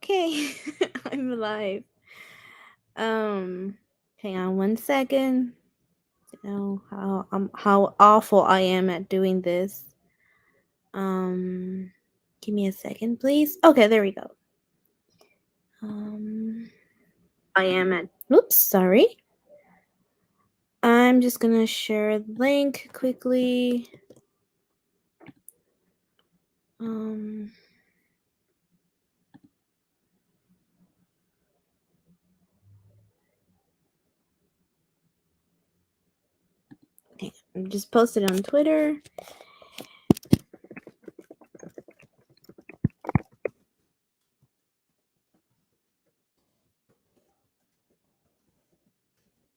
Okay, I'm live. Hang on 1 second. You know how awful I am at doing this. Give me a second, please. Okay, there we go. I am at. Oops, sorry. I'm just gonna share the link quickly. Okay, just posted on Twitter.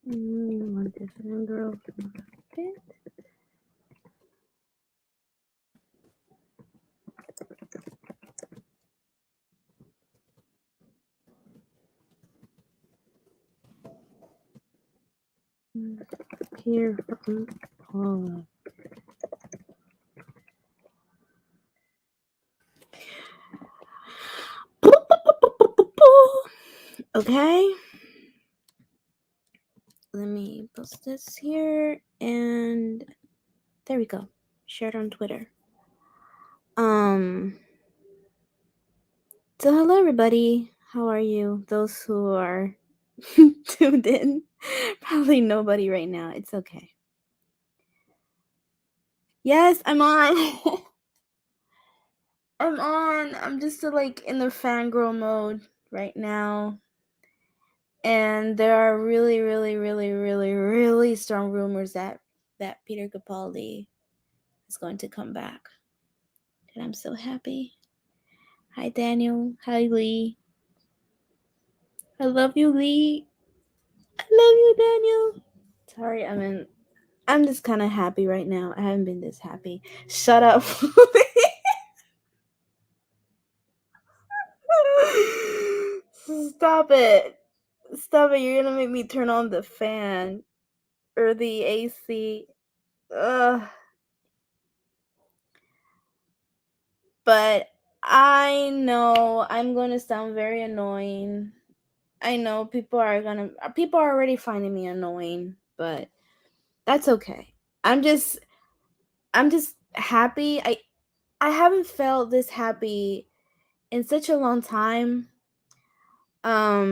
One different girl. Okay. Here from Paula. Okay. Let me post this here, and there we go. Shared on Twitter. So hello everybody. How are you? Those who are tuned in. Probably nobody right now. It's okay. Yes, I'm on. I'm on. I'm just like in the fangirl mode right now. And there are really, really, really, really, really strong rumors that Peter Capaldi is going to come back. And I'm so happy. Hi, Daniel. Hi, Lee. I love you, Lee. I love you, Daniel. Sorry, I'm just kind of happy right now. I haven't been this happy. Shut up. Stop it. Stop it. You're gonna make me turn on the fan or the AC. Ugh. But I know I'm gonna sound very annoying. I know people are already finding me annoying, but that's okay. I'm just happy. I haven't felt this happy in such a long time. I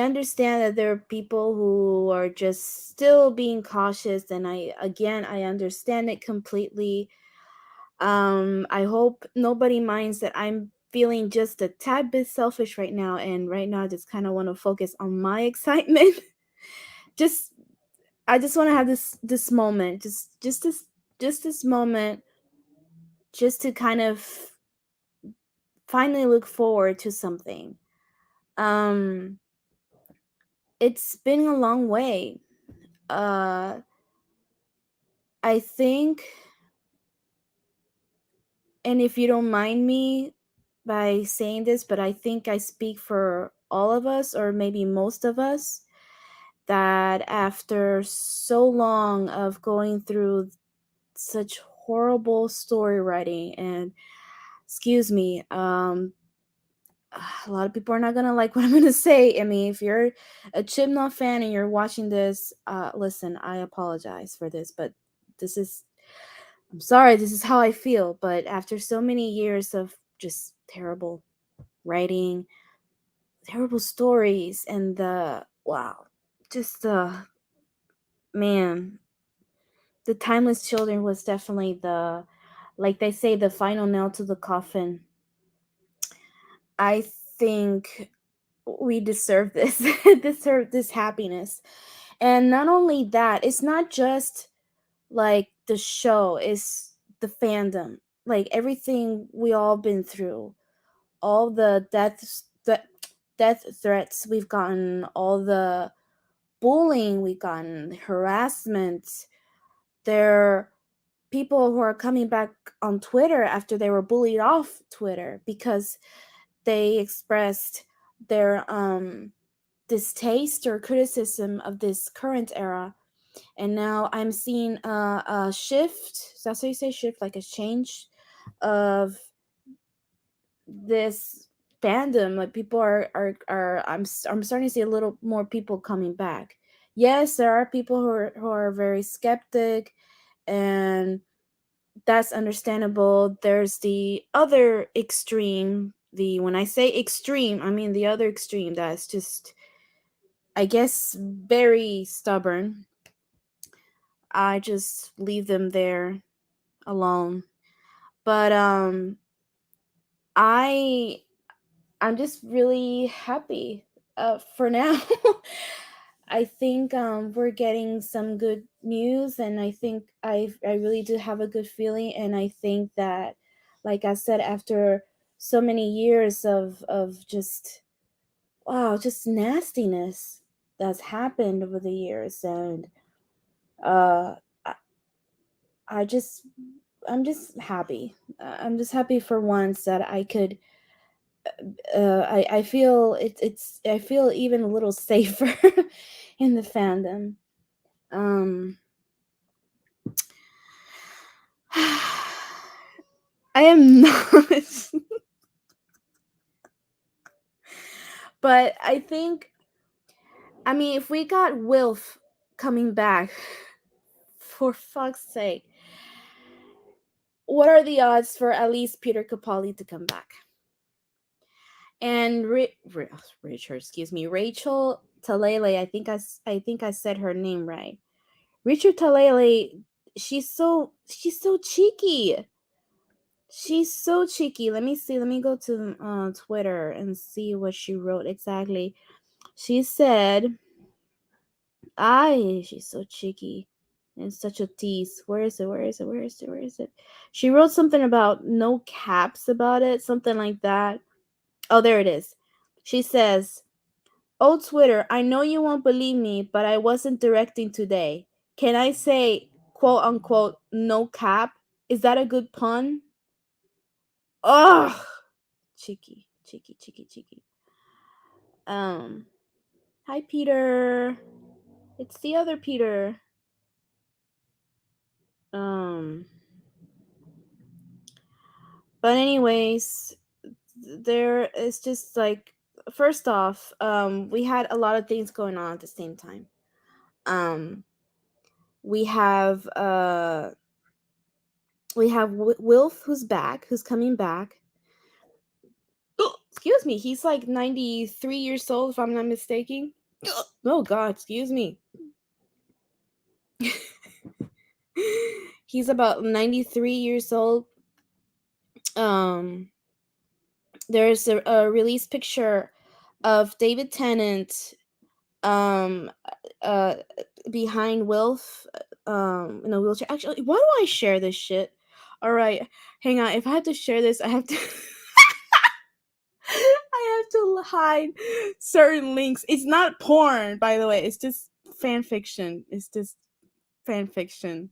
understand that there are people who are just still being cautious, and I understand it completely. I hope nobody minds that I'm feeling just a tad bit selfish right now, and right now I just kind of want to focus on my excitement. just I just want to have this moment, just this moment, just to kind of finally look forward to something. It's been a long way. I think, and if you don't mind me by saying this, but I think I speak for all of us, or maybe most of us, that after so long of going through such horrible story writing, and excuse me, a lot of people are not gonna like what I'm gonna say. I mean, if you're a Chibnall fan and you're watching this, listen, I apologize for this, but this is, I'm sorry, this is how I feel. But after so many years of just terrible writing, terrible stories, and just man, the Timeless Children was definitely like they say, the final nail to the coffin. I think we deserve this, deserve this happiness. And not only that, it's not just like the show, it's the fandom, like everything we all been through, all the death threats we've gotten, all the bullying we've gotten, harassment. There are people who are coming back on Twitter after they were bullied off Twitter because they expressed their distaste or criticism of this current era. And now I'm seeing a shift. That's how you say shift, like a change of this fandom, like people are I'm starting to see a little more people coming back. Yes, there are people who are very skeptic, and that's understandable. There's the other extreme. The When I say extreme, I mean the other extreme that's just, I guess, very stubborn. I just leave them there alone. But I I'm just really happy for now. I think we're getting some good news, and I think I really do have a good feeling, and I think that, like I said, after so many years of just, wow, just nastiness that's happened over the years, and uh, I, I just I'm just happy. I'm just happy for once that I could. I feel I feel even a little safer in the fandom. Um, I am not, but I think, I mean, if we got Wilf coming back, for fuck's sake, what are the odds for at least Peter Capaldi to come back? And Richard, excuse me, Rachel Talele. I think I said her name right. Richard Talele. She's so cheeky. She's so cheeky. Let me see. Let me go to Twitter and see what she wrote exactly. She said, "I." She's so cheeky and such a tease. Where is it? Where is it? Where is it? Where is it? She wrote something about no caps about it, something like that. Oh, there it is. She says, "Oh, Twitter, I know you won't believe me, but I wasn't directing today. Can I say, quote unquote, no cap? Is that a good pun?" Ugh. Cheeky, cheeky, cheeky, cheeky. Um, Hi, Peter. It's the other Peter. Um, but anyways, there is just like, first off, we had a lot of things going on at the same time. Um, we have Wilf, who's back, who's coming back. Excuse me, he's like 93 years old, if I'm not mistaken. Oh God, excuse me. He's about 93 years old. Um, there's a release picture of David Tennant um uh behind Wilf in a wheelchair. Actually, why do I share this shit? All right, hang on. If I have to share this, I have to I have to hide certain links. It's not porn, by the way. It's just fan fiction. It's just fan fiction.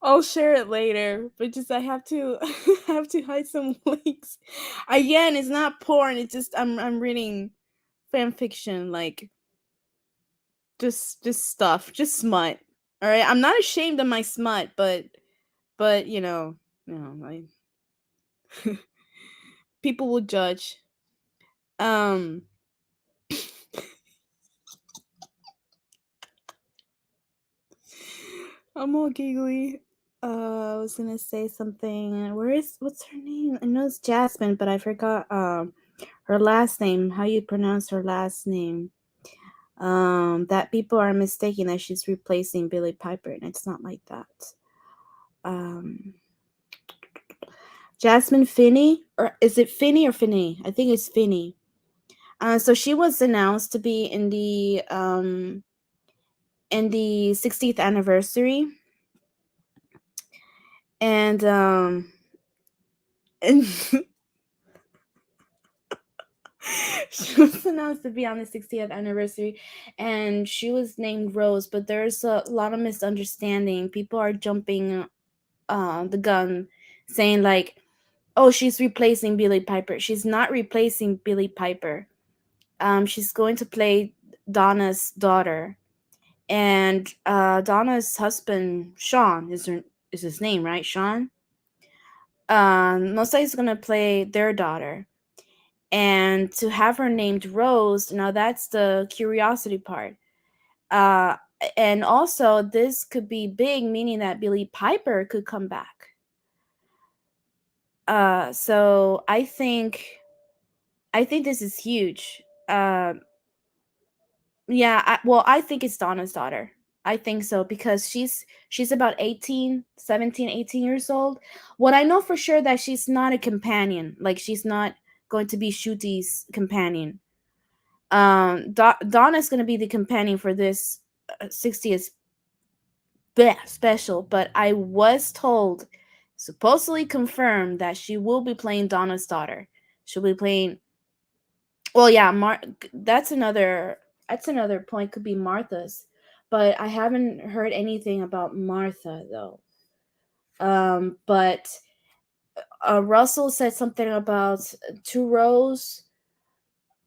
I'll share it later, but just I have to have to hide some links. Again, it's not porn. It's just I'm reading fan fiction, like just stuff, just smut. All right, I'm not ashamed of my smut, but I, people will judge. Um, I'm all giggly. I was gonna say something. What's her name? I know it's Jasmine, but I forgot her last name. How you pronounce her last name? That people are mistaking that she's replacing Billy Piper, and it's not like that. Um, Jasmine Finney, or is it Finney or Finney? I think it's Finney. So she was announced to be in the 60th anniversary, and and she was announced to be on the 60th anniversary, and she was named Rose. But there's a lot of misunderstanding. People are jumping the gun, saying like, "Oh, she's replacing Billy Piper." She's not replacing Billy Piper. She's going to play Donna's daughter, and Donna's husband Sean is his name, right? Sean. Most likely is gonna play their daughter, and to have her named Rose. Now that's the curiosity part. Uh, and also this could be big, meaning that Billie Piper could come back. So I think this is huge. Yeah, well, I think it's Donna's daughter. I think so because she's about 18, 17, 18 years old. What I know for sure that she's not a companion. Like she's not going to be Shuti's companion. Donna's going to be the companion for this 60th special, but I was told, supposedly confirmed, that she will be playing Donna's daughter. She'll be playing. Well, yeah, that's another point. Could be Martha's, but I haven't heard anything about Martha though. But Russell said something about two rows.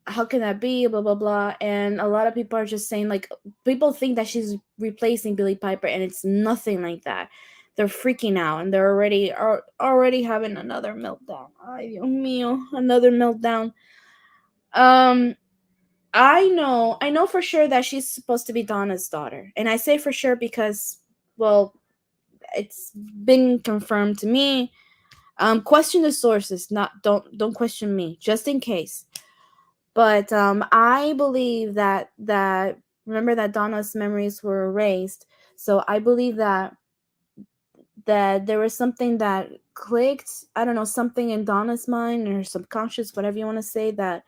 How can that be? Blah blah blah. And a lot of people are just saying, like, people think that she's replacing Billie Piper, and it's nothing like that. They're freaking out, and they're already having another meltdown. Ay, Dios mío, another meltdown. Um, I know for sure that she's supposed to be Donna's daughter, and I say for sure because, well, it's been confirmed to me. Question the sources, not don't question me, just in case. But I believe that remember that Donna's memories were erased, so I believe that there was something that clicked. I don't know, something in Donna's mind or subconscious, whatever you want to say, that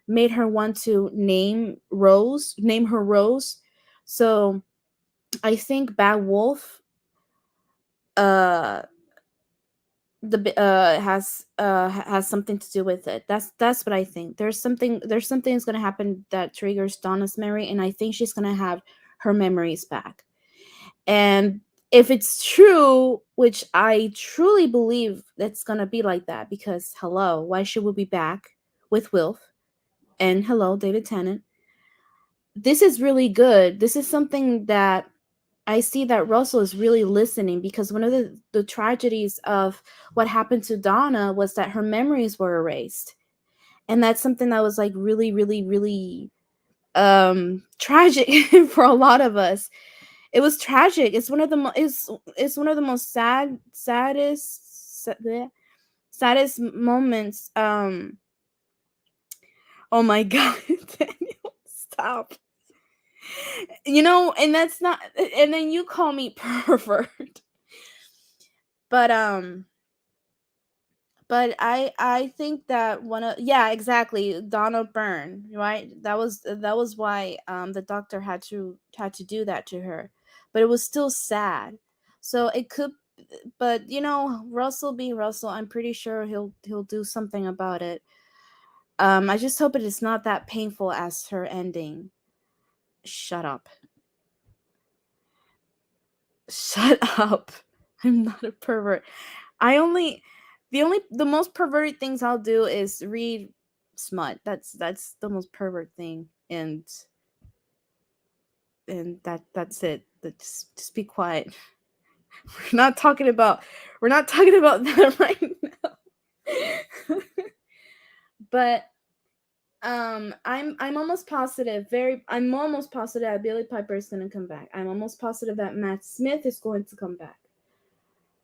made her want to name her Rose. So I think Bad Wolf uh has something to do with it. That's what I think. There's something that's gonna happen that triggers Donna's memory, and I think she's gonna have her memories back. And if it's true, which I truly believe that's gonna be like that, because hello, why should we be back with Wilf? And hello, David Tennant. This is really good. This is something that I see that Russell is really listening, because one of the tragedies of what happened to Donna was that her memories were erased. And that's something that was like really, really, really tragic for a lot of us. It was tragic. It's one of the most saddest moments. Oh my god, Daniel, stop. And that's not, and then you call me pervert. But I think that one of, yeah, exactly, Donna Byrne, right? That was why the doctor had to do that to her. But it was still sad. So it could, but Russell being Russell, I'm pretty sure he'll do something about it. I just hope it is not that painful as her ending. Shut up. Shut up. I'm not a pervert. I only the most perverted things I'll do is read smut. That's the most pervert thing, and that's it. Just be quiet. We're not talking about that right now. But I'm almost positive, I'm almost positive that Billie Piper is going to come back. I'm almost positive that Matt Smith is going to come back.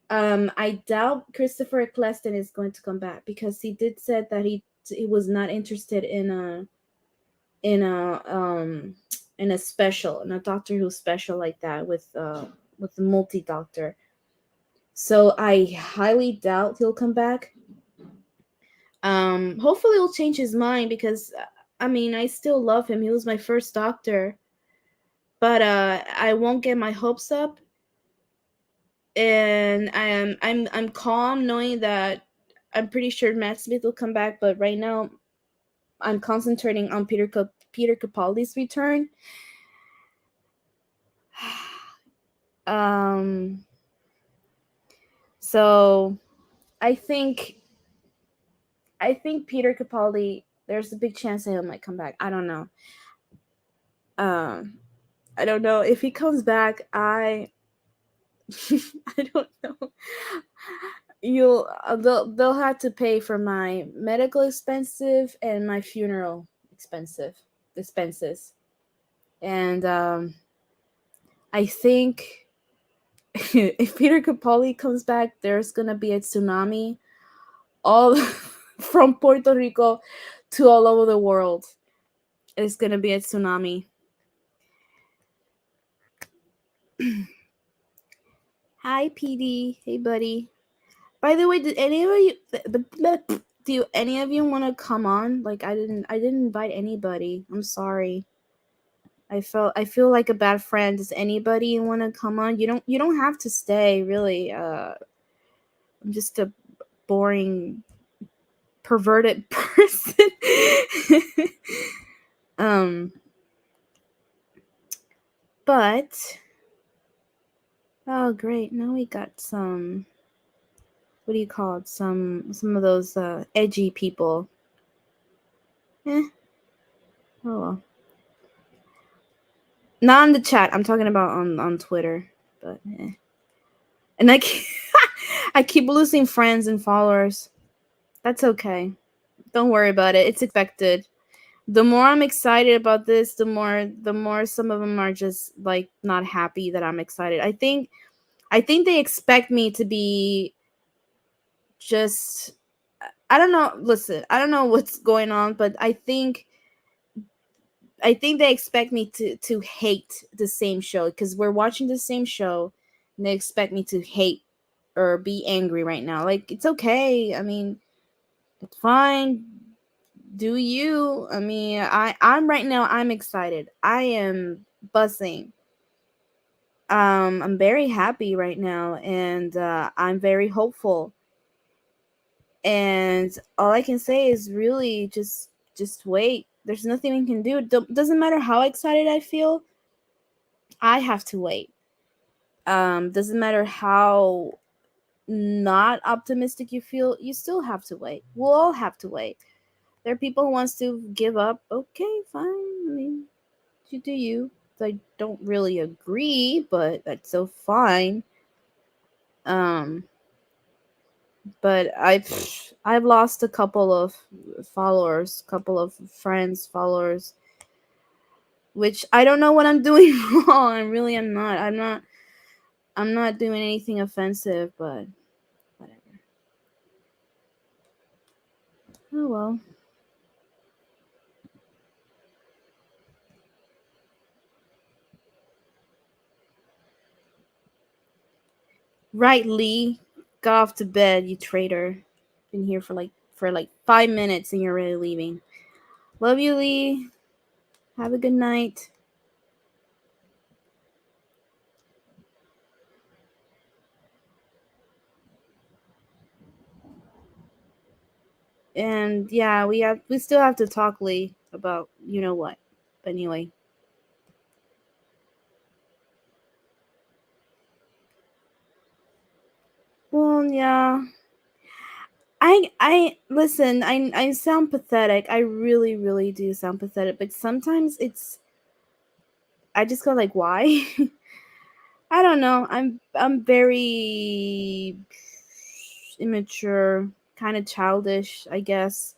I doubt Christopher Eccleston is going to come back, because he did said that he was not interested in a in a special, in a Doctor Who special like that with the multi doctor. So I highly doubt he'll come back. Hopefully he'll change his mind, because I mean, I still love him. He was my first Doctor, but I won't get my hopes up, and I'm calm knowing that I'm pretty sure Matt Smith will come back. But right now, I'm concentrating on Peter Capaldi's return. um, so I think Peter Capaldi. There's a big chance that he might come back. I don't know. Um, I don't know if he comes back. I don't know. They'll have to pay for my medical expensive and my funeral expenses, and I think if Peter Capaldi comes back, there's gonna be a tsunami all from Puerto Rico to all over the world. It's gonna be a tsunami. Hi, PD. Hey, buddy. By the way, did any of you? Do any of you want to come on? Like, I didn't invite anybody. I'm sorry. I feel like a bad friend. Does anybody want to come on? You don't have to stay. Really. I'm just a boring, perverted person. um, but oh, great! Now we got some. What do you call it? Some of those edgy people. Eh. Oh well. Not in the chat. I'm talking about on Twitter. But and I keep losing friends and followers. That's okay. Don't worry about it. It's expected. The more I'm excited about this, the more some of them are just like not happy that I'm excited. I think they expect me to be just I don't know. Listen, I don't know what's going on, but I think they expect me to hate the same show because we're watching the same show, and they expect me to hate or be angry right now. Like it's okay. I mean, it's fine. Do you? I mean, I'm right now. I'm excited. I am buzzing. I'm very happy right now, and I'm very hopeful. And all I can say is really just wait. There's nothing we can do. Doesn't matter how excited I feel. I have to wait. Doesn't matter how not optimistic you feel, you still have to wait. We'll all have to wait. There are people who wants to give up. Okay, fine. I mean, you do you. I don't really agree, but that's so fine. Um, but I've lost a couple of followers, couple of friends, followers, which I don't know what I'm doing wrong. I really am not. I'm not doing anything offensive, but whatever. Oh well. Right, Lee. Go off to bed, you traitor. Been here for like 5 minutes and you're already leaving. Love you, Lee. Have a good night. And yeah, we still have to talk, Lee, about you know what. But anyway. Well, yeah. I listen, I sound pathetic. I really, really do sound pathetic, but sometimes I just go like, why? I don't know. I'm very immature, kind of childish, I guess.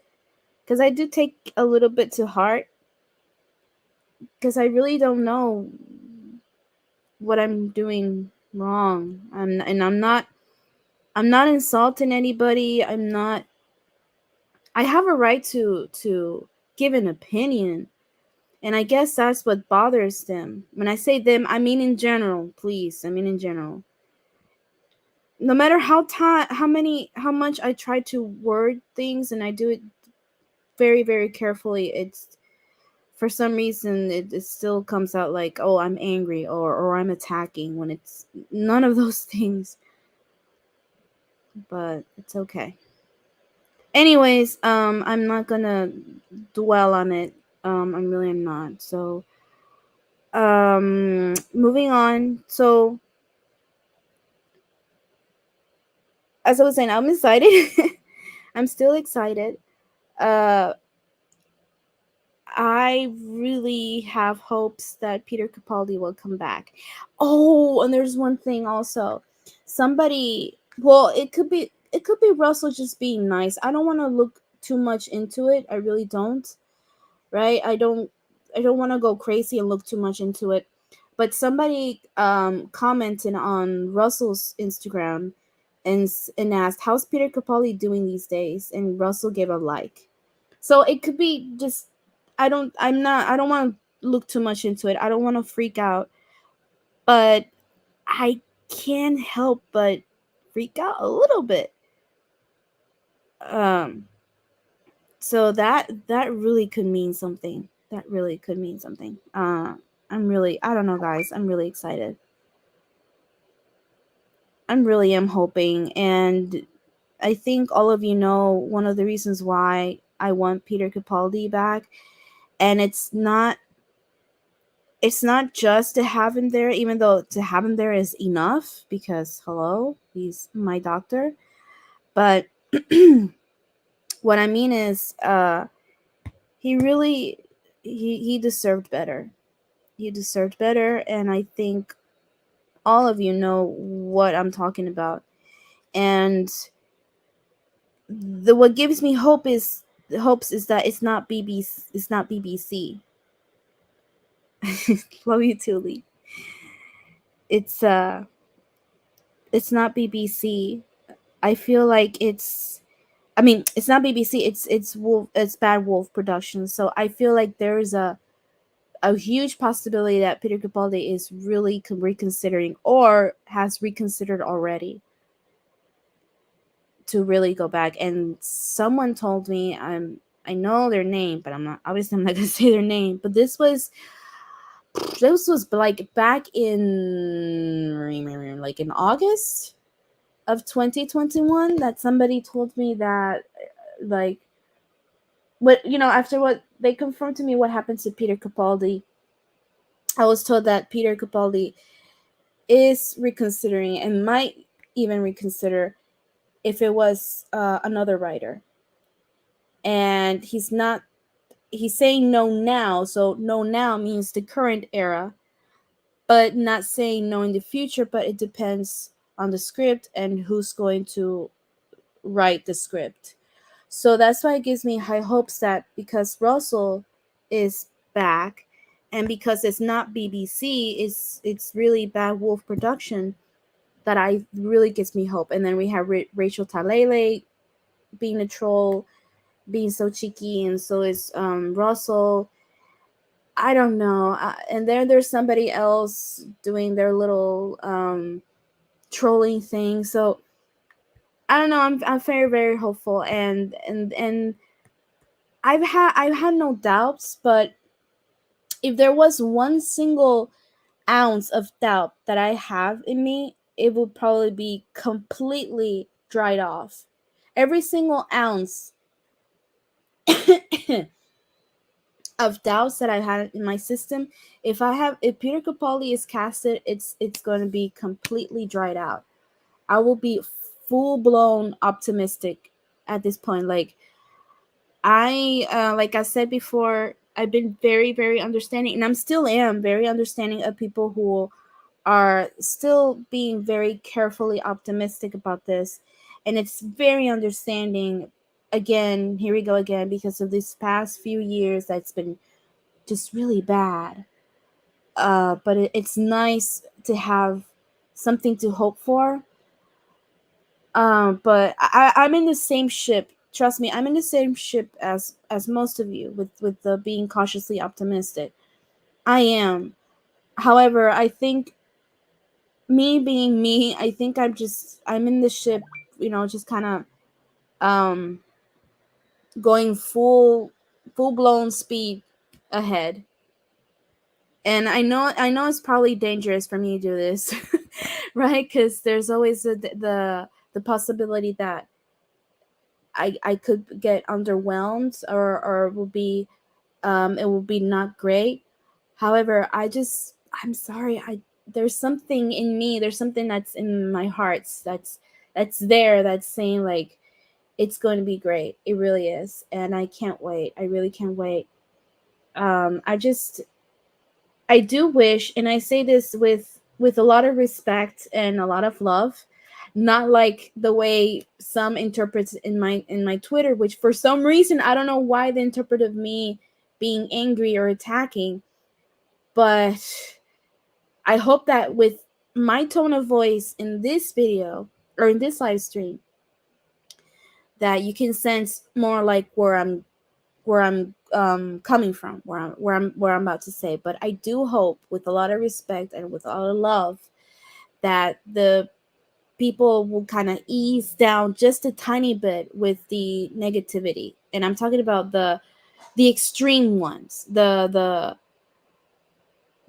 Cuz I do take a little bit to heart cuz I really don't know what I'm doing wrong. I'm not insulting anybody. I have a right to give an opinion. And I guess that's what bothers them. When I say them, I mean in general, please. I mean in general. No matter how much I try to word things and I do it very, very carefully, it's for some reason it still comes out like, oh, I'm angry or I'm attacking when it's none of those things. But it's okay. Anyways, I'm not gonna dwell on it. I'm really not. So moving on. So as I was saying, I'm excited. I'm still excited. Uh I really have hopes that Peter Capaldi will come back. Oh, and there's one thing also. Somebody, well, it could be Russell just being nice. I don't want to look too much into it. I really don't. Right? I don't want to go crazy and look too much into it. But somebody commented on Russell's Instagram and asked, "How's Peter Capaldi doing these days?" And Russell gave a like. So it could be just I don't want to look too much into it. I don't want to freak out, but I can't help but freak out a little bit. Um so that really could mean something. That really could mean something. I don't know, guys. I'm really excited. I'm really am hoping, and I think all of you know one of the reasons why I want Peter Capaldi back, and it's not just to have him there, even though to have him there is enough because hello, he's my doctor. But what I mean is, he really he deserved better. He deserved better, and I think all of you know what I'm talking about. And the what gives me hopes is that it's not BBC. It's not BBC. Love you too, Lee. It's it's not BBC. I feel like I mean, it's not BBC. It's Wolf. It's Bad Wolf Productions. So I feel like there's a huge possibility that Peter Capaldi is really reconsidering or has reconsidered already to really go back. And someone told me I know their name, but I'm not gonna say their name. But this was like back in like in August of 2021 that somebody told me that like what after what they confirmed to me what happened to Peter Capaldi. I was told that Peter Capaldi is reconsidering and might even reconsider if it was another writer, and he's saying no now. So no now means the current era, but not saying no in the future. But it depends on the script and who's going to write the script. So that's why it gives me high hopes that because Russell is back and because it's not BBC, it's really Bad Wolf production, that I really gives me hope. And then we have Rachel Talalay being a troll, being so cheeky, and so is Russell. I don't know. And then there's somebody else doing their little trolling thing. So I don't know. I'm very very hopeful, and I've had no doubts, but if there was one single ounce of doubt that I have in me, it would probably be completely dried off. Every single ounce of doubts that I had in my system, if Peter Capaldi is casted, it's going to be completely dried out. I will be full blown optimistic at this point. Like I said before, I've been very very understanding, and I'm still am very understanding of people who are still being very carefully optimistic about this, and it's very understanding. Again, here we go again, because of these past few years that's been just really bad. But it's nice to have something to hope for. But I'm in the same ship. Trust me, I'm in the same ship as most of you with the being cautiously optimistic. I am. However, I think me being me, I think I'm in the ship, just kind of um going full blown speed ahead. And I know it's probably dangerous for me to do this, right? Because there's always the possibility that I could get underwhelmed, or it will be not great. However, I'm sorry. There's something in me. There's something that's in my heart that's there, that's saying like it's going to be great. It really is, and I can't wait. I really can't wait. I just, I do wish, and I say this with a lot of respect and a lot of love, not like the way some interprets in my Twitter, which for some reason I don't know why they interpret of me being angry or attacking, but I hope that with my tone of voice in this video or in this live stream, that you can sense more like where I'm coming from, where I'm about to say. But I do hope, with a lot of respect and with a lot of love, that the people will kind of ease down just a tiny bit with the negativity. And I'm talking about the extreme ones, the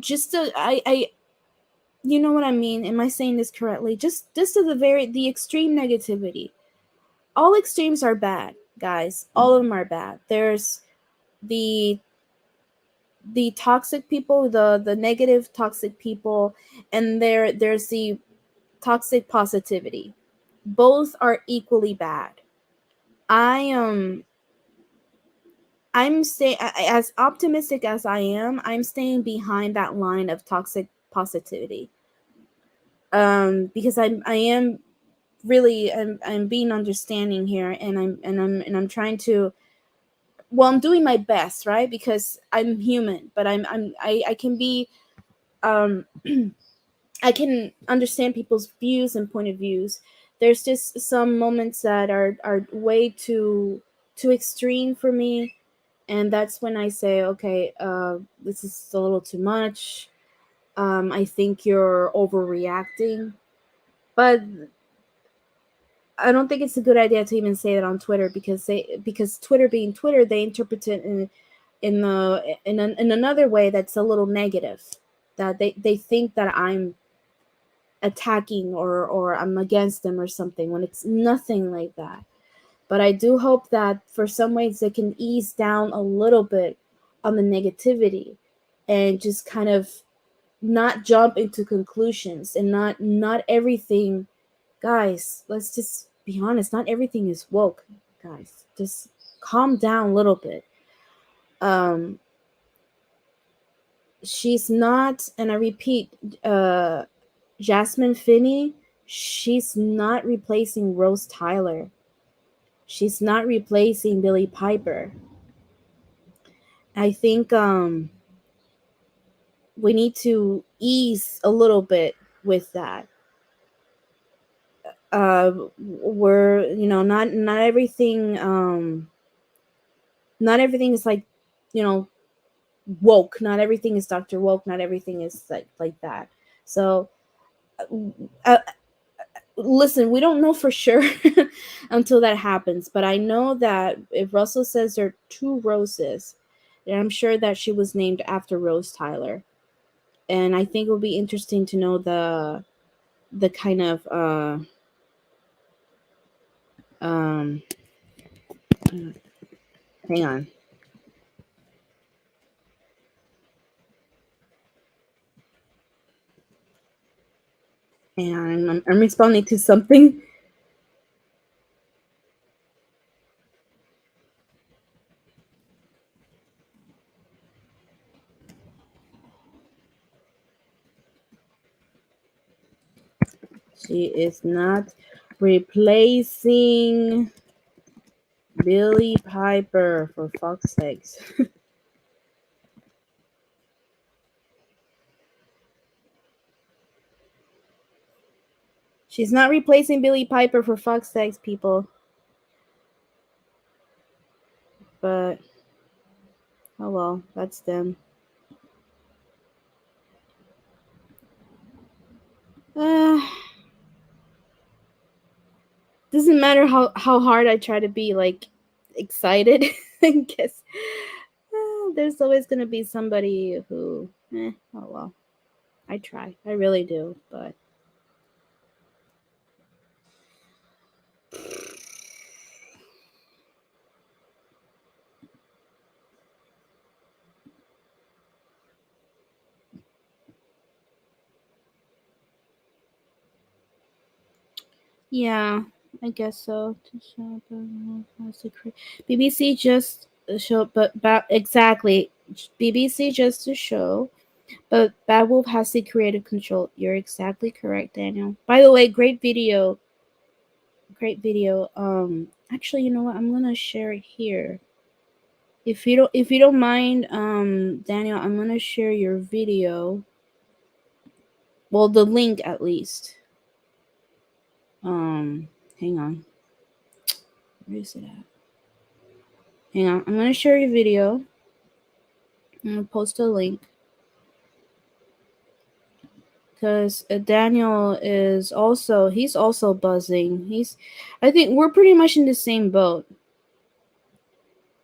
just the I you know what I mean? Am I saying this correctly? Just to the extreme negativity. All extremes are bad, guys. All of them are bad. There's the toxic people, the negative toxic people, and there's the toxic positivity. Both are equally bad. I I'm stay as optimistic as I am, I'm staying behind that line of toxic positivity. Because I am really, I'm being understanding here, and I'm trying to, well, I'm doing my best, right? Because I'm human, but I can be, um I can understand people's views and point of views. There's just some moments that are way too extreme for me, and that's when I say, okay, this is a little too much. I think you're overreacting, but I don't think it's a good idea to even say that on Twitter, because Twitter being Twitter, they interpret it in another way that's a little negative. That they think that I'm attacking, or I'm against them or something, when it's nothing like that. But I do hope that for some ways they can ease down a little bit on the negativity, and just kind of not jump into conclusions, and not everything, guys, let's just be honest, not everything is woke, guys. Just calm down a little bit. Um she's not, and I repeat, Jasmine Finney, she's not replacing Rose Tyler. She's not replacing Billy Piper. I think we need to ease a little bit with that. We're, not everything, not everything is like, you know, woke. Not everything is Dr. Woke. Not everything is like that. So, uh, listen, we don't know for sure until that happens. But I know that if Russell says there are two Roses, then I'm sure that she was named after Rose Tyler. And I think it will be interesting to know the kind of um hang on. And I'm responding to something. She is not replacing Billy Piper, for fuck's sakes. She's not replacing Billy Piper, for fuck's sakes, people. But oh well, that's them. Uh, doesn't matter how hard I try to be like excited. I guess there's always gonna be somebody who, oh well. I try, I really do, but yeah, I guess so. To show, BBC just showed, but exactly. BBC just to show, but Bad Wolf has the creative control. You're exactly correct, Daniel. By the way, great video. Great video. Actually, you know what? I'm gonna share it here. If you don't mind, Daniel, I'm gonna share your video. Well, the link at least. Hang on. Where is it at? Hang on. I'm gonna share your video. I'm gonna post a link because Daniel is also he's also buzzing. I think we're pretty much in the same boat,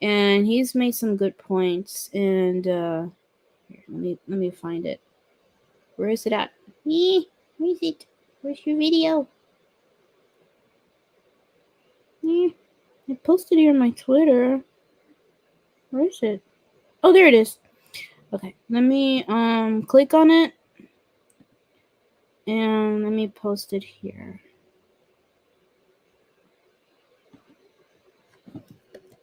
and he's made some good points. And here, let me find it. Where is it at? Where is it? Where's your video? I posted it on my Twitter. Where is it? Oh, there it is. Okay, let me click on it and let me post it here.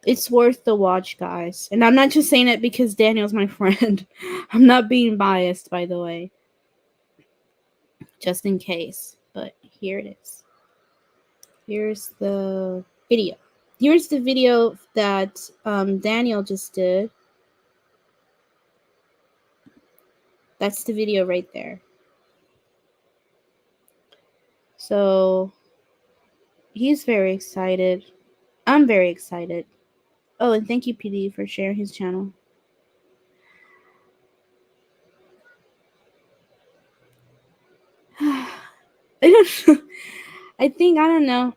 It's worth the watch, guys. And I'm not just saying it because Daniel's my friend. I'm not being biased, by the way. Just in case. But here it is. Here's the video. Here's the video that Daniel just did. That's the video right there. So he's very excited. I'm very excited. Oh, and thank you, PD, for sharing his channel. I don't know. I don't know.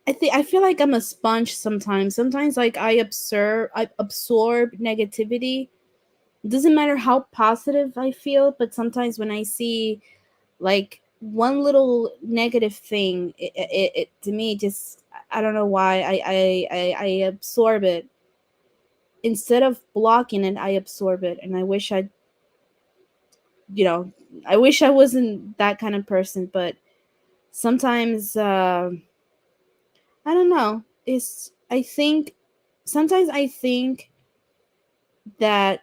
I feel like I'm a sponge sometimes. Sometimes like I absorb negativity. It doesn't matter how positive I feel, but sometimes when I see like one little negative thing, it to me just I don't know why I absorb it. Instead of blocking it, I absorb it, and you know, I wish I wasn't that kind of person, but sometimes I don't know. It's I think sometimes I think that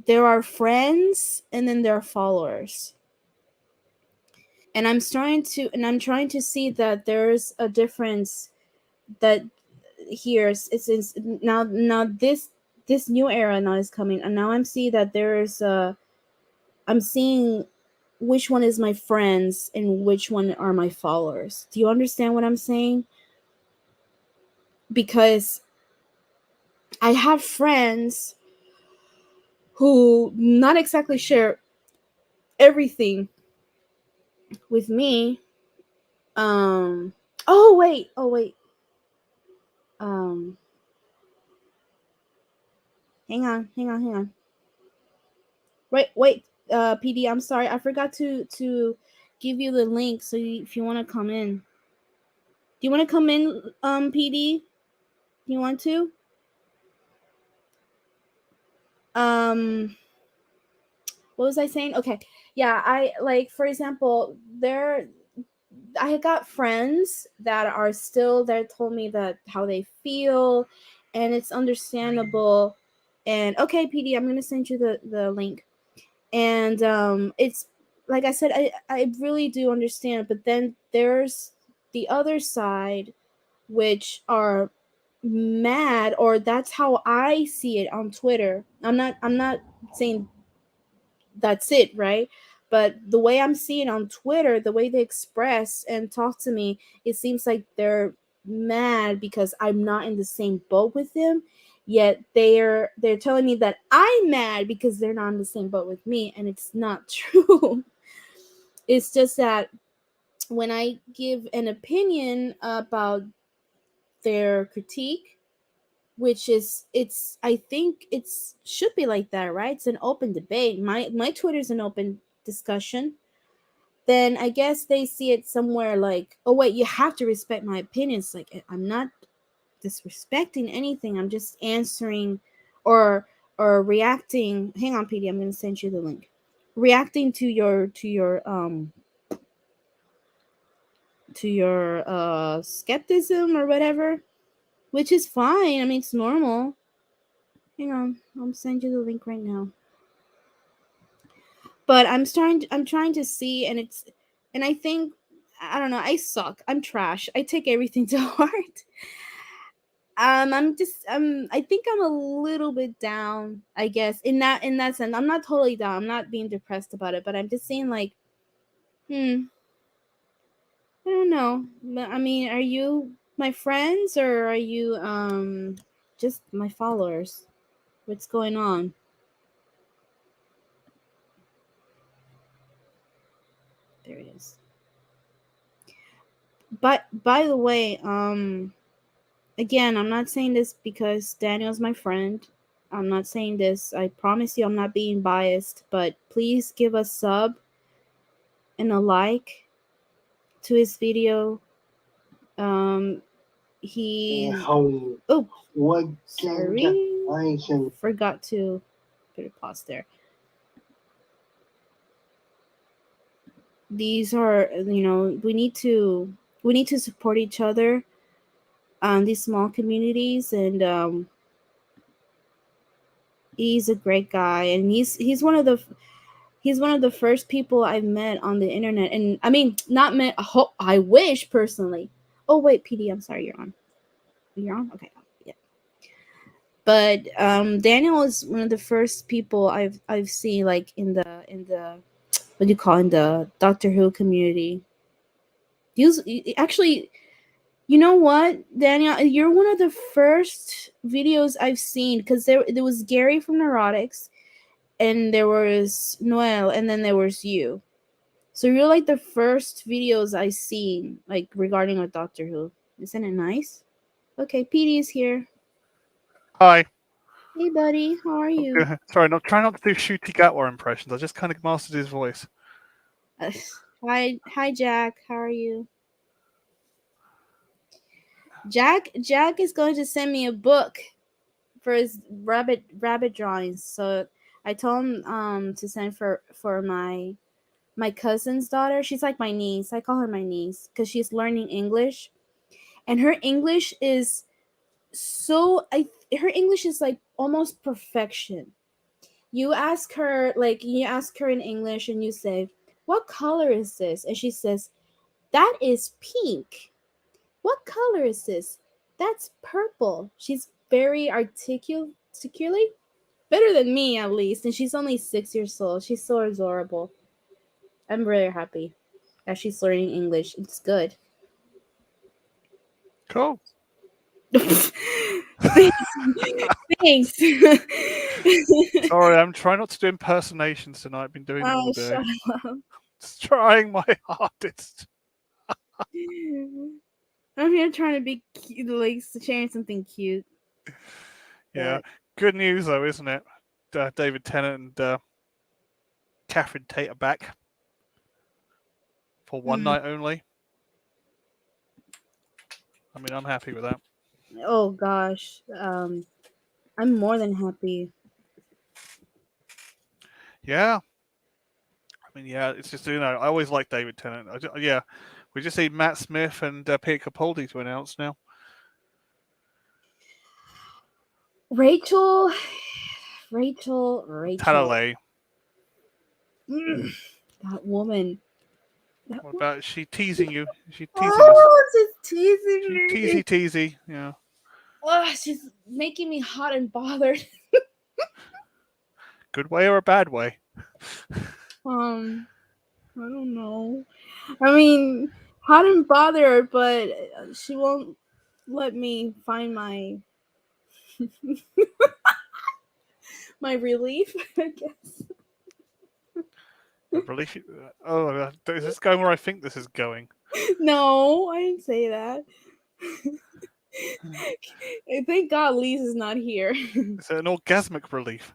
there are friends and then there are followers. And I'm trying to see that there's a difference that here it's now this new era now is coming, and now I'm seeing that I'm seeing which one is my friends and which one are my followers. Do you understand what I'm saying? Because I have friends who not exactly share everything with me. Um oh wait. Um hang on. Wait, PD, I'm sorry. I forgot to give you the link so if you want to come in. Do you want to come in, PD? Do you want to? Um what was I saying? Okay. Yeah, I like for example, I got friends that are still there told me that how they feel, and it's understandable. And okay, PD, I'm gonna send you the link. And it's like I said, I really do understand, but then there's the other side, which are mad, or that's how I see it on Twitter. I'm not saying that's it, right? But the way I'm seeing on Twitter, the way they express and talk to me, it seems like they're mad because I'm not in the same boat with them. Yet they're telling me that I'm mad because they're not in the same boat with me, and it's not true. It's just that when I give an opinion about their critique, which is I think it's should be like that, right? It's an open debate. My Twitter's an open discussion. Then I guess they see it somewhere like, oh wait, you have to respect my opinions. Like I'm not disrespecting anything. I'm just answering or reacting. Hang on, PD, I'm gonna send you the link. Reacting to your skepticism or whatever. which is fine. I mean, it's normal. Hang on, I'll send you the link right now. But I'm trying to see, and I think, I don't know. I suck. I'm trash. I take everything to heart. I think I'm a little bit down, I guess, in that sense. I'm not totally down. I'm not being depressed about it, but I'm just saying like, I don't know. I mean, are you my friends or are you just my followers? What's going on? There it is. But by the way, again, I'm not saying this because Daniel's my friend. I'm not saying this. I promise you I'm not being biased, but please give a sub and a like to his video. Um he oh sorry. Forgot to put a pause there. These are, we need to support each other, these small communities, and he's a great guy, and he's one of the first people I've met on the internet. And I mean, not met, I wish personally. Oh wait, PD, I'm sorry, you're on, okay. Yeah. But Daniel is one of the first people I've seen, like, in the what do you call, in the Doctor Who community. He was actually, you know what, Daniel? You're one of the first videos I've seen, because there was Gary from Neurotics, and there was Noel, and then there was you. So you're like the first videos I seen, like, regarding with Doctor Who. Isn't it nice? Okay, PD is here. Hi. Hey, buddy, how are you? Sorry, try not to do Shooty Gatwa impressions. I just kind of mastered his voice. Hi, Jack. How are you? Jack is going to send me a book for his rabbit drawings. So I told him to send for my cousin's daughter. She's like my niece. I call her my niece because she's learning English, and her English is her English is like almost perfection. You ask her in English, and you say, "What color is this?" And she says, "That is pink." "What color is this?" "That's purple." She's very articulate, better than me at least, and she's only 6 years old. She's so adorable. I'm really happy that she's learning English. It's good. Cool. Thanks. Sorry, I'm trying not to do impersonations tonight. I've been doing them all Oh, day. shut up. Just trying my hardest. I'm here trying to be cute, like sharing something cute. Yeah. But Good news, though, isn't it? David Tennant and Catherine Tate are back for one night only. I mean, I'm happy with that. oh gosh, I'm more than happy. Yeah. I mean, yeah, it's just, I always like David Tennant. Yeah. We just need Matt Smith and Peter Capaldi to announce now. Rachel. Talalay. That woman. What about, is she teasing you? Is she teasing us? Oh, she's teasing She me. teasy. Yeah. Oh, she's making me hot and bothered. Good way or a bad way? I don't know. I mean, hot and bothered, but she won't let me find my my relief, I guess. Relief. Oh, is this going where I think this is going? No, I didn't say that. Thank God Lise is not here. Is it an orgasmic relief?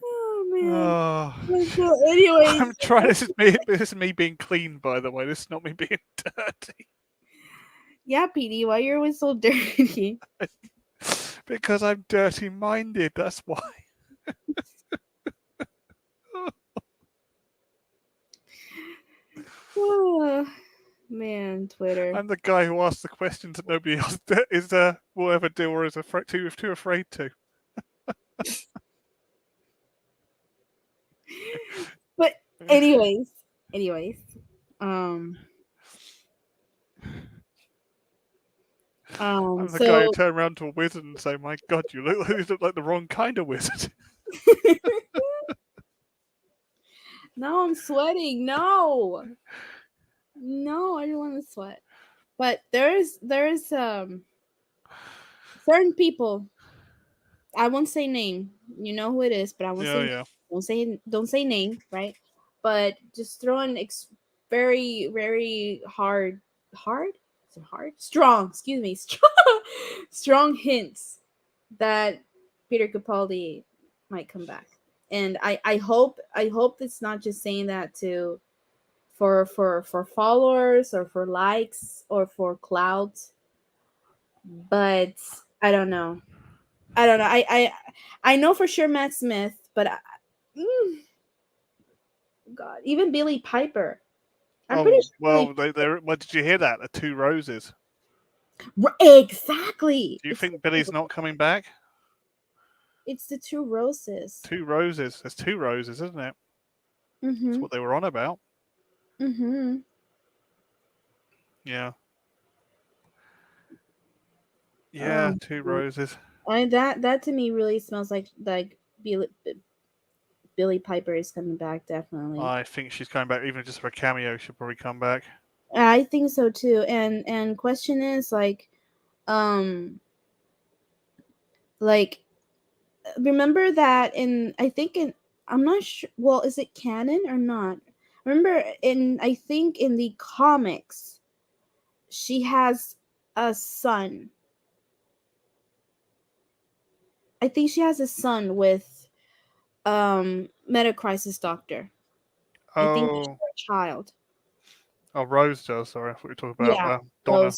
Oh man. Oh, So, anyways, I'm trying. This is me being clean, by the way. This is not me being dirty. yeah, PD, why you're always so dirty? Because I'm dirty-minded. That's why. Oh, man, Twitter. I'm the guy who asks the questions that nobody else is will ever do or is too afraid to. But anyways, anyways, um, I'm the guy who so turn around to a wizard and say, "My God, you look like the wrong kind of wizard." now I'm sweating. No, no, I don't want to sweat. But there's certain people. I won't say name. You know who it is, but I won't Yeah, say. yeah. Don't say name, right? But just throwing very very hard. Is it hard? Strong. Excuse me. Strong hints that Peter Capaldi might come back, and I hope it's not just saying that to for followers or for likes or for clout, but I don't know. I don't know. I know for sure Matt Smith, but mm, God, even Billy Piper. I'm pretty Oh sure Billy. well, well, did you hear that? The two roses. Exactly. Do you It's think Billy's not coming back? the two roses. Two roses. There's two roses, isn't it? That's Mhm. what they were on about. Mhm. Yeah, yeah, Oh, two God. roses. That to me really smells like Billy Piper is coming back definitely. I think she's coming back, even just for a cameo. She'll probably come back. I think so too. And question is um like remember that in I think in I'm not sure, well, is it canon or not? Remember in I think in the comics she has a son. I think she has a son with Metacrisis Doctor. I think that's Oh, her child. oh, Rose does. Sorry, I thought we were talking about Yeah. Donna.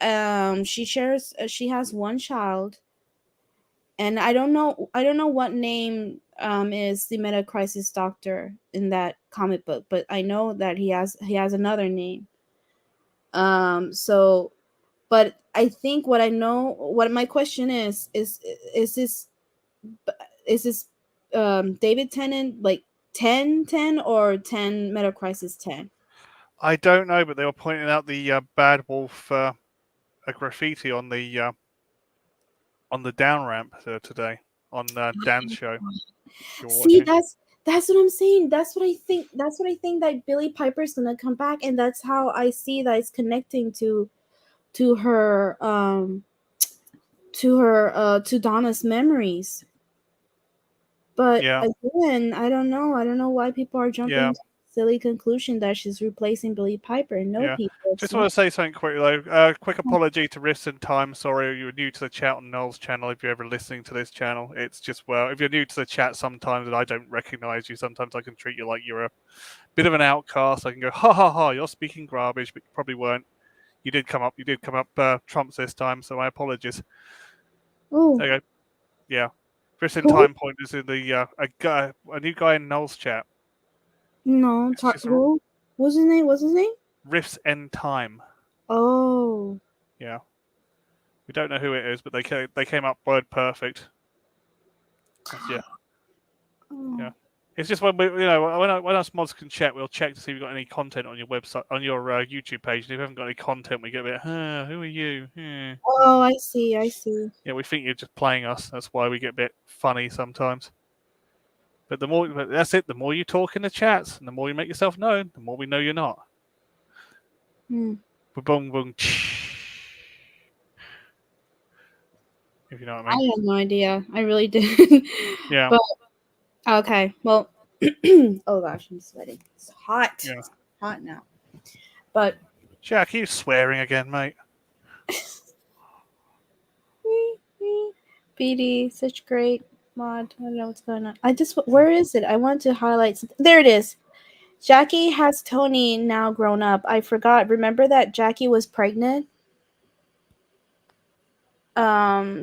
Those she has one child, and I don't know what name is the Meta Crisis Doctor in that comic book, but I know that he has another name. So but I think what my question is this is this David Tennant like 10 10 or 10 Meta Crisis 10? I don't know, but they were pointing out the Bad Wolf a graffiti on the down ramp today on Dan's show. If you're See, watching, that's what I'm saying. That's what I think that Billy Piper's gonna come back, and that's how I see that it's connecting to her to Donna's memories. But yeah, again, I don't know why people are yeah, jumping to the silly conclusion that she's replacing Billy Piper. No, yeah. people, it's Just want not. to say something quickly though. Quick apology to Riffs and Time. Sorry, you were new to the chat on Noel's channel. If you're ever listening to this channel, it's just well, if you're new to the chat, sometimes and I don't recognise you. Sometimes I can treat you like you're a bit of an outcast. I can go, ha ha ha, you're speaking garbage, but you probably weren't. You did come up. You did come up trumps this time, so my apologies. Oh, There you go. Yeah. Riffs and who? Time point is in the a new guy in Noel's chat. No, It's just who? What's his name? What's his name? Riffs and Time. Oh, Yeah. We don't know who it is, but they came up word perfect. Yeah, yeah. oh. It's just when when us mods can check, we'll check to see if you've got any content on your website on your YouTube page. And if you haven't got any content, we get a bit. Who are you? Oh, I see. I see. Yeah, we think you're just playing us. That's why we get a bit funny sometimes. But that's it. The more you talk in the chats, and the more you make yourself known, the more we know you're not. Hmm. Boom, boom. If you know what I I mean. have no idea. I really didn't. Yeah, But okay. Well, oh gosh, I'm sweating. It's hot. yeah. It's hot now. But Jack, you swearing again, mate? PD, such great mod. I don't know what's going on. Where is it? I want to highlight something. There it is. Jackie has Tony now grown up. I forgot. Remember that Jackie was pregnant?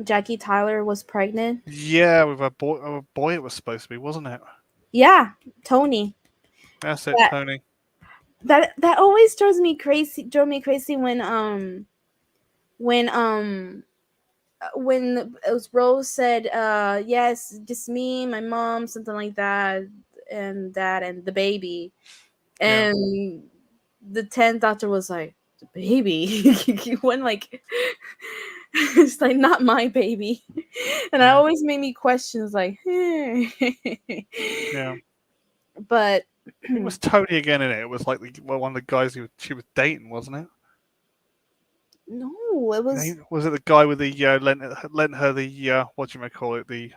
Jackie Tyler was pregnant. Yeah, with a boy it was supposed to be, wasn't it? Yeah, Tony. That's it, Tony. That always drove me crazy when it was Rose said, yes, just me, my mom, something like that, and that and the baby. Yeah, And the 10th doctor was like, the baby? He went like, it's like, not my baby. And I yeah, always made me questions like, yeah. but It was Tony again in it. It was like one of the guys she was dating, wasn't it? no, it was Was it the guy with the lent her the what you may call it the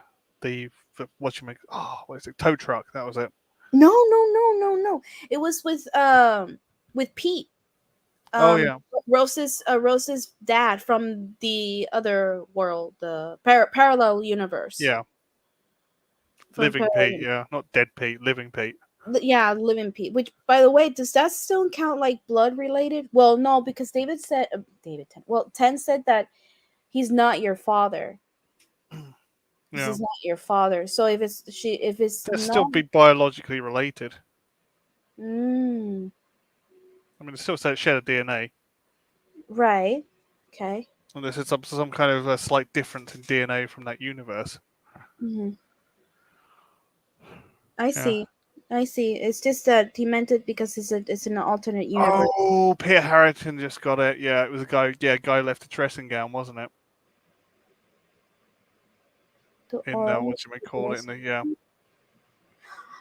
what you make what is it, tow truck? That was it. no, no, no, no, no. It was with Pete. Oh um yeah, Rose's dad from the other world, the parallel universe. yeah. From Living Pete, parallel, yeah, not dead Pete. Living Pete. yeah, living Pete. Which, by the way, does that still count like blood related? Well, no, because David said, David 10. Well, 10 said that he's not your father. This Yeah, is not your father. So if it's they'd still not, be biologically related. mm, I mean, it still said share the DNA, right, okay. unless it's some kind of a slight difference in DNA from that universe. Hmm. I Yeah. see. I see. It's just that he meant it because it's an alternate universe. Oh, Peter Harrington just got it. Yeah, it was a guy. Yeah, guy left a dressing gown, wasn't it? The In oral what you may call it in the yeah.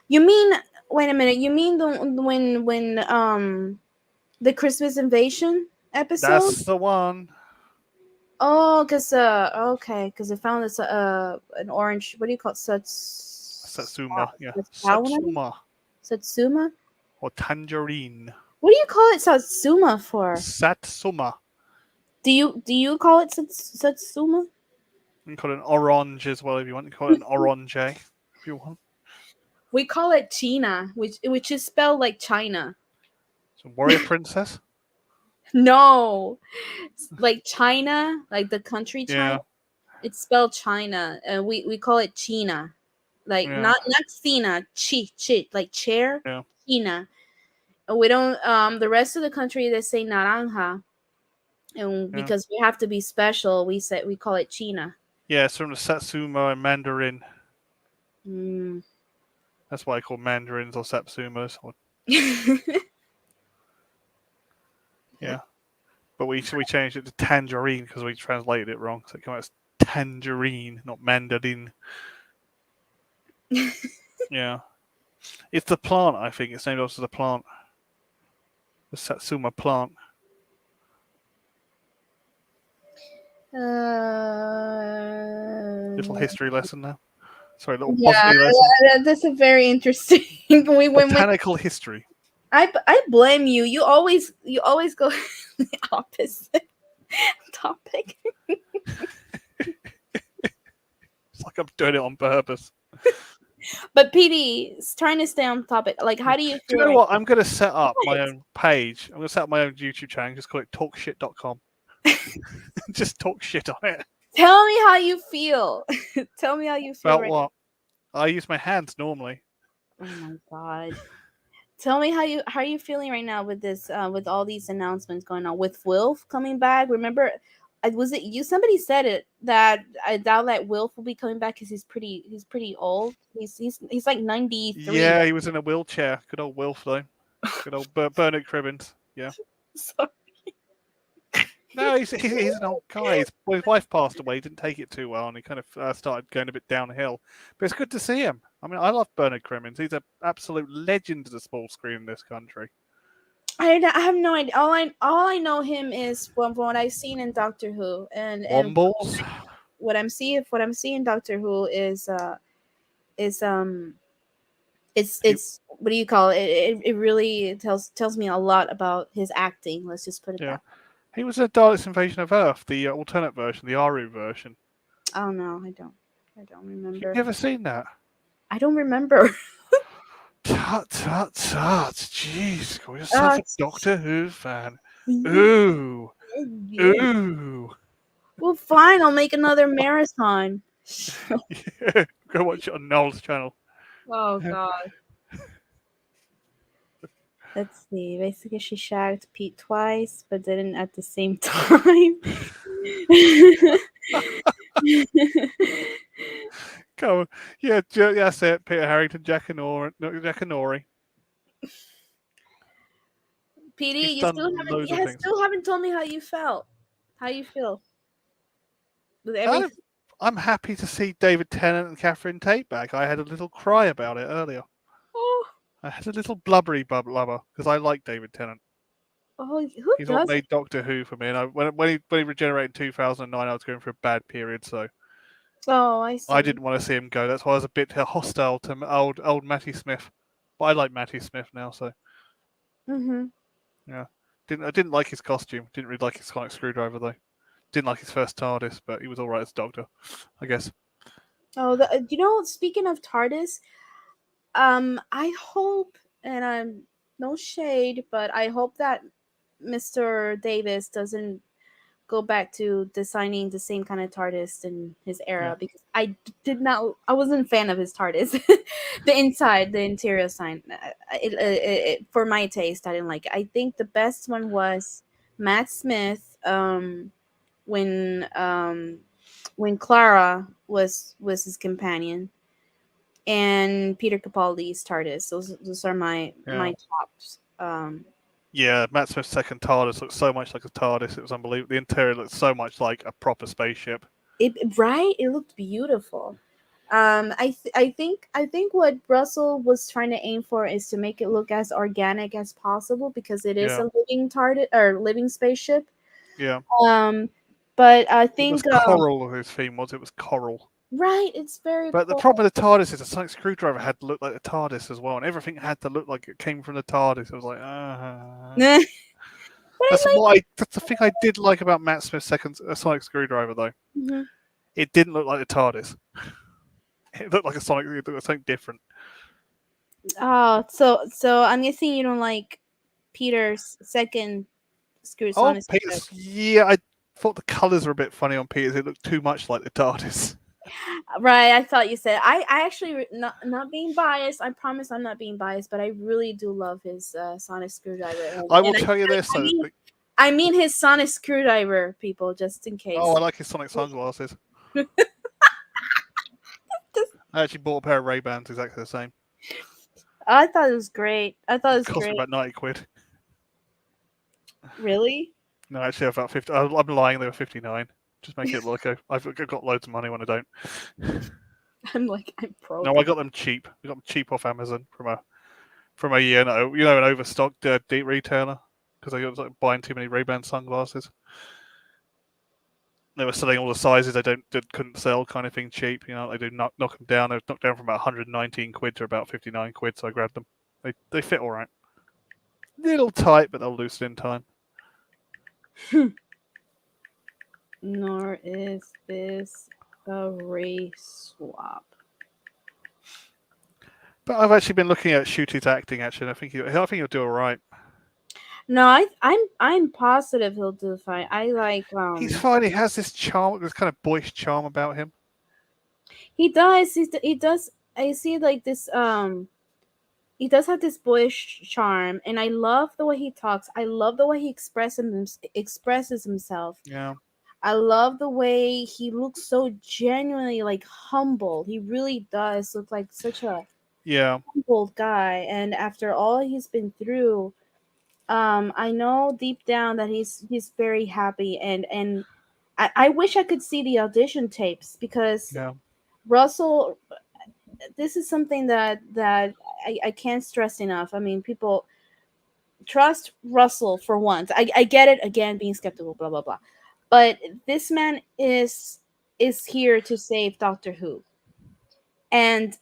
You mean, wait a minute, you mean the when the Christmas invasion episode? That's the one. Oh, cause okay, cause I found this an orange, what do you call it? Satsuma, yeah. Satsuma? Satsuma Satsuma? or tangerine. What do you call it Satsuma for? Satsuma. Do you call it Satsuma? You can call it an orange as well if you want. You can call it an orange if you want. We call it China, which is spelled like China. So warrior princess. No, like China, like the country China. Yeah, It's spelled China, and we call it China, like yeah, not Cena, chi like chair, yeah, China. And we don't the rest of the country they say naranja, and yeah. because we have to be special, we call it China. Yeah, it's from the Satsuma and Mandarin. Mm. That's why I call mandarins or Satsumas. Or, yeah, but we changed it to tangerine because we translated it wrong. So it came out as tangerine, not mandarin. Yeah, it's the plant. I think it's named after the plant, the Satsuma plant. Little uh, history lesson now. Sorry, little yeah, botany lesson. that's a very interesting. we when Botanical history. I blame you. You always go the opposite topic. It's like I'm doing it on purpose. But PD, trying to stay on topic. Like, Yeah. how do you Do feel you know right what? I'm going to set up my now? own page. I'm going to set up my own YouTube channel. Just call it talkshit.com. Just talk shit on it. Tell me how you feel. Tell me how you feel About right what? I use my hands normally. now. Oh my god. Tell me how you feeling right now with this with all these announcements going on with Wilf coming back. Remember, was it you? Somebody said it that I doubt that Wilf will be coming back because he's pretty old. He's like 93. Yeah, he was in a wheelchair. Good old Wilf, though. Good old Bernard Cribbins. Yeah. So, No, he's an old guy. His wife passed away. He didn't take it too well, and he kind of started going a bit downhill. But it's good to see him. I mean, I love Bernard Cribbins. He's an absolute legend of the small screen in this country. I have no idea. All I know him is from what I've seen in Doctor Who, and Wombles. what I'm seeing Doctor Who is He, it's what do you call it? It really tells me a lot about his acting. Let's just put it yeah, that. he was in Dalek's Invasion of Earth, the alternate version, the Aru version. Oh no, I don't You've remember. never seen that? I don't remember. Tut tut tut! Jeez, call yourself uh, a Doctor Who fan. yeah, Ooh, yeah. ooh. Well, fine. I'll make another marathon. Yeah, go watch it on Noel's channel. Oh God. Let's see. Basically, she shagged Pete twice, but didn't at the same time. Go on. Yeah, that's it. Peter Harrington, Jack and Nori, no, Jack and Nori. PD, He's done loads of you things. still haven't told me how you felt. How you feel with I, everything? I'm happy to see David Tennant and Catherine Tate back. I had a little cry about it earlier. Oh, I had a little blubbery blubber because I like David Tennant. oh, who He's what does? made Doctor Who for me. And when he regenerated in 2009, I was going for a bad period, so Oh, I I see. didn't want to see him go. That's why I was a bit hostile to old Matty Smith. But I like Matty Smith now, so Mm-hmm. yeah. I didn't like his costume. Didn't really like his sonic screwdriver though. Didn't like his first TARDIS, but he was all right as Doctor, I guess. Oh, speaking of TARDIS, I hope, and I'm no shade, but I hope that Mr. Davis doesn't go back to designing the same kind of TARDIS in his Yeah, era because I wasn't a fan of his TARDIS. The interior sign, for my taste, I didn't like it. I think the best one was Matt Smith, when Clara was his companion, and Peter Capaldi's TARDIS. Those are yeah. my tops. Yeah, Matt Smith's second TARDIS looked so much like a TARDIS. It was unbelievable. The interior looked so much like a proper spaceship. It looked beautiful. I think what Russell was trying to aim for is to make it look as organic as possible because it is Yeah, a living TARDIS or living spaceship. yeah. Um, but I It was think coral. His theme was. It was coral. right, it's very But the cool. problem with the TARDIS is the sonic screwdriver had to look like the TARDIS as well, and everything had to look like it came from the TARDIS. I was like, But I like. That's the thing I did like about Matt Smith's second sonic screwdriver though. Mhm. It didn't look like the TARDIS. It looked like a sonic. It looked like something different. Oh, so I'm guessing you don't like Peter's second Oh, sonic screwdriver. Peter's. Yeah, I thought the colours were a bit funny on Peter's. It looked too much like the TARDIS. Right, I thought you said. I actually not being biased. I promise I'm not being biased, but I really do love his sonic screwdriver, I will and tell you this though. I mean his sonic screwdriver, people, just in Oh, case. I like his sonic sunglasses. I actually bought a pair of Ray Bans exactly the same. I thought it was great. I thought it It was cost me great. about 90 quid. Really, No, actually, about 50. I'm lying. They were 59. Just make it look. I've got loads of money when I don't. I'm like I'm No, I broke. got them cheap. I got them cheap off Amazon from a an overstocked deep retailer because I was like, buying too many Ray-Ban sunglasses. They were selling all the sizes couldn't sell, kind of thing, cheap. They do knock them down. They were knocked down from about 119 quid to about 59 quid. So I grabbed them. They fit all right. Little tight, but they'll loosen in time. Nor is this a race swap. But I've actually been looking at Shooty's acting. Actually, and I think he'll do all right. No, I'm positive he'll do fine. I like He's fine. He has this charm, this kind of boyish charm about him. he does he does I see like this he does have this boyish charm, and I love the way he talks. I love the way he expresses himself. Yeah, I love the way he looks so genuinely like humble. He really does look like such a yeah, humble guy, and after all he's been through, I know deep down that he's very happy, and I wish I could see the audition tapes because yeah, Russell, this is something that I can't stress enough. I mean, people trust Russell for once. I get it, again, being skeptical, blah blah blah, but this man is here to save Doctor Who, and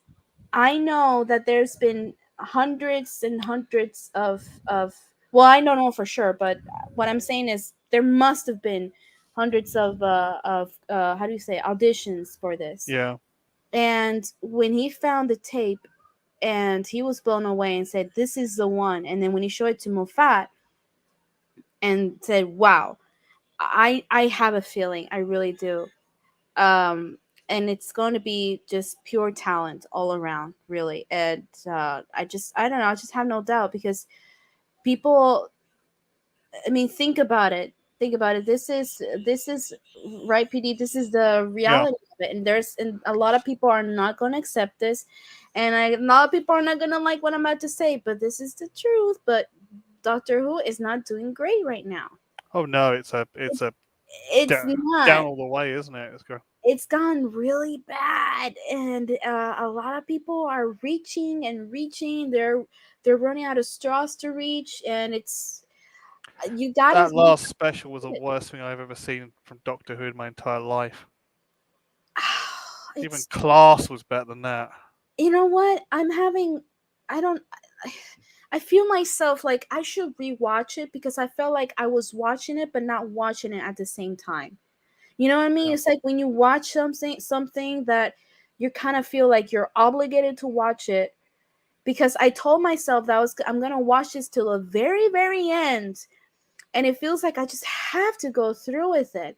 I know that there's been hundreds and hundreds of well, I don't know for sure, but what I'm saying is there must have been hundreds of how do you say, auditions for this. yeah, And when he found the tape and he was blown away and said, "This is the one," and then when he showed it to Moffat and said, "Wow, I have a feeling, I really do." Um, and it's going to be just pure talent all around, really. And I don't know, I just have no doubt because people, I mean, think about it. Think about it. This is right, PD. This is the Yeah. reality of it, and a lot of people are not going to accept this, and a lot of people are not going to like what I'm about to say. But this is the truth. But Doctor Who is not doing great right now. Oh no, it's a It's down, not. down all the way, isn't it? It's gone really bad, and a lot of people are reaching and reaching. They're running out of straws to reach, and it's you gotta. That last special was the worst thing I've ever seen from Doctor Who in my entire life. Even It's, Class was better than that. you know what, I'm having, I don't, I feel myself like I should rewatch it because I felt like I was watching it but not watching it at the same time. You know what I mean? Yeah. It's like when you watch something that you kind of feel like you're obligated to watch it, because I told myself that I'm gonna watch this till the very very end, and it feels like I just have to go through with it.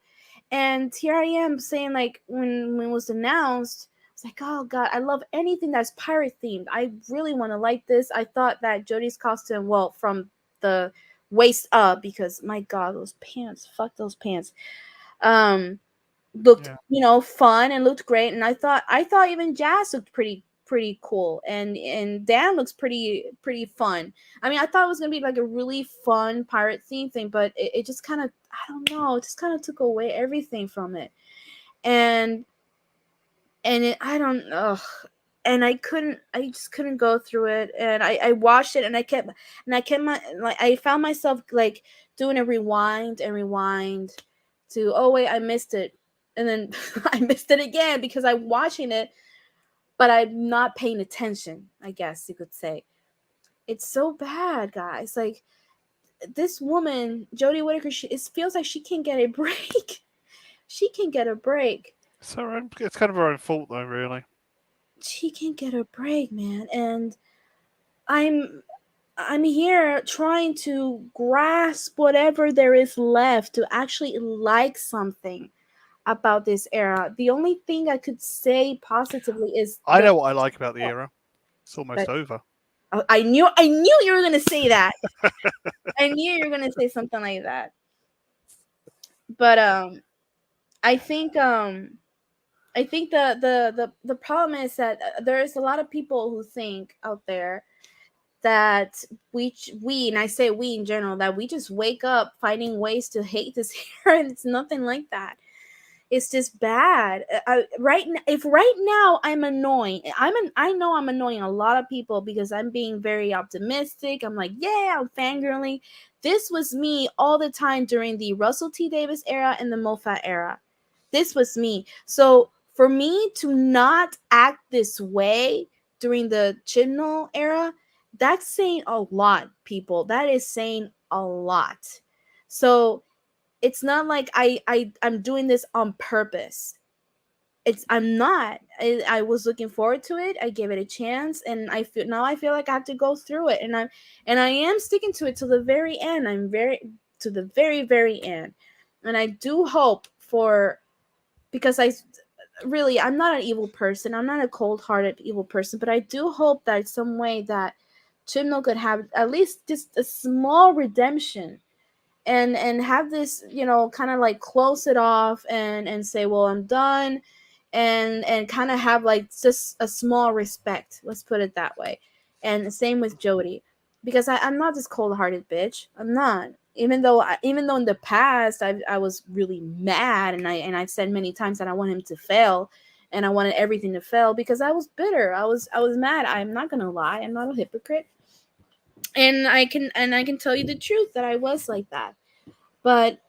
And here I am saying, like, when it was announced, it's like, oh god, I love anything that's pirate themed. I really want to like this. I thought that Jodie's costume, well, from the waist up, because my god, those pants, fuck those pants. Um, looked, Yeah. fun and looked great, and I thought even Jazz looked pretty cool, and Dan looks pretty fun. I mean, I thought it was gonna be like a really fun pirate theme thing, but it just kind of, I don't know, it just kind of took away everything from it. And I don't know, and I just couldn't go through it, and I watched it, and I kept my, like, I found myself like doing a rewind and rewind to, oh wait, I missed it, and then I missed it again because I'm watching it but I'm not paying attention, I guess you could say. It's so bad, guys. Like, this woman, Jodie Whittaker, it feels like she can't get a break. She can get a break. So it's kind of her own fault, though, really. She can get a break, man. And I'm I'm here trying to grasp whatever there is left to actually like something about this era. The only thing I could say positively is I know what I like about the era. It's almost that over. I knew you were gonna say that. I knew you were gonna say something like that. But I think I think the problem is that there's a lot of people who think out there that we, and I say we in general, that we just wake up finding ways to hate this hair, and it's nothing like that. It's just bad. If right now I'm annoying, I know I'm annoying a lot of people because I'm being very optimistic. I'm like, yeah, I'm fangirling. This was me all the time during the Russell T Davis era and the Moffat era. This was me. So for me to not act this way during the Chibnall era, that's saying a lot, people. That is saying a lot. So it's not like I'm doing this on purpose. I'm not. I was looking forward to it. I gave it a chance, and I feel like I have to go through it, and I am sticking to it to the very end. I'm very to the very very end, and I do hope for, because I'm not an evil person. I'm not a cold-hearted evil person, but I do hope that some way that Chibnall could have at least just a small redemption, and have this, kind of like close it off, and say, well, I'm done, and kind of have like just a small respect, let's put it that way. And the same with Jodie, because I'm not this cold-hearted bitch. I'm not. Even though in the past I was really mad, and I've said many times that I want him to fail, and I wanted everything to fail because I was bitter. I was mad. I'm not gonna lie. I'm not a hypocrite, and I can tell you the truth that I was like that. But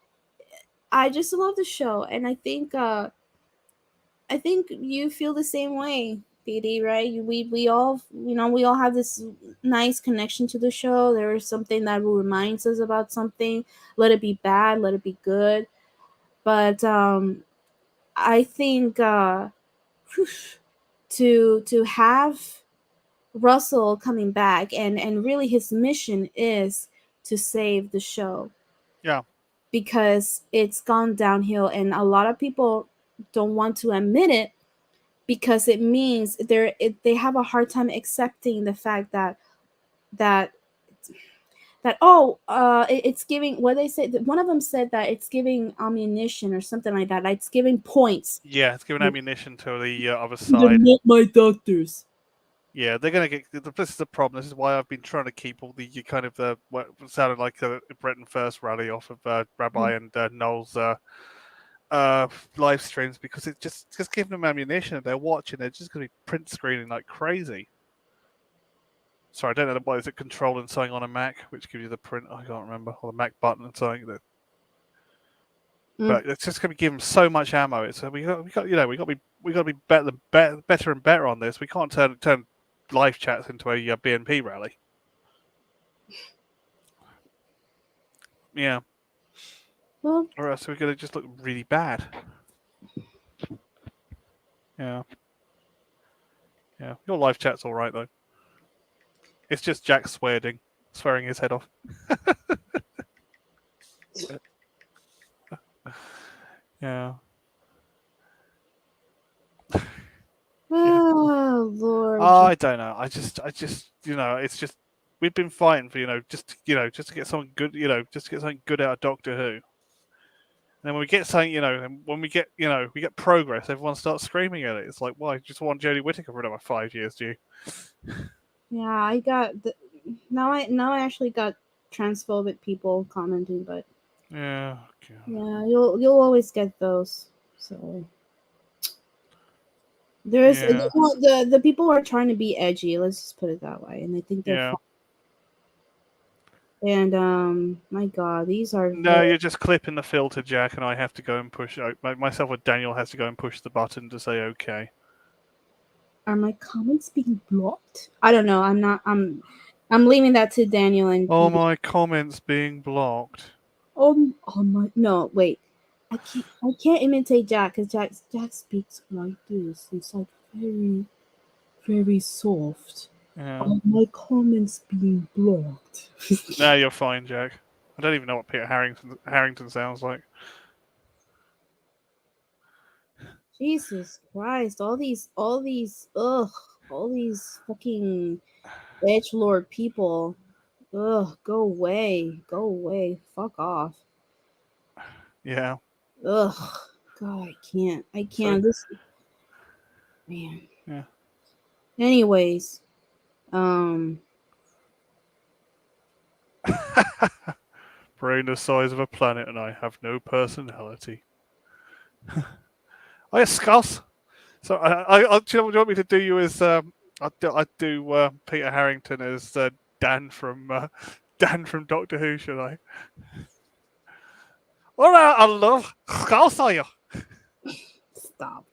I just love the show, and I think you feel the same way, BD, right? We all, we all have this nice connection to the show. There is something that reminds us about something. Let it be bad, let it be good. But I think to have Russell coming back, and really his mission is to save the show, Yeah. because it's gone downhill, and a lot of people don't want to admit it, because it means they have a hard time accepting the fact that that oh it's giving what they said that one of them said that it's giving ammunition or something like that, like it's giving points. Yeah, it's giving ammunition to the other They're side. not my doctors. Yeah, they're gonna get. This is the problem. This is why I've been trying to keep all the kind of the what sounded like the Britain First rally off of Rabbi and Noel's uh, live streams, because it's just giving them ammunition and they're watching. They're just gonna be print screening like crazy. Sorry, I don't know what is it, control and something on a Mac, which gives you the print. I can't remember, or the Mac button and something. Mm. But it's just going to give them so much ammo. It's we got we got to be better and better on this. We can't turn live chats into a BNP rally. Yeah, Well, or else we're going to just look really bad. Yeah, yeah. Your live chat's all right though. It's just Jack swearing his head off. Yeah, yeah. oh Lord. Oh, I don't know. I just, it's just we've been fighting for, just to get something good, just to get something good out of Doctor Who. And then when we get something, and when we get progress, everyone starts screaming at it. It's like, why? You just want Jodie Whittaker for another 5 years, do you? Yeah, I got the, now I actually got transphobic people commenting, but Yeah. God. yeah, you'll always get those. So there's Yeah. the people who are trying to be edgy. Let's just put it that way, and I think they're Yeah. fun. And my God, these are No, very. you're just clipping the filter, Jack, and I have to go and push. Myself or Daniel has to go and push the button to say okay. Are my comments being blocked? I don't know. I'm not. I'm leaving that to Daniel and Oh, PD. my comments being blocked. Oh my. No, wait. I can't imitate Jack because Jack speaks like this. It's like very very soft. Yeah. Are my comments being blocked? No, you're fine, Jack. I don't even know what Peter Harrington sounds like. Jesus Christ! All these fucking edge lord people. Ugh, go away, go away, fuck off. Yeah. Ugh, God, I So can't. This man. yeah. Anyways, um, Brain the size of a planet, and I have no personality. Oh, yeah, Scouse. So do you want me to do you as I do Peter Harrington as Dan from Dan from Doctor Who? Should I? All right, I love Scouse, are you? stop.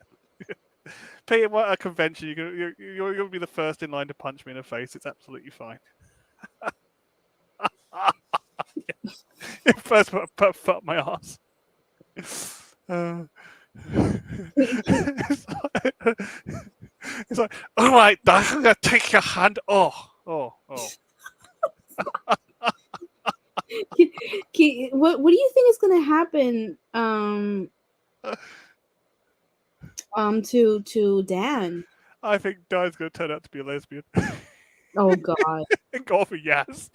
Peter, what at a convention, you're going to be the first in line to punch me in the face. It's absolutely fine. First, put foot up my ass. It's like, all right, Dan, I'm gonna take your hand. Oh. What do you think is gonna happen? To Dan. I think Dan's gonna turn out to be a lesbian Oh God. and go for yes.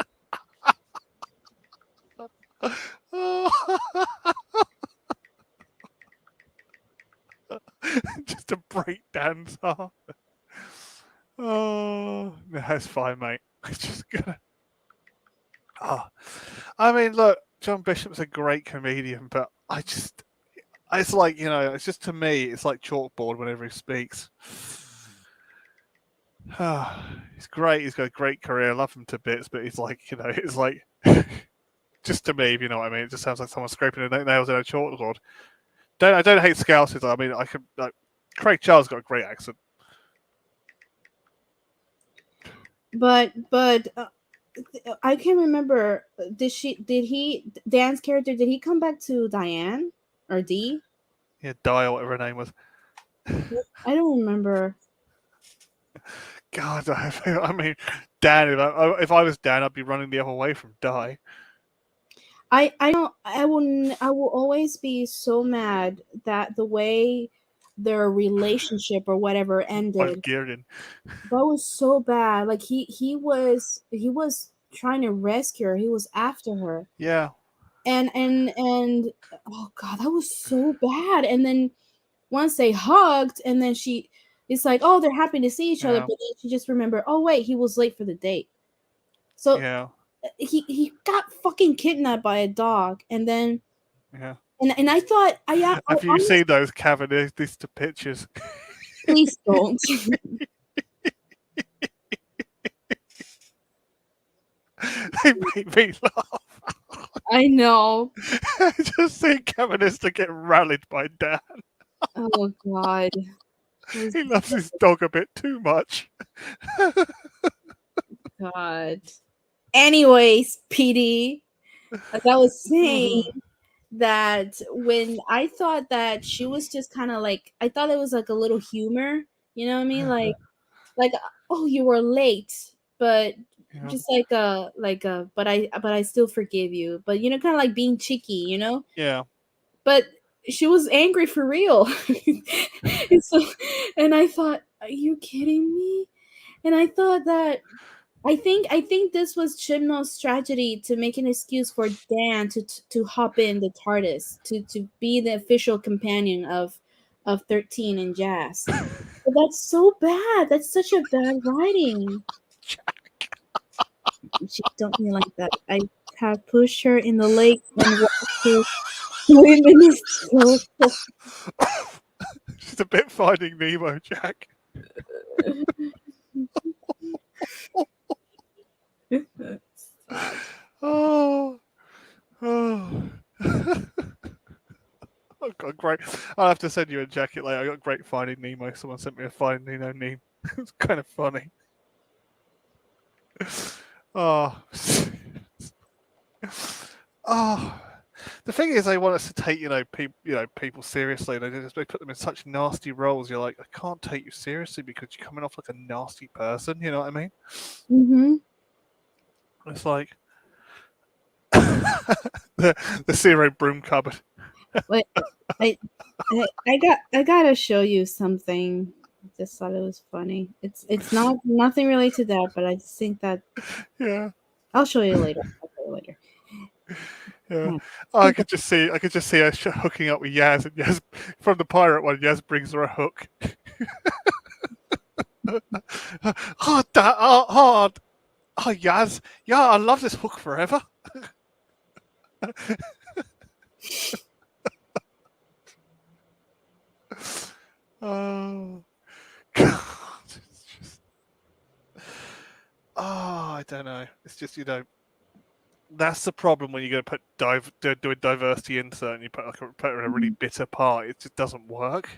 Just to break Dan's heart. Oh, that's fine, mate. It's just gonna. Oh. I mean, look, John Bishop's a great comedian, but it's like, it's just to me, it's like chalkboard whenever he speaks. He's great. He's got a great career. I love him to bits, but he's like, it's like, just to me, if you know what I mean. It just sounds like someone scraping their nails in a chalkboard. I don't hate Scousers. I mean, I can. Craig Charles got a great accent. But I can't remember. Dan's character? Did he come back to Diane or D? Yeah, Di or whatever her name was. I don't remember. God, I mean, Dan. If I was Dan, I'd be running the other way from Di. I don't. I will always be so mad that the way their relationship or whatever ended. Geared in. That was so bad. Like he was trying to rescue her. He was after her. Yeah. And oh god, that was so bad. And then once they hugged, and then she, it's like, oh, they're happy to see each other, Yeah. but then she just remembered, oh wait, he was late for the date. So Yeah. he got fucking kidnapped by a dog. And then Yeah. and I thought, I Have you honestly, seen those Cavendish pictures? please don't. They make me laugh. I know. Just seeing Cavendish get rallied by Dan. Oh god. It was He loves his dog a bit too much. god. Anyways, PD, as I was saying, that when I thought that she was just kind of like, I thought it was like a little humor, you know what I mean? Like, oh, you were late, but Yeah. just like a, but I still forgive you. But you know, kind of like being cheeky, you know? Yeah. But she was angry for real. and so, and I thought, are you kidding me? And I thought that, I think this was Chibnall's strategy to make an excuse for Dan to hop in the TARDIS to be the official companion of 13 and Jazz. But that's so bad. That's such a bad writing. She dumped me like that. I have pushed her in the lake and watched her swim in the stroke. She's a bit Finding Nemo, Jack. Stop. Oh. Oh. I've got great. I'll have to send you a jacket later. I got great Finding Nemo. Someone sent me a Finding Nemo meme. It's kind of funny. Oh. Oh. The thing is, they want us to take people seriously. They put them in such nasty roles. You're like, I can't take you seriously because you're coming off like a nasty person. You know what I mean? Mm-hmm. It's like the zero broom cupboard. Wait, I, I gotta show you something. I just thought it was funny. It's not nothing related to that, but I just think that Yeah, I'll show you later. I'll show you later. yeah. Hmm. Oh, I could just see her hooking up with Yaz, and Yaz from the pirate one. Yaz brings her a hook. Oh, Yaz, yeah, I love this hook forever. Oh, God. It's just, oh, I don't know. It's just, that's the problem when you're going to do a diversity insert and you put in a really bitter part. It just doesn't work.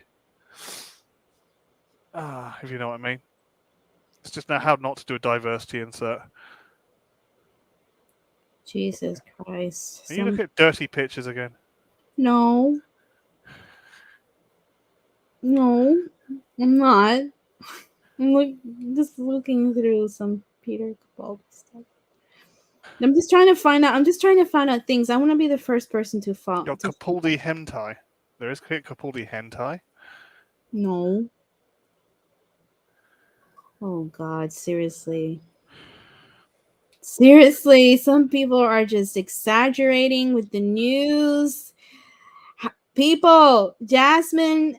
Ah, if you know what I mean. It's just now how not to do a diversity insert. Jesus Christ! Are you looking Some at dirty pictures again? no, no, I'm not. I'm just looking through some Peter Capaldi stuff. I'm just trying to find out. I'm just trying to find out things. I want to be the first person to fall. Your To Capaldi hentai. There is Capaldi hentai. no. Oh God! Seriously. Seriously, some people are just exaggerating with the news. People, Jasmine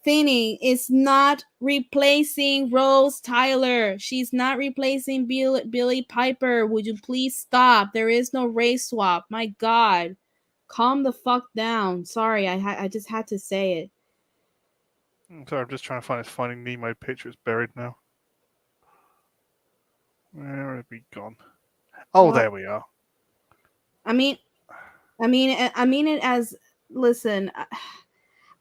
Finney is not replacing Rose Tyler. She's not replacing Billy Piper. Would you please stop? There is no race swap. My God. Calm the fuck down. Sorry, I just had to say it. Sorry, I'm just trying to find this Finding Nemo picture. It's buried now. Where have we gone? Oh, Well, there we are. I mean, I mean it as, listen.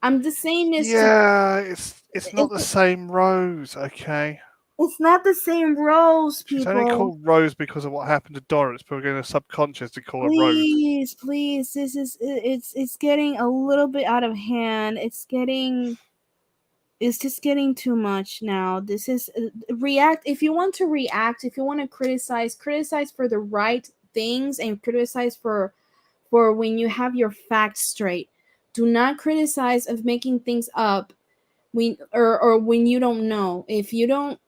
I'm just saying this to. Yeah, it's not the same Rose. Okay. It's not the same Rose, She's only people. called Rose because of what happened to Doris, but we're going to subconscious to call her Rose. Please, please. This is it's getting a little bit out of hand. It's just getting too much now. This is react. If you want to react, if you want to criticize, criticize for the right things and criticize for when you have your facts straight. Do not criticize of making things up when or when you don't know. If you don't,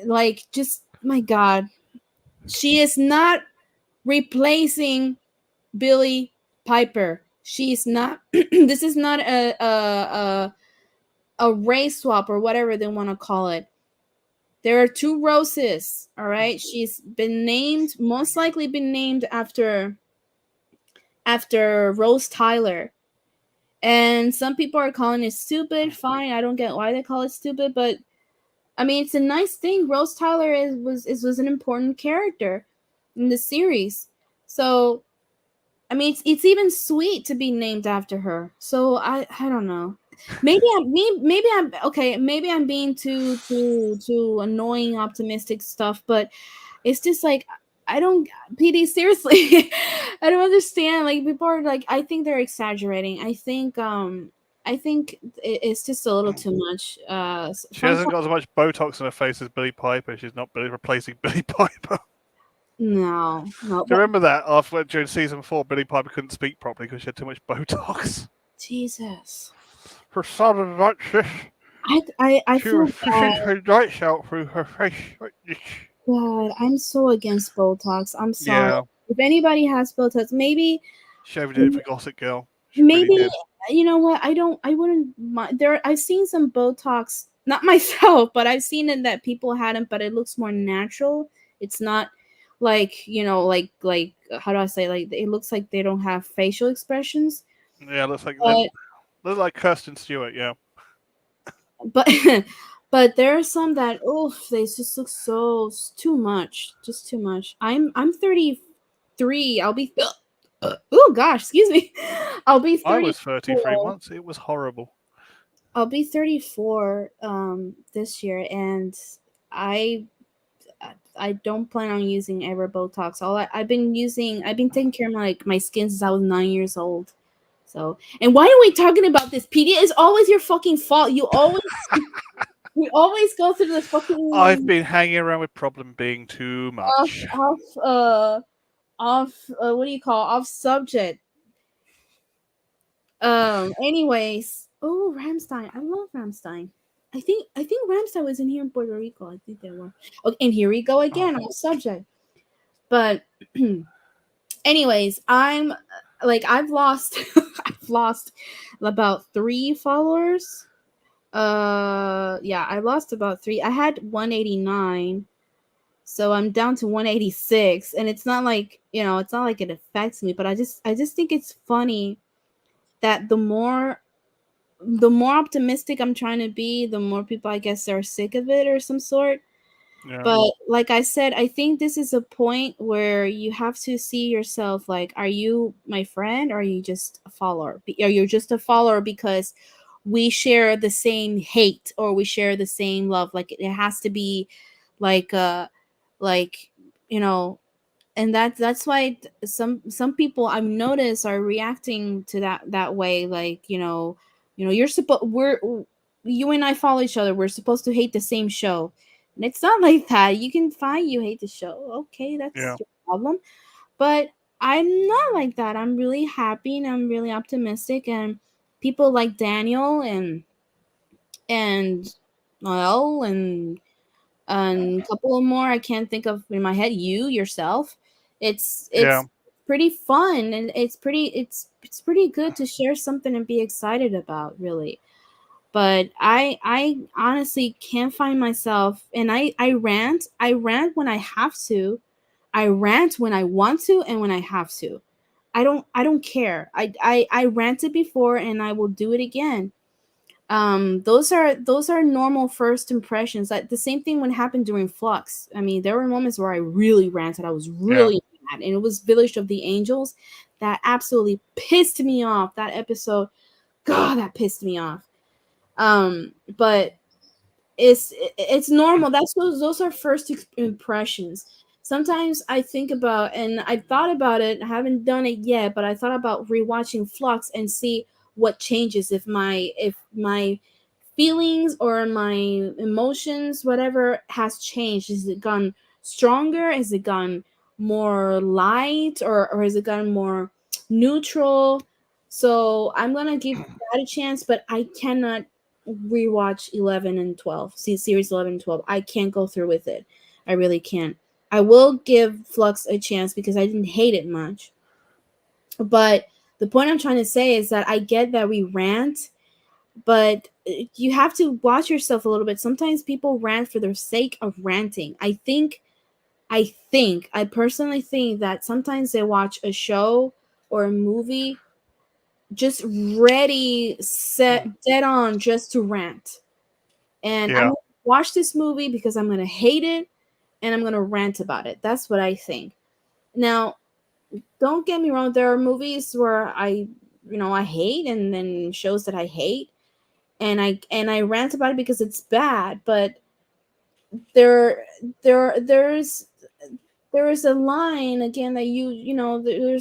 like, just, my God. She is not replacing Billy Piper. She's not. This is not a race swap or whatever they want to call it. There are two roses. All right. She's been named, most likely been named after Rose Tyler. And some people are calling it stupid. Fine, I don't get why they call it stupid, but I mean it's a nice thing. Rose Tyler was an important character in the series. So I mean, it's even sweet to be named after her. So I don't know. Maybe I'm okay. Maybe I'm being too annoying, optimistic stuff. But it's just like I don't PD seriously. I don't understand. Like people are like I think they're exaggerating. I think it's just a little too much. She From hasn't got as much Botox in her face as Billy Piper. She's not replacing Billy Piper. no, no, Do you but remember that after during season 4, Billy Piper couldn't speak properly because she had too much Botox? Jesus. Her sounded like this. I She was feel bad. pushing her lights out through her face like this. God, I'm so against Botox. I'm sorry. Yeah, If anybody has Botox, she overdid it for Gossip Girl. She really maybe did. you know what? I wouldn't mind. I've seen some Botox, not myself, but I've seen it that people had it, but it looks more natural. It's not like how do I say, like it looks like they don't have facial expressions. Yeah, looks like But looks like Kirsten Stewart. Yeah, but but there are some that oof, they just look so too much, just too much. I'm 33. I'll be oh gosh, excuse me. I'll be I was 33 34. once. It was horrible. I'll be 34 this year, and I I don't plan on using ever Botox. I've been taking care of my skin since I was 9 years old. So, and why are we talking about this, PD? It's always your fucking fault. We always go through the I've fucking been hanging around with problem being too off much. off off what do you call off subject. Anyways, oh Ramstein, I love Ramstein. I think Ramstein was in here in Puerto Rico. I think they were. Okay, and here we go again off subject. But anyways, I've lost I've lost about 3 followers. Yeah, I lost about 3. I had 189. So I'm down to 186, and it's not like, it's not like it affects me, but I just think it's funny that the more optimistic I'm trying to be, the more people I guess are sick of it or some sort. Yeah, But like I said, I think this is a point where you have to see yourself like, are you my friend, or are you just a follower? Are you just a follower because we share the same hate or we share the same love? Like it has to be like like you know and that's why some people I've noticed are reacting to that way, like you're supposed we're you and I follow each other, we're supposed to hate the same show, and it's not like that. You can find you hate the show, okay, that's yeah, your problem. But I'm not like that. I'm really happy and I'm really optimistic, and people like Daniel and well and a couple of more I can't think of in my head. You yourself, yeah, it's pretty fun, and it's pretty good to share something and be excited about, really. But I honestly can't find myself, and I rant when I have to. I rant when I want to and when I have to. I don't care. I ranted before and I will do it again. Those are normal first impressions. Like the same thing when happened during Flux. I mean, there were moments where I really ranted. I was yeah, really mad, and it was Village of the Angels that absolutely pissed me off. That episode, God, that pissed me off. But it's normal. Those are first impressions. Sometimes I think about, and I thought about it, I haven't done it yet, but I thought about rewatching Flux and see what changes if my feelings or my emotions, whatever, has changed. Has it gone stronger? Has it gone more light, or has it gone more neutral? So I'm gonna give that a chance, but I cannot rewatch 11 and 12. See, series 11 and 12. I can't go through with it. I really can't. I will give Flux a chance because I didn't hate it much. But the point I'm trying to say is that I get that we rant, but you have to watch yourself a little bit. Sometimes people rant for the sake of ranting. I personally think that sometimes they watch a show or a movie just ready, set, dead on just to rant. And I'm Yeah. gonna watch this movie because I'm gonna hate it and I'm gonna rant about it. That's what I think. Now, don't get me wrong, there are movies where I hate, and then shows that I hate, and I rant about it because it's bad, but there there's there is a line again that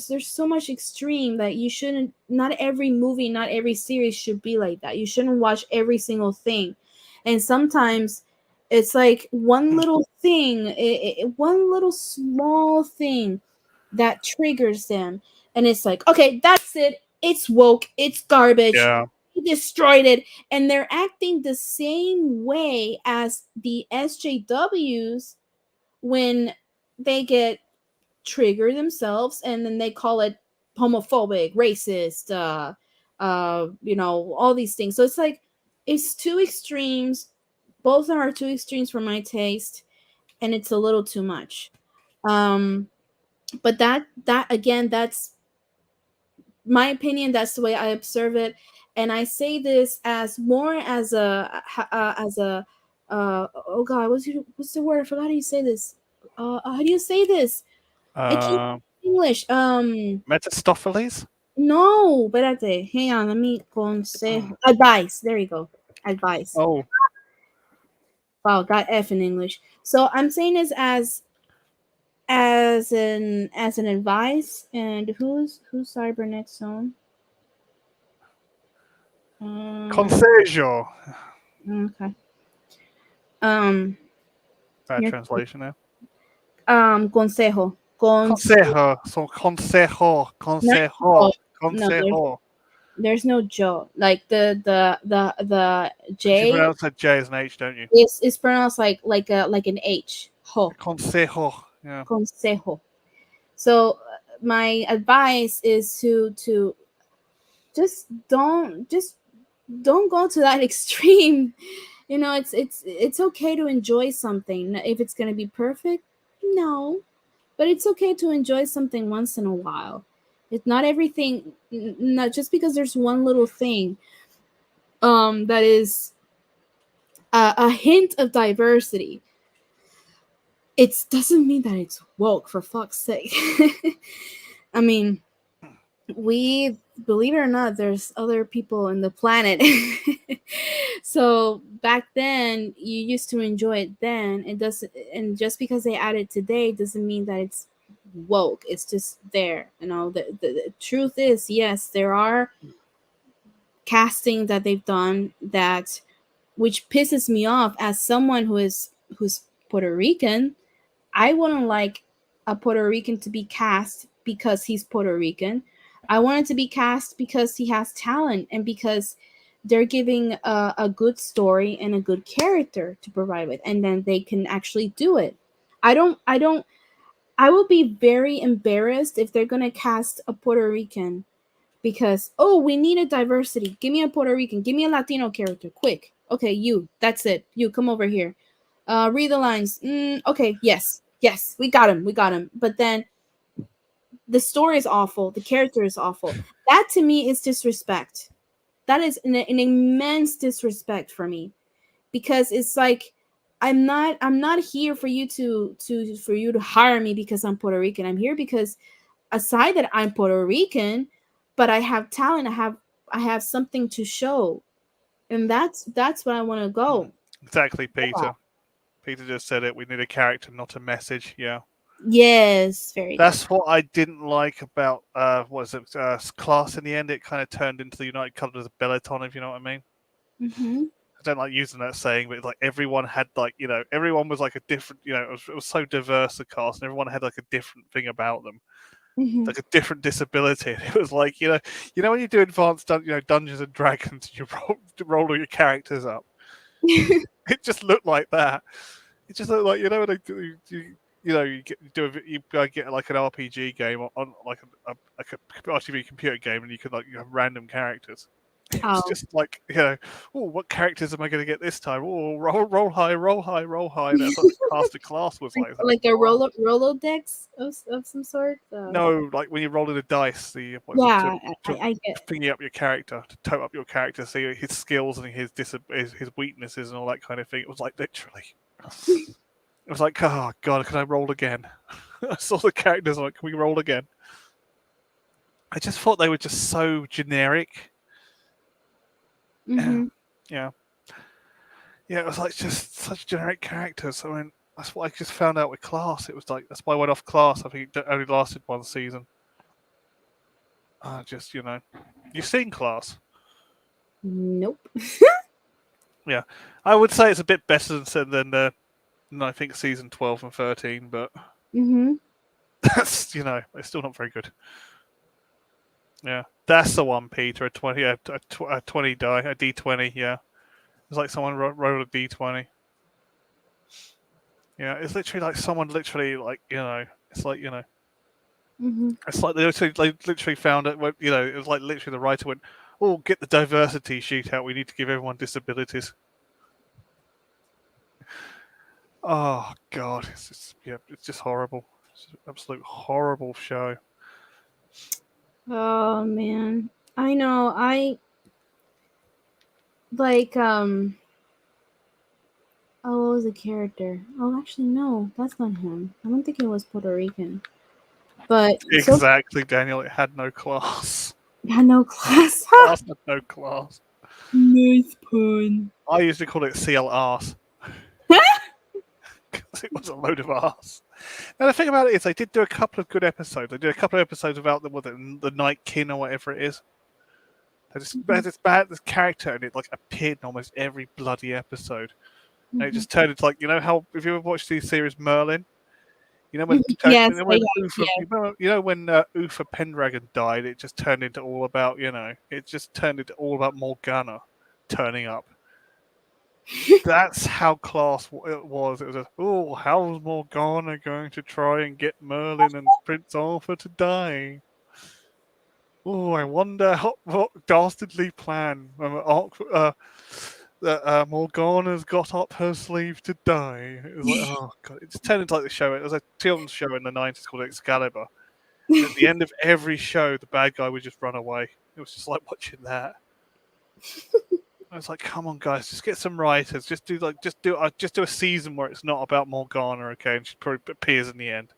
there's so much extreme that you shouldn't, not every movie, not every series should be like that. You shouldn't watch every single thing. And sometimes it's like one little thing, one little small thing that triggers them, and it's like, okay, that's it, it's woke, it's garbage, Yeah. he destroyed it. And they're acting the same way as the SJWs when they get triggered themselves, and then they call it homophobic, racist, all these things. So it's like, it's two extremes. Both are two extremes for my taste, and it's a little too much. um but that again, that's my opinion. That's the way I observe it. And I say this as more as a oh god, what's the word? I forgot how you say this. How do you say this? I can't Uh, English. Mephistopheles. No, espérate. Hang on. Let me consejo. Advice. There you go. Advice. Oh, Wow, got F in English. So I'm saying this as an advice. And who's Cybernetic Zone? Um. consejo. Okay. Um. Bad Your translation there. consejo. Consejo. So consejo. Not Consejo. Joe. No, Consejo. there's no Joe. Like the Because you J pronounce that J as an H, don't you? is pronounced like an H. Ho. Consejo. Yeah. Consejo. So my advice is to just don't go to that extreme. It's okay to enjoy something. If it's going to be perfect, no, but it's okay to enjoy something once in a while. It's not everything. Not just because there's one little thing that is a hint of diversity, it doesn't mean that it's woke, for fuck's sake. I mean, we, believe it or not, there's other people in the planet. So back then you used to enjoy it then. It doesn't, and just because they add it today doesn't mean that it's woke. It's just there. The truth is, yes, there are casting that they've done that, which pisses me off as someone who's Puerto Rican. I wouldn't like a Puerto Rican to be cast because he's Puerto Rican. I want it to be cast because he has talent and because they're giving a good story and a good character to provide with, and then they can actually do it. I don't. I will be very embarrassed if they're gonna cast a Puerto Rican because, oh, we need a diversity. Give me a Puerto Rican. Give me a Latino character, quick. Okay, you. That's it. You come over here. Read the lines. Okay, yes, we got him. We got him. But then the story is awful. The character is awful. That to me is disrespect. That is an immense disrespect for me, because it's like, I'm not here for you to hire me because I'm Puerto Rican. I'm here because, aside that I'm Puerto Rican, but I have talent. I have something to show, and that's what I want to go. Exactly, Peter. Peter just said it. We need a character, not a message. Yeah. Yes, very good. That's what I didn't like about what is it, class in the end. It kind of turned into the United Colors of Benetton, if you know what I mean. Hmm. I don't like using that saying, but like everyone had everyone was like a different, it was so diverse the cast, and everyone had like a different thing about them, Hmm. like a different disability. And it was like when you do advanced Dungeons and Dragons, you roll all your characters up. It just looked like that. It just looked like when they do. you get like an RPG game on like a RTV computer game, and you have random characters. It was Oh, just like oh, what characters am I going to get this time? Oh, roll high, roll high, roll high. That's what the cast of class was like. That was like a wow. Rolodex of some sort. No, like when you roll in the dice, the what is it Yeah, to I get. thingy up your character, to tote up your character, see his skills and his weaknesses and all that kind of thing. It was like literally. It was like, oh god, can I roll again? I saw the characters like, can we roll again? I just thought they were just so generic. Yeah, Mm-hmm. yeah, yeah. It was like just such generic characters. I mean, that's what I just found out with Class. It was like that's why I went off Class. I think it only lasted one season. Just you've seen Class. Nope. Yeah, I would say it's a bit better than I think season 12 and 13, but Mm-hmm. that's it's still not very good. Yeah, that's the one, Peter. A 20 die, a D20. Yeah, it's like someone rolled a D20. Yeah, it's literally like someone literally like it's like Mm-hmm. it's like they literally found it. It was like literally the writer went, "Oh, get the diversity sheet out. We need to give everyone disabilities." Oh god, it's just horrible. It's an absolute horrible show. Oh man, I know. I like Oh, what was the character? Oh, actually, no, that's not him. I don't think it was Puerto Rican. But so Exactly, Daniel. It had no class. had no class. Class had no class. Nice pun. I used to call it CL arse because it was a load of arse. Now the thing about it is, they did do a couple of good episodes. They did a couple of episodes about the Night King or whatever it is. They had this character, and it like appeared in almost every bloody episode. And it Mhm. just turned into like how if you ever watched the series Merlin, you know when Yes, I got Uther, yeah. when Uther Pendragon died, it just turned into all about it just turned into all about Morgana turning up. That's how class it was. It was just, oh, how's Morgana going to try and get Merlin and Prince Arthur to die? Oh, I wonder what dastardly plan that Morgana's got up her sleeve to die. It was like, oh god, it just turned into like the show. It was a children's show in the 90s called Excalibur. And at the end of every show, the bad guy would just run away. It was just like watching that. I was like, come on, guys, just get some writers. Just do a season where it's not about Morgana, okay? And she probably appears in the end.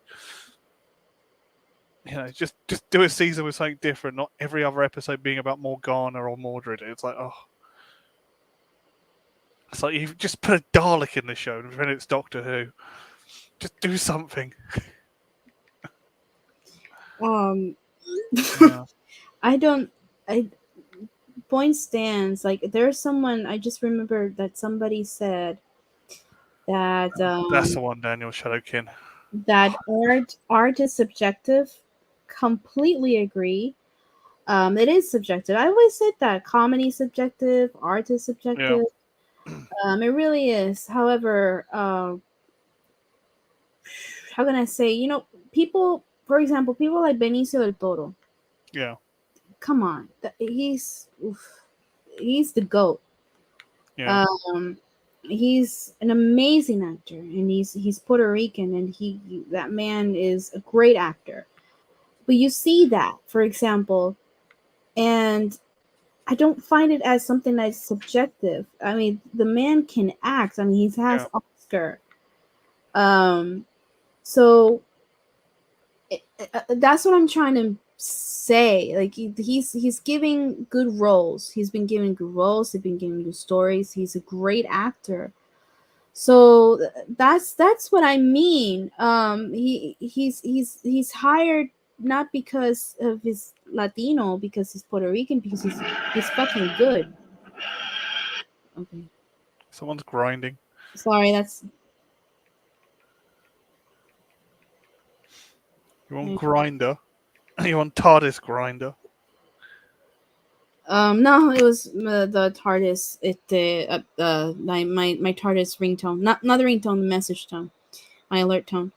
Just do a season with something different, not every other episode being about Morgana or Mordred. It's like, oh, it's like you just put a Dalek in the show and then it's Doctor Who. Just do something. Um, Yeah, I don't. I point stands. Like there's someone. I just remember that somebody said that that's the one, Daniel Shadowkin. that art is subjective. Completely agree. It is subjective. I always said that comedy is subjective, art is Yeah, subjective. It really is. However, how can I say? People. For example, people like Benicio del Toro. yeah, Come on, he's the goat. yeah, Um, he's an amazing actor, and he's Puerto Rican, and that man is a great actor. But you see that, for example, and I don't find it as something that's subjective. I mean, the man can act. I mean, he has yeah, Oscar. Um, so that's what I'm trying to say. Like he's giving good roles. He's been giving good roles. He's been giving good stories. He's a great actor. So that's what I mean. He's hired not because of his Latino, because he's Puerto Rican, because he's fucking good. Okay, someone's grinding. sorry. That's You want grinder? You want TARDIS grinder? no, it was the TARDIS. My TARDIS ringtone, not the ringtone, the message tone, my alert tone.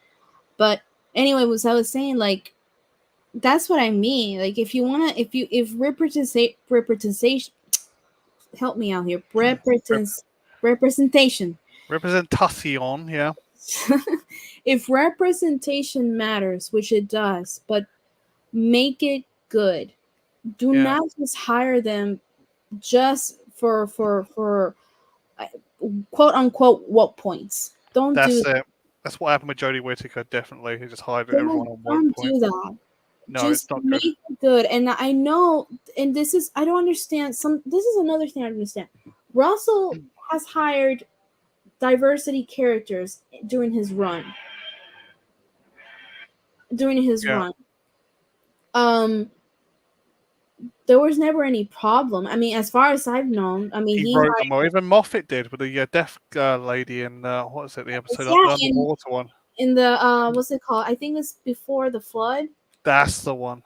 But anyway, was I was saying, like, that's what I mean. Like, if you wanna, if representation, help me out here, Rep- representation. representation, yeah, If representation matters, which it does, but make it good. Do yeah. not just hire them just for uh, quote unquote woke points. Don't do That's it. That's what happened with Jodie Whittaker. Definitely, he just hired don't everyone on woke don't point. do that. No, it's Just not make good. it good. And I know, and this is, I don't understand some. This is another thing I don't understand. Russell has hired diversity characters during his run. During his Yeah, run, um, there was never any problem. I mean, as far as I've known, I mean, he he wrote them all. Even Moffat did with the deaf lady in what was it? The hires, episode, yeah, the underwater one. in the what's it called? I think it's before the flood. That's the one.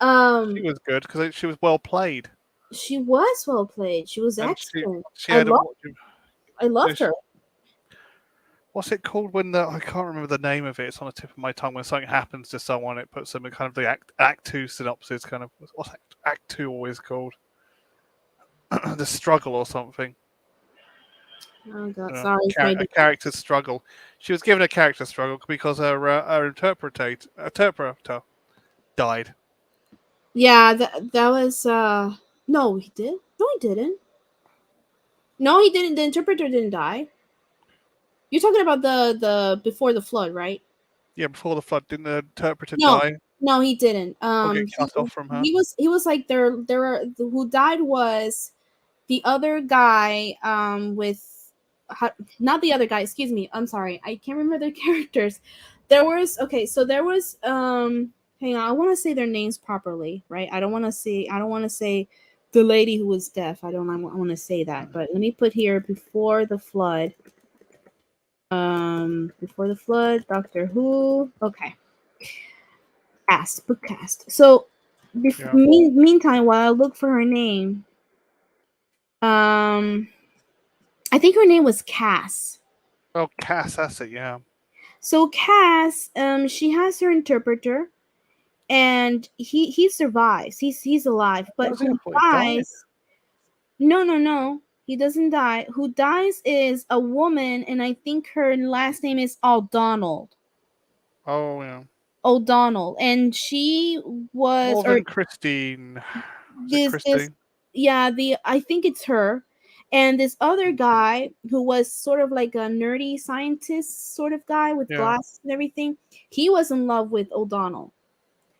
She Um, was good because she was well played, she was well played. She was and excellent. she had a what? I Yeah, loved her. what's it called when the I can't remember the name of it. It's on the tip of my tongue. When something happens to someone, it puts them in kind of the act two synopsis. Kind of what's act two always called? The struggle or something. Oh God, sorry if I A did. character's struggle. She was given a character struggle because her interpreter died. Yeah, that was no, he did. No, he didn't. No, he didn't. The interpreter didn't die. You're talking about the before the flood, right? Yeah, before the flood, didn't the interpreter No, die no, he didn't. or get cut off from her? He was like there are who died was the other guy with not the other guy, excuse me, I'm sorry, I can't remember their characters. There was, okay, so there was hang on, I want to say their names properly, right? I don't want to say the lady who was deaf. I want to say that, but let me put here before the flood. Before the flood, Doctor Who. Okay, cast, book cast. So Yeah. meantime, while I look for her name, um I think her name was Cass. Oh, Cass, that's it. Yeah. So Cass, she has her interpreter, and he survives. He's alive, but Was he? I who thought he died. dies? No, no, no. He doesn't die. Who dies is a woman, and I think her last name is O'Donnell. Oh, yeah. O'Donnell, and she was, More or than Christine. Is it this Christine? yeah, the I think it's her, and this other guy who was sort of like a nerdy scientist sort of guy with Yeah. glasses and everything. He was in love with O'Donnell.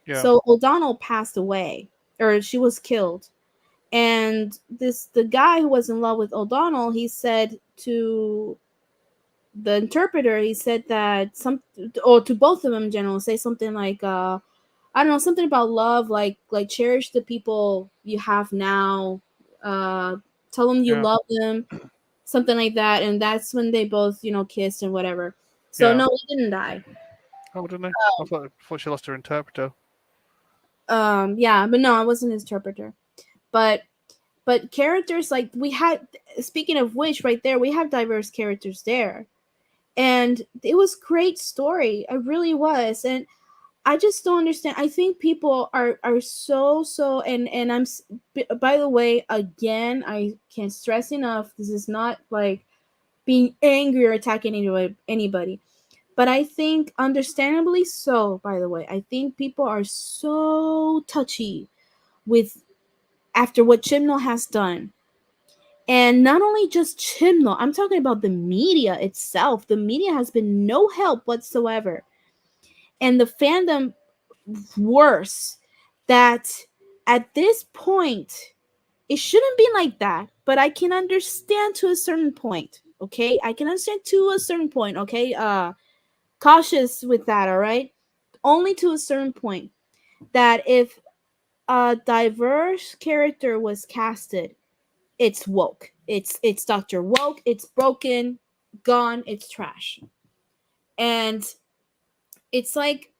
Yeah. So O'Donnell passed away, or she was killed. And the guy who was in love with O'Donnell, he said to the interpreter, he said that some, or to both of them in general, say something like I don't know, something about love, like cherish the people you have now, uh tell them you Yeah. love them, something like that. And that's when they both, kissed and whatever. So Yeah. no, he didn't die. Oh, didn't I? I thought she lost her interpreter. Yeah, but no, I wasn't his interpreter. But characters, like, we had, speaking of which, right there we have diverse characters there. And it was great story, it really was. And I just don't understand. I think people are so, and by the way, again, I can't stress enough, this is not like being angry or attacking anybody. But I think, understandably so, by the way, I think people are so touchy with, after what Chibnall has done. And not only just Chibnall, I'm talking about the media itself. The media has been no help whatsoever. And the fandom, worse. That at this point, it shouldn't be like that, but I can understand to a certain point. Okay, I can understand to a certain point. Okay, cautious with that. All right, only to a certain point. That if a diverse character was casted, it's woke. It's Doctor Woke. It's broken, gone. It's trash. And it's like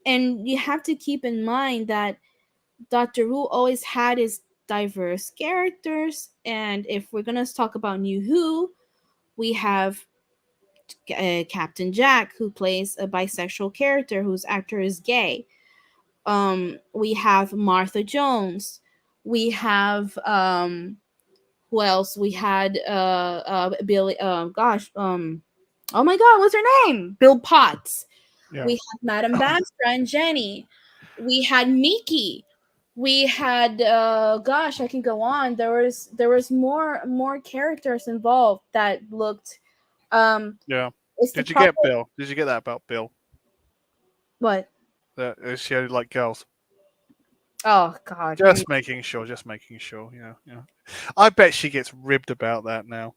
and you have to keep in mind that Doctor Who always had his diverse characters. And if we're gonna talk about New Who, we have Captain Jack, who plays a bisexual character whose actor is gay. We have Martha Jones. We have who else? We had Billy. Gosh, oh my God, what's her name? Bill Potts. Yeah. We had Madame Basra and Jenny. We had Mickey. We had gosh, I can go on. There was more characters involved that looked um Yeah. it's the Did you get problem. Bill? Did you get that about Bill? What? That she only like girls. Oh God, here you Just making sure. Just making sure. Yeah. Yeah. I bet she gets ribbed about that now.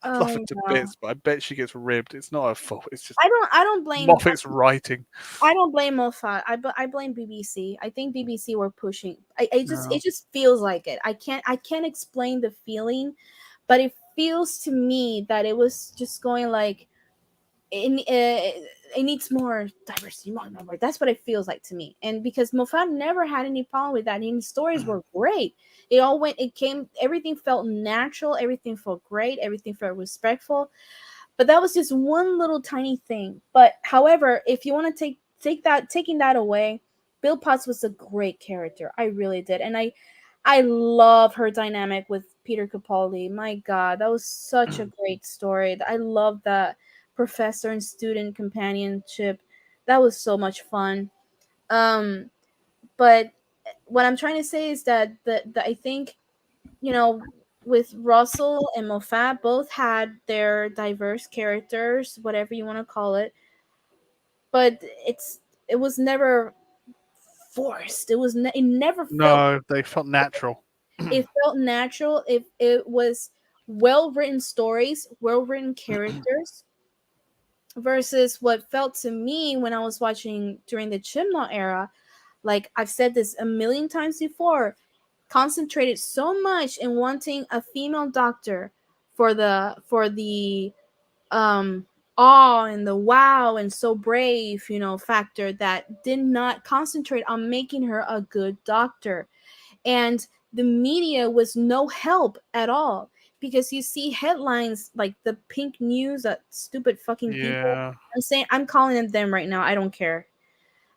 I love oh it to no. bits, but I bet she gets ribbed. It's not her fault. It's just I don't blame Moffat's writing. I don't blame Moffat. I blame BBC. I think BBC were pushing. I just No. it just feels like it. I can't explain the feeling, but it feels to me that it was just going like it needs more diversity. More. That's what it feels like to me. And because Moffat never had any problem with that, and his stories were great. It all went. It came. Everything felt natural. Everything felt great. Everything felt respectful, but that was just one little tiny thing. But however, if you want to taking that away, Bill Potts was a great character. I really did, and I love her dynamic with Peter Capaldi. My God, that was such a great story. I love that professor and student companionship. That was so much fun. Um, but what I'm trying to say is that I think, you know, with Russell and Moffat, both had their diverse characters, whatever you want to call it, but it was never forced. It never felt No, they felt natural. it felt natural. If it was well written stories, well written characters, versus what felt to me when I was watching during the Chibnall era. Like I've said this a million times before, concentrated so much in wanting a female doctor for the um awe and the wow and so brave, factor, that did not concentrate on making her a good doctor. And the media was no help at all, because you see headlines like the pink news, that stupid fucking people. Yeah. I'm calling them right now. I don't care.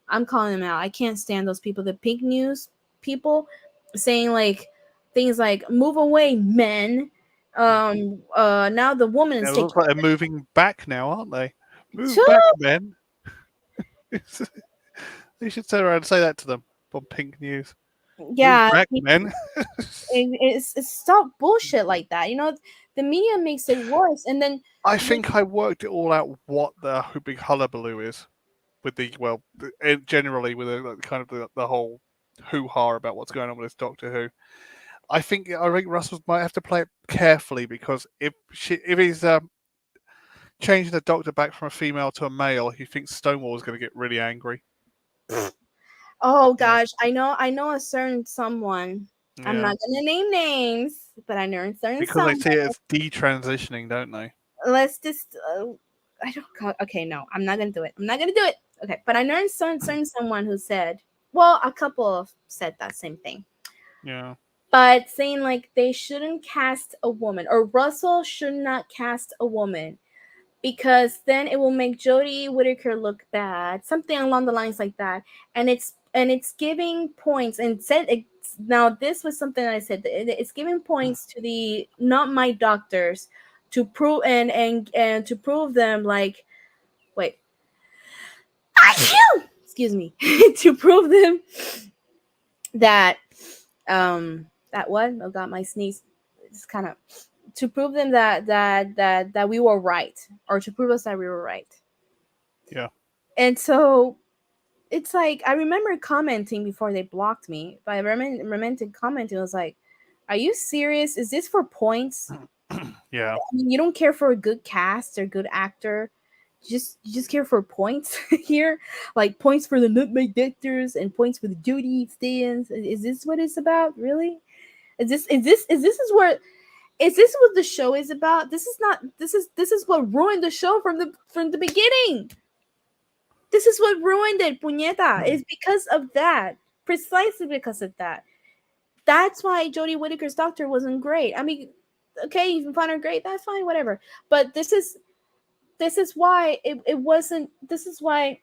I'm calling them out. I can't stand those people. The pink news people saying like things like "move away, men." Now the woman Yeah, is it taking. looks like they're moving back now, aren't they? Move back, Too. men. They should turn around and say that to them on Pink News. Move Yeah, back, men. it's stop bullshit like that. The media makes it worse, and then I you- think I worked it all out what the big hullabaloo is with the generally with the kind of the whole hoo ha about what's going on with this Doctor Who. I think Russell might have to play it carefully, because if he's changing the Doctor back from a female to a male, he thinks Stonewall is going to get really angry. oh Yeah, gosh, I know a certain someone. I'm yeah, not gonna name names, but I know a certain because they someone. see it as detransitioning, don't they? Let's just I don't call okay, no, I'm not gonna do it. I'm not gonna do it. Okay, but I know certain someone who said, well, a couple said that same thing, Yeah, but saying like they shouldn't cast a woman, or Russell should not cast a woman, because then it will make Jodie Whittaker look bad, something along the lines like that. And it's giving points, and said now this was something that I said, it's giving points to the not my doctors, to prove and to prove them, like, wait, excuse me, to prove them that that what, oh god, my sneeze, it's kind of, to prove them that we were right, or to prove us that we were right. yeah. And so it's like, I remember commenting before they blocked me, but I remember commenting. I was like, "Are you serious? Is this for points? Yeah. I mean, you don't care for a good cast or good actor. You just care for points here, like points for the nutmeg dictors and points for the duty stands. Is this what it's about? Really? Is this what the show is about? This is not. This is what ruined the show from the beginning. This is what ruined it, puñeta. It's because of that. Precisely because of that. That's why Jodie Whittaker's doctor wasn't great. I mean, okay, you can find her great, that's fine, whatever. But this is this is why it wasn't. This is why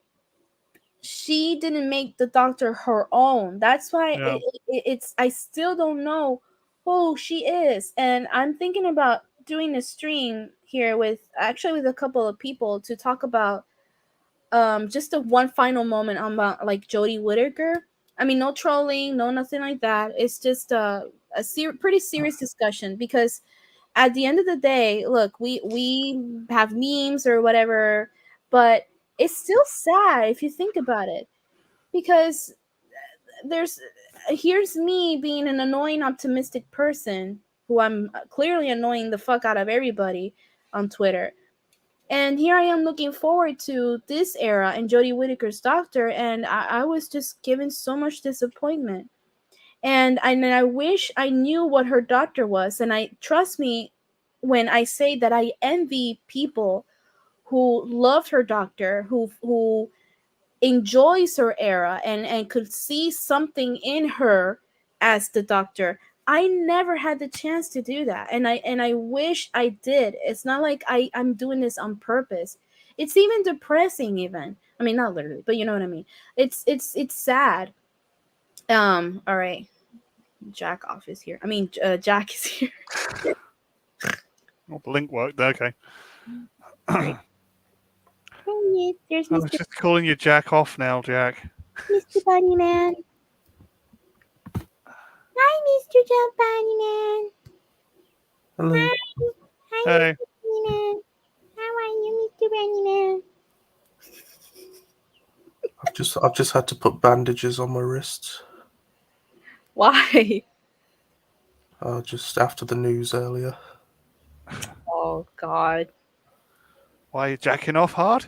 she didn't make the doctor her own. That's why Yeah. it's. I still don't know who she is, and I'm thinking about doing a stream here with actually with a couple of people to talk about just a one final moment on about like Jodie Whittaker. I mean, no trolling, no nothing like that. It's just pretty serious discussion because at the end of the day, look, we have memes or whatever, but it's still sad if you think about it because there's here's me being an annoying optimistic person who I'm clearly annoying the fuck out of everybody on Twitter. And here I am looking forward to this era and Jodie Whittaker's Doctor, and I was just given so much disappointment. And I wish I knew what her doctor was. And I trust me when I say that I envy people who loved her doctor, who enjoys her era and could see something in her as the doctor. I never had the chance to do that, and I wish I did. It's not like I'm doing this on purpose. It's even depressing. Even I mean, not literally, but you know what I mean. It's sad. All right, Jack off is here. I mean, Jack is here. Well, the link worked. Okay. Right. Oh yes, there's I was Mr. just calling you Jack off now, Jack. Mr. Bunny Man. Hi, Mr. Jump Bunny Man. Hello. Hi. Hi, Hey, Mr. Bunny Man. How are you, Mr. Bunny Man? I've just had to put bandages on my wrists. Why? Just after the news earlier. Oh God. why are you jacking off hard?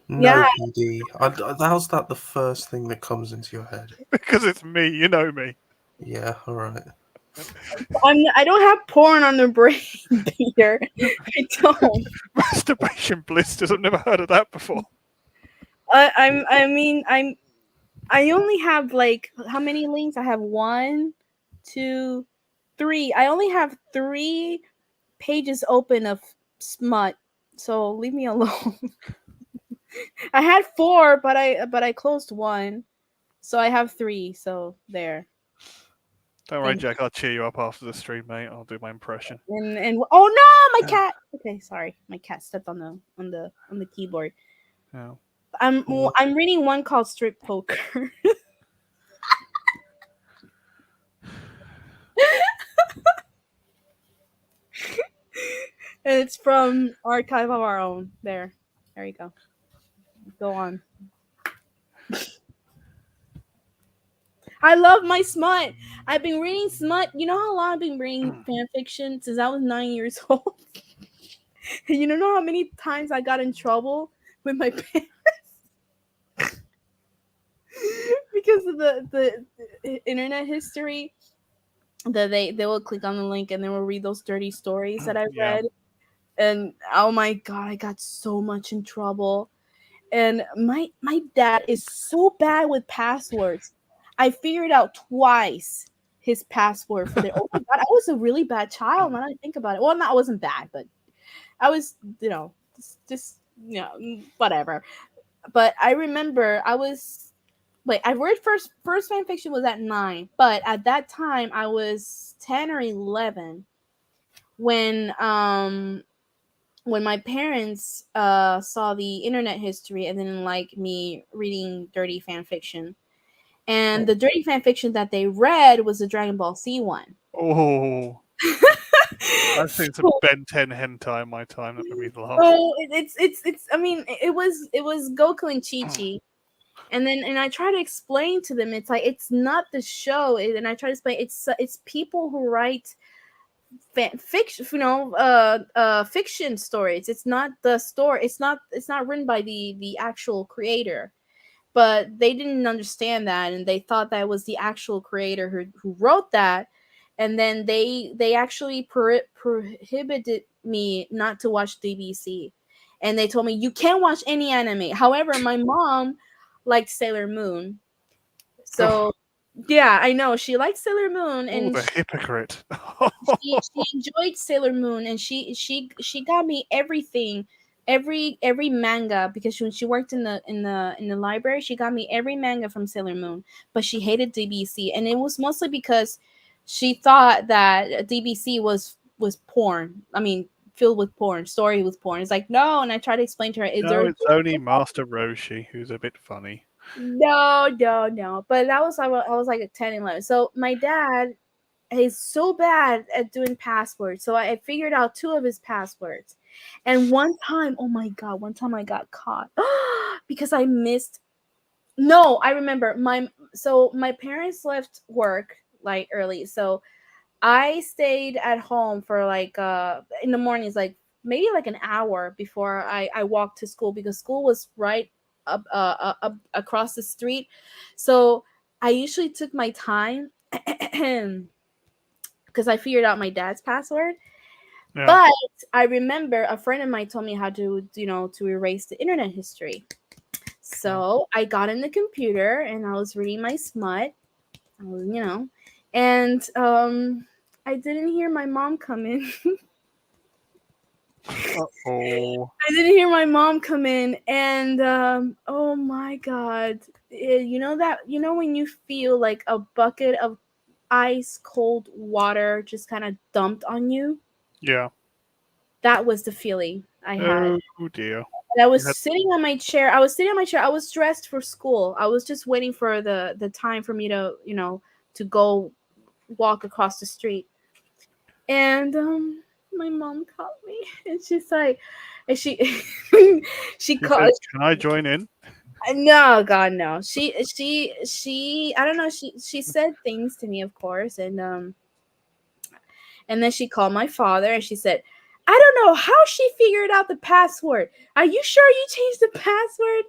No, Yeah, PD. How's that the first thing that comes into your head? Because it's me, you know me. Yeah, all right. I don't have porn on the brain, Peter. I don't. Masturbation blisters. I've never heard of that before. I mean I only have like how many links? I have one, two, three. I only have three pages open of smut. So leave me alone. I had four, but I closed one. So I have three. So there. Don't worry, Thank Jack. I'll cheer you up after the stream, mate. I'll do my impression. and oh no, my cat. Okay, sorry, my cat stepped on the keyboard. Yeah. Cool. I'm reading one called Strip Poker. And it's from Archive of Our Own. There you go. Go on. I love my smut. I've been reading smut. You know how long I've been reading fan fiction since I was 9 years old. And you don't know how many times I got in trouble with my parents because of the internet history. That they will click on the link and they will read those dirty stories that I Yeah. read. And oh my god, I got so much in trouble. And my dad is so bad with passwords. I figured out twice his password for the oh my god, I was a really bad child when I think about it. Well, not I wasn't bad, but I was, just whatever. But I remember I was wait, I read first fan fiction was at 9, but at that time I was 10 or 11 when when my parents saw the internet history and didn't like me reading dirty fan fiction. And the dirty fan fiction that they read was the Dragon Ball Z one. Oh, I've seen some so, Ben 10 hentai in my time. That made me laugh. so it's I mean it was Goku and Chi Chi. And I try to explain to them it's like it's not the show, and I try to explain it's people who write fiction, fiction stories. It's not the story. It's not written by the actual creator. But they didn't understand that, and they thought that was the actual creator who wrote that. And then they actually prohibited me not to watch DBC, and they told me you can't watch any anime. However, my mom liked Sailor Moon, Oh, so yeah, I know she liked Sailor Moon, oh, and the hypocrite. she enjoyed Sailor Moon, and she got me everything every manga, because when she worked in the library, she got me every manga from Sailor Moon, but she hated DBC, and it was mostly because she thought that DBC was porn. I mean, filled with porn, story with porn. It's like no, and I tried to explain to her, is No, there it's only Master Roshi who's a bit funny. no, no, no. But that was I was like a 10, 11. So my dad is so bad at doing passwords. So I figured out two of his passwords. And one time, oh my god, one time I got caught because I missed. No, I remember my parents left work like early. So I stayed at home for like in the mornings, like maybe like an hour before I walked to school, because school was right up across the street. So I usually took my time because I figured out my dad's password. Yeah. But I remember a friend of mine told me how to, to erase the internet history. So I got in the computer and I was reading my smut. I was, and I didn't hear my mom come in. Oh. I didn't hear my mom come in, and oh my god, when you feel like a bucket of ice cold water just kind of dumped on you. Yeah. That was the feeling I had. Oh dear. And I was You had- sitting on my chair. I was sitting on my chair. I was dressed for school. I was just waiting for the time for me to to go walk across the street. And my mom called me, and she's like, and she she She called. said, "Can I join in?" No, God, no. She. I don't know. She said things to me, of course, and then she called my father, and she said, "I don't know how she figured out the password. Are you sure you changed the password?"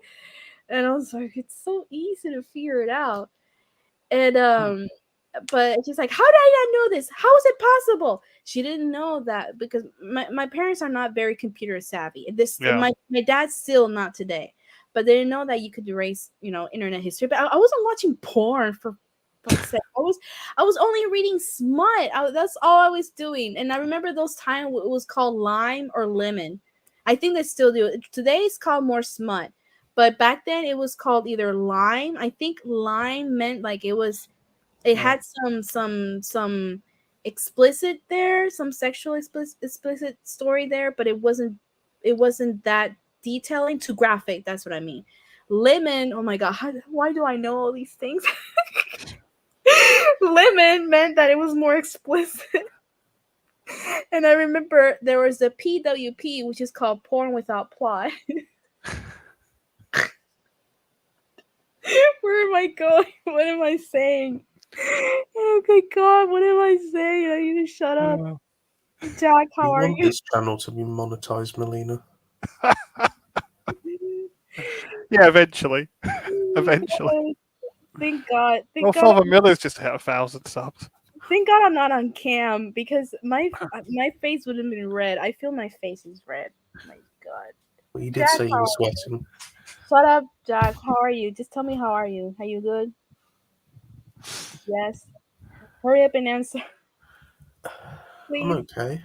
And I was like, "It's so easy to figure it out." And but she's like, how did I not know this? How is it possible? She didn't know that because my parents are not very computer savvy. Yeah. My dad's still not today, but they didn't know that you could erase internet history. But I wasn't watching porn for fuck's sake. I was only reading smut. That's all I was doing. And I remember those times it was called Lime or Lemon. I think they still do it today. It's called more smut, but back then it was called either Lime. I think Lime meant like it Yeah. had some explicit there, some sexual explicit story there, but it wasn't that detailing, too graphic. That's what I mean. Lemon, oh my god, why do I know all these things? Lemon meant that it was more explicit. And I remember there was a PWP, which is called porn without plot. Where am I going? What am I saying? Oh my god, what am I saying? I need to shut up. Uh, Jack, how You are want you? this channel to be monetized, Melina? yeah. Eventually. Eventually. Thank God. Well, Father Miller's just hit 1,000 subs. Thank God I'm not on cam, because my face would have been red. I feel my face is red. My God. Well, you did Jack, say you were sweating. shut up, Jack. How are you? Just tell me, how are you? Are you good? Yes. Hurry up and answer, I'm please. okay.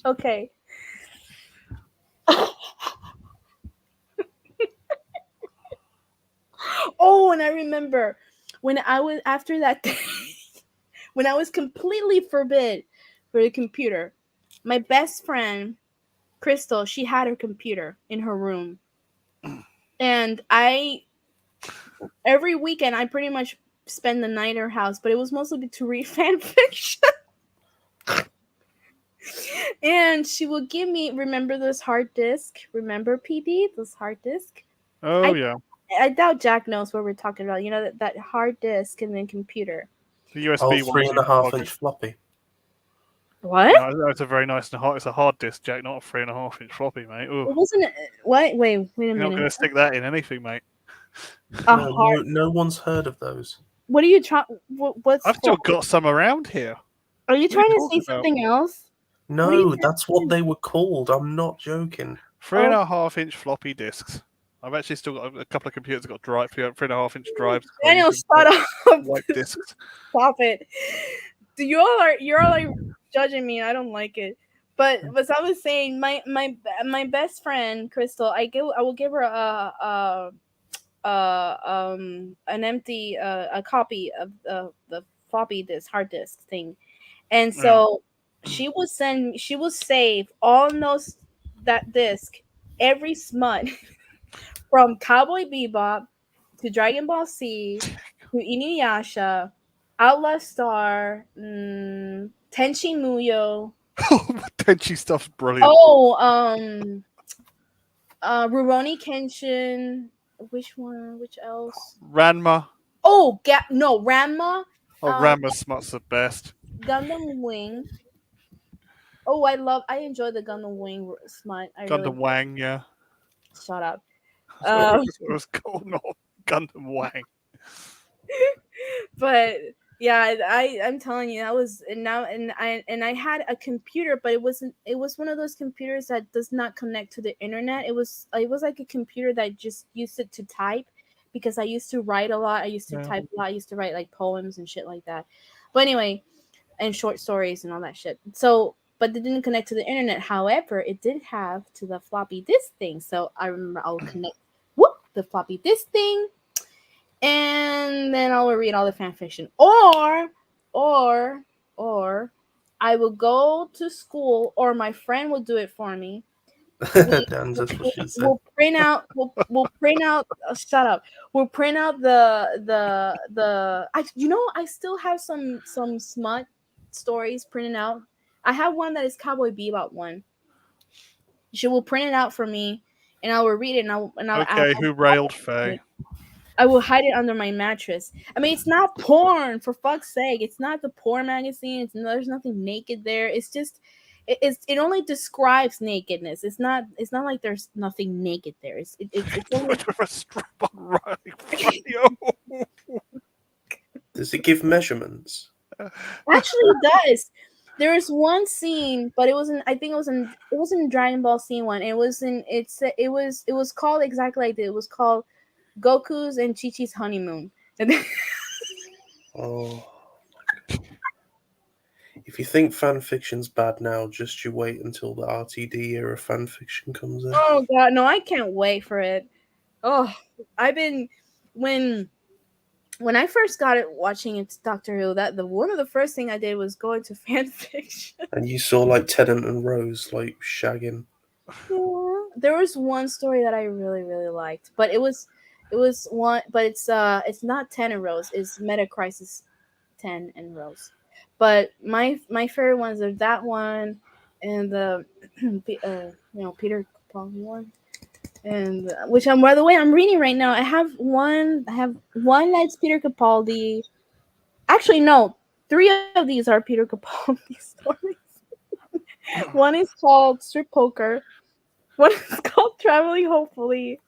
Okay. Oh, and I remember when I was after that day, when I was completely forbid for the computer. My best friend, Crystal, she had her computer in her room. And every weekend, I pretty much spend the night at her house, but it was mostly to read fan fiction. And she would give me, remember this hard disk? Remember, PD? This hard disk? Oh, yeah. I doubt Jack knows what we're talking about. You know, that hard disk and then computer. The Oh, USB one. 3.5-inch floppy. What? No, it's a very nice and hard. It's a hard disk, Jack, not a 3.5-inch floppy, mate. Ooh. It wasn't. What? Wait a You're not going minute. to stick that in anything, mate. A No, hard. no one's heard of those. What are you trying? What's I've still called? got some around here. Are you What are trying you to say talking about? something else? What are No, you that's what they were called. I'm not joking. 3.5-inch floppy disks. I've actually still got a couple of computers that got 3.5-inch drives. where you Daniel, can shut put up. white discs. Stop it. You're all like judging me. I don't like it. but as I was saying, my best friend Crystal, I will give her an empty a copy of the floppy disk hard disk thing, and Yeah. so she will save all those that disc every month from Cowboy Bebop to Dragon Ball C to Inuyasha, Outlast Star, Tenchi Muyo. Tenchi stuff's brilliant. Oh, Rurouni Kenshin. Which one? Which else? Ranma. Oh, no, Ranma. Oh, Ranma Smut's the best. Gundam Wing. Oh, I enjoy the Gundam Wing smut. I really Gundam Wang, yeah. shut up. That's what Uh, it was called, not Gundam Wang. but yeah, I'm telling you, that was and now and I had a computer, but it was one of those computers that does not connect to the internet. It was like a computer that just used it to type because I used to write a lot. I used to Yeah. type a lot. I used to write like poems and shit like that. But anyway, and short stories and all that shit. So, but it didn't connect to the internet. However, it did have to the floppy disk thing. So I remember I'll connect the floppy disk thing, and then I will read all the fan fiction. Or, or I will go to school, or my friend will do it for me. We Damn, that's what she said. will print out. We'll print out. Shut up. We'll print out the. I still have some smut stories printed out. I have one that is Cowboy Bebop one. She will print it out for me, and I will read it, and Okay, who railed Faye? I will hide it under my mattress. I mean, it's not porn, for fuck's sake. It's not the porn magazine. There's nothing naked there. It's just it only describes nakedness. It's not like there's nothing naked there. It's only With a strap on right in front of you. Does it give measurements? actually it does. There was one scene, but it wasn't. I think it wasn't Dragon Ball scene one. It was in. It was called exactly like that. It was called Goku's and Chi Chi's honeymoon. Oh, if you think fan fiction's bad now, just you wait until the RTD era fan fiction comes in. Oh god, no, I can't wait for it. Oh, I've been when when I first got it watching it Doctor Who, that the one of the first thing I did was go into fan fiction. And you saw like Tennant and Rose like shagging. Yeah. There was one story that I really really liked, but it was one, but it's not 10 and Rose, it's Meta Crisis 10 and Rose. But my favorite ones are that one and the Peter Capaldi one. And which I'm by the way I'm reading right now. I have one that's Peter Capaldi. Actually, no, three of these are Peter Capaldi stories. One is called Strip Poker. One is called Traveling Hopefully,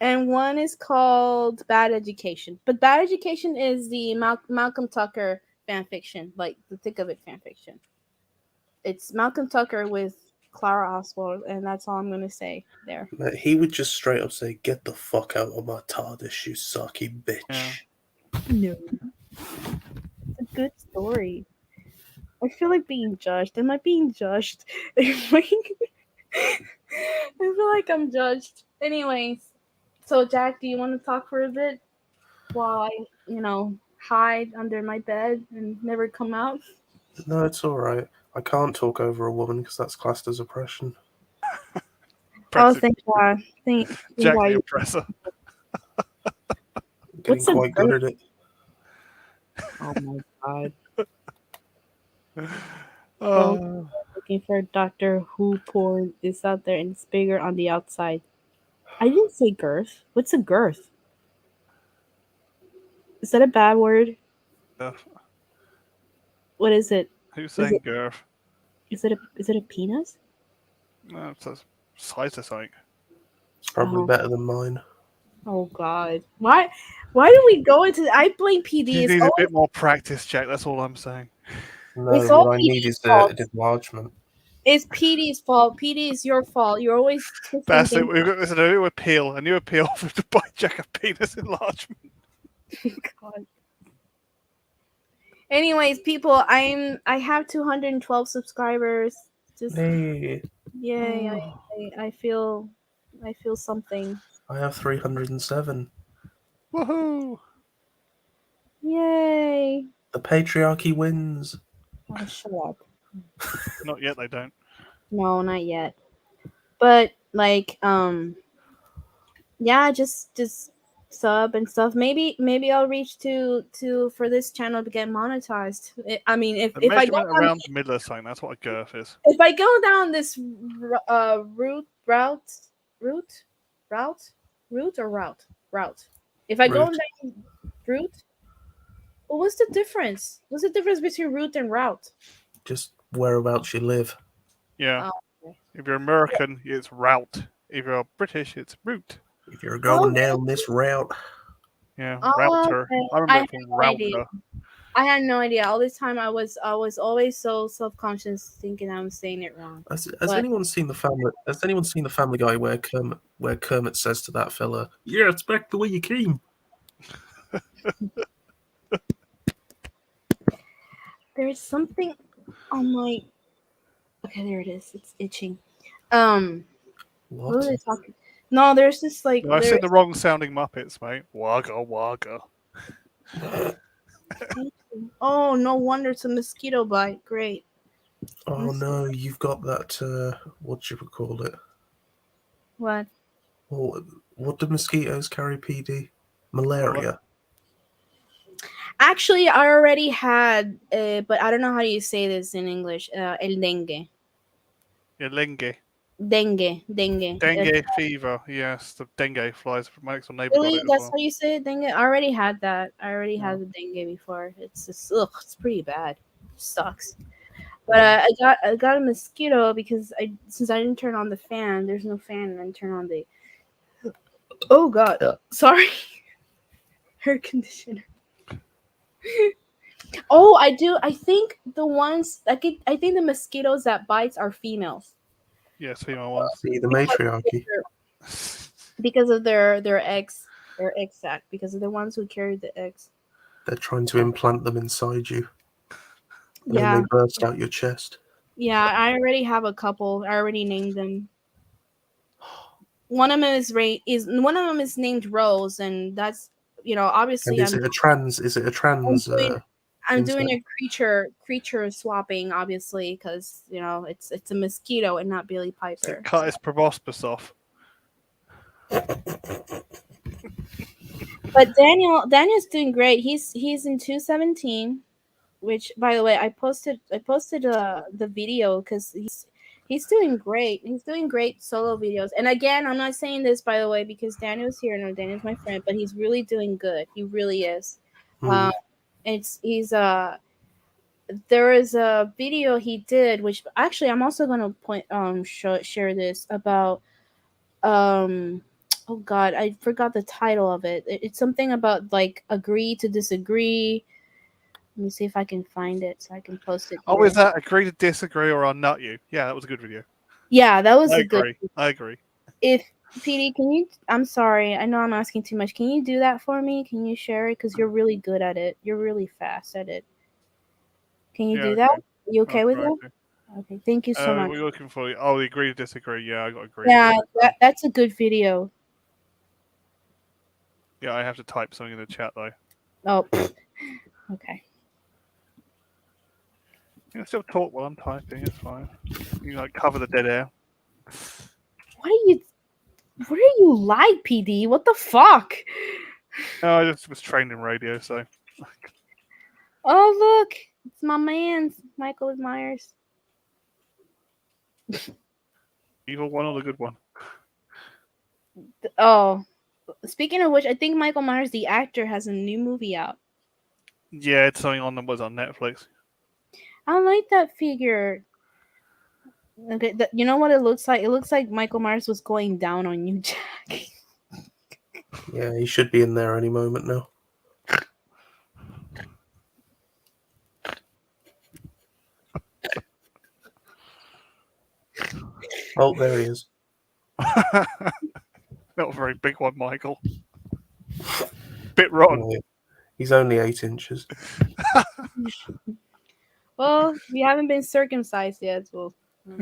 and one is called Bad Education. But Bad Education is the Malcolm Tucker fan fiction, like the thick of it fan fiction. It's Malcolm Tucker with Clara Oswald, and that's all I'm gonna say there. Mate, he would just straight up say, "Get the fuck out of my TARDIS, you sucky Yeah. bitch." No, it's a good story. I feel like being judged. Am I being judged? I feel like I'm judged. Anyways, so Jack, do you want to talk for a bit while I, hide under my bed and never come out? No, it's all right. I can't talk over a woman because that's classed as oppression. Oh, Impressive. thank God. Thank Jack God. the Oppressor. I'm getting What's a quite good girth? at it. Oh my God. Well, Oh, looking for Doctor Who porn is out there and it's bigger on the outside. I didn't say girth. What's a girth? Is that a bad word? uh, What is it? who's Is saying it girth? is it a penis? No, it's a size of something. It's probably Oh, better than mine. oh God. Why do we go into I blame PD. You need a bit more practice, Jack. That's all I'm saying. It's No, all what I need PD's is an fault. enlargement. It's PD's fault. PD is your fault. You're always twisting That's it. things. We've got this new appeal. A new appeal to buy Jack a penis enlargement. God. Anyways, people, I have 212 subscribers Just Hey, yay! Oh, I feel something. I have 307. woohoo! Yay! The patriarchy wins. Oh, shut up. Not yet, they don't. No, not yet. But like, yeah, just sub and stuff. Maybe I'll reach to for this channel to get monetized. I mean, The if I go measurement down around the middle of something, that's what a girth is. if I go down this route route route. If I go Root. down route, well, what's the difference? What's the difference between route and route? Just whereabouts you live. Yeah. Oh, okay. If you're American, it's route. If you're British, it's route. If you're going Okay. down this route, Yeah, Oh, router. okay. I I remember had it from no idea. router. I had no idea. All this time, I was always so self conscious, thinking I was saying it wrong. has But anyone seen the family? Has anyone seen the Family Guy where Kermit says to that fella, "Yeah, it's back the way you came." there's something on my. Okay, there it is. It's itching. Um, what was What? I talking? No, there's this like No, I there. said the wrong sounding Muppets, mate. Wagga wagga. Oh, no wonder it's a mosquito bite. Great. Oh no, you've got that. What you would call it? What? Well, what do mosquitoes carry? PD, Well, malaria. Actually, I already had, but I don't know how you say this in English. El dengue, yeah, dengue. dengue. Dengue fever. Yes, the dengue flies. My next door neighbour got Really, it as that's well. how you say it, dengue. I already had that. I already Yeah. had the dengue before. It's just ugh. It's pretty bad. Sucks. But Yeah. I got a mosquito because I since I didn't turn on the fan. There's no fan, and I turn on the. Oh God, sorry, air conditioner. Oh, I do. I think the ones I think the mosquitoes that bites are females Yes, female ones. See the because of matriarchy. their, their egg sac because of the ones who carry the eggs. They're trying to implant them inside you, and then they Yeah, burst out your chest. yeah. I already have a couple. I already named them. One of them is one of them is named Rose, and that's And obviously is it a trans? Is it a I'm trans doing I'm doing insect? a creature swapping, obviously, because it's a mosquito and not Billy It Piper. cut his proboscis off. But Daniel's doing great. He's in 217, which by the way I posted the video because he's doing great. He's doing great solo videos. And again, I'm not saying this by the way because Daniel's here. No, Daniel's my friend, but he's really doing good. He really is. Hmm. Um, it's he's there is a video he did, which actually I'm also gonna share this about um oh god, I forgot the title of it. It's something about like agree to disagree. Let me see if I can find it so I can post it Oh, is here. that agree to disagree or I'll nut you? Yeah, that was a good video. Yeah, that was I a good. agree. I agree. If PD, can you? I'm sorry, I know I'm asking too much. Can you do that for me? Can you share it? Because you're really good at it. You're really fast at it. Can you Yeah, do that? okay. You I'll okay with try that? to. Okay, thank you so What much. are you looking for? Oh, the agree to disagree. Yeah, I got agree to Yeah, disagree. that's a good video. Yeah, I have to type something in the chat though. Oh, okay. You can still talk while I'm typing. It's fine. You like cover the dead air. What are you? What are you like, PD? What the fuck? No, I just was trained in radio, so Oh look, it's my man's Michael Myers. evil one or the good one. Oh, speaking of which, I think Michael Myers, the actor, has a new movie out. Yeah, it's something on was on Netflix. I like that figure. Okay, you know what it looks like? It looks like Michael Myers was going down on you, Jack. Yeah, he should be in there any moment now. Oh, there he is. Not a very big one, Michael. Bit rotten. Oh, he's only 8 inches. Well, we haven't been circumcised yet, so No,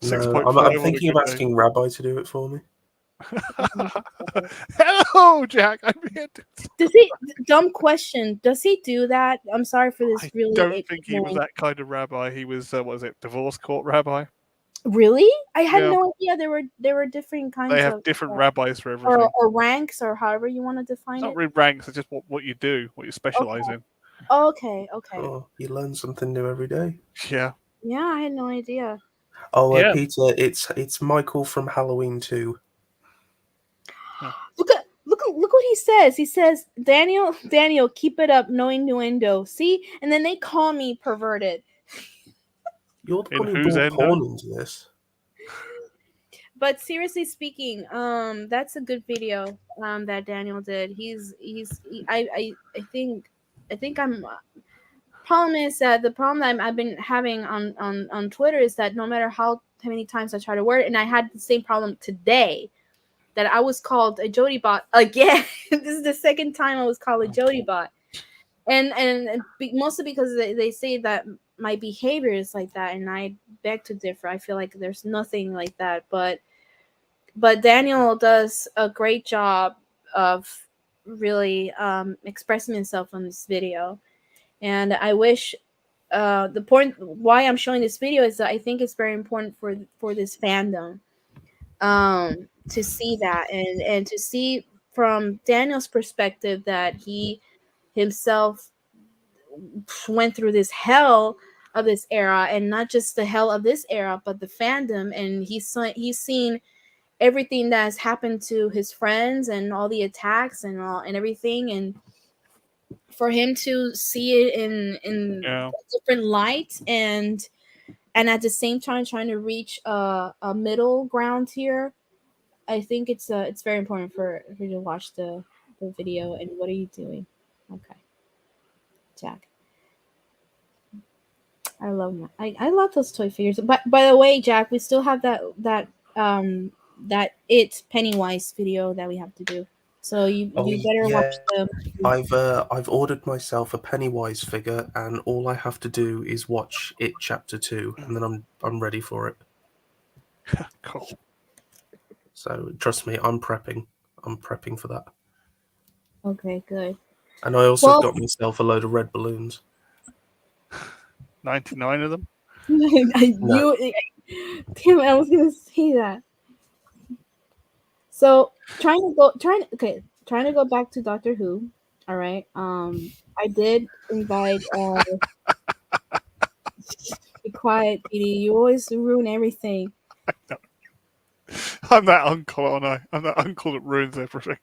6.5 I'm on a thinking of good day. asking Rabbi to do it for me. Hello, Jack. I'm here. Does he? Dumb question. Does he do that? I'm sorry for this. I Really don't think he was ignorant. that kind of rabbi. He was, what was it, divorce court rabbi? Really? I had Yeah. no idea there were different They kinds have of different rabbis for everything. or ranks or however you want to It's define not it. really ranks, it's just what you do, what you specialize Okay. in. Okay. Okay. Oh, you learn something new every day. Yeah. Yeah, I had no idea. Oh, Yeah. Peter, it's Michael from Halloween 2. Look what he says. He says, Daniel, keep it up, no innuendo. See? And then they call me perverted. You're the In one who whose brought endo? porn into this. But seriously speaking, that's a good video that Daniel did. I think I'm problem is that the problem that I've been having on Twitter is that no matter how many times I try to word it, and I had the same problem today that I was called a Jody bot again. This is the second time I was called a Jody bot, and mostly because they say that my behavior is like that, and I beg to differ. I feel like there's nothing like that, but Daniel does a great job of really expressing himself on this video, and I wish the point why I'm showing this video is that I think it's very important for this fandom to see that and to see from Daniel's perspective that he himself went through this hell of this era, and not just the hell of this era but the fandom, and he's seen everything that has happened to his friends and all the attacks and everything, and for him to see it in Yeah. different light and at the same time trying to reach a middle ground here. I think it's very important for you to watch the video. And what are you doing? Okay, Jack. I love those toy figures. But by the way, Jack, we still have that it Pennywise video that we have to do. So Oh, you better watch yeah. the I've ordered myself a Pennywise figure, and all I have to do is watch It Chapter 2, and then I'm ready for it. Cool. So trust me, I'm prepping. I'm prepping for that. Okay, good. And I also Well, got myself a load of red balloons. 99 of them. No. you damn it, I was gonna say that. So trying to go back to Doctor Who. All right. I did invite be quiet, PD. You always ruin everything. I'm that uncle, aren't I? I'm that uncle that ruins everything.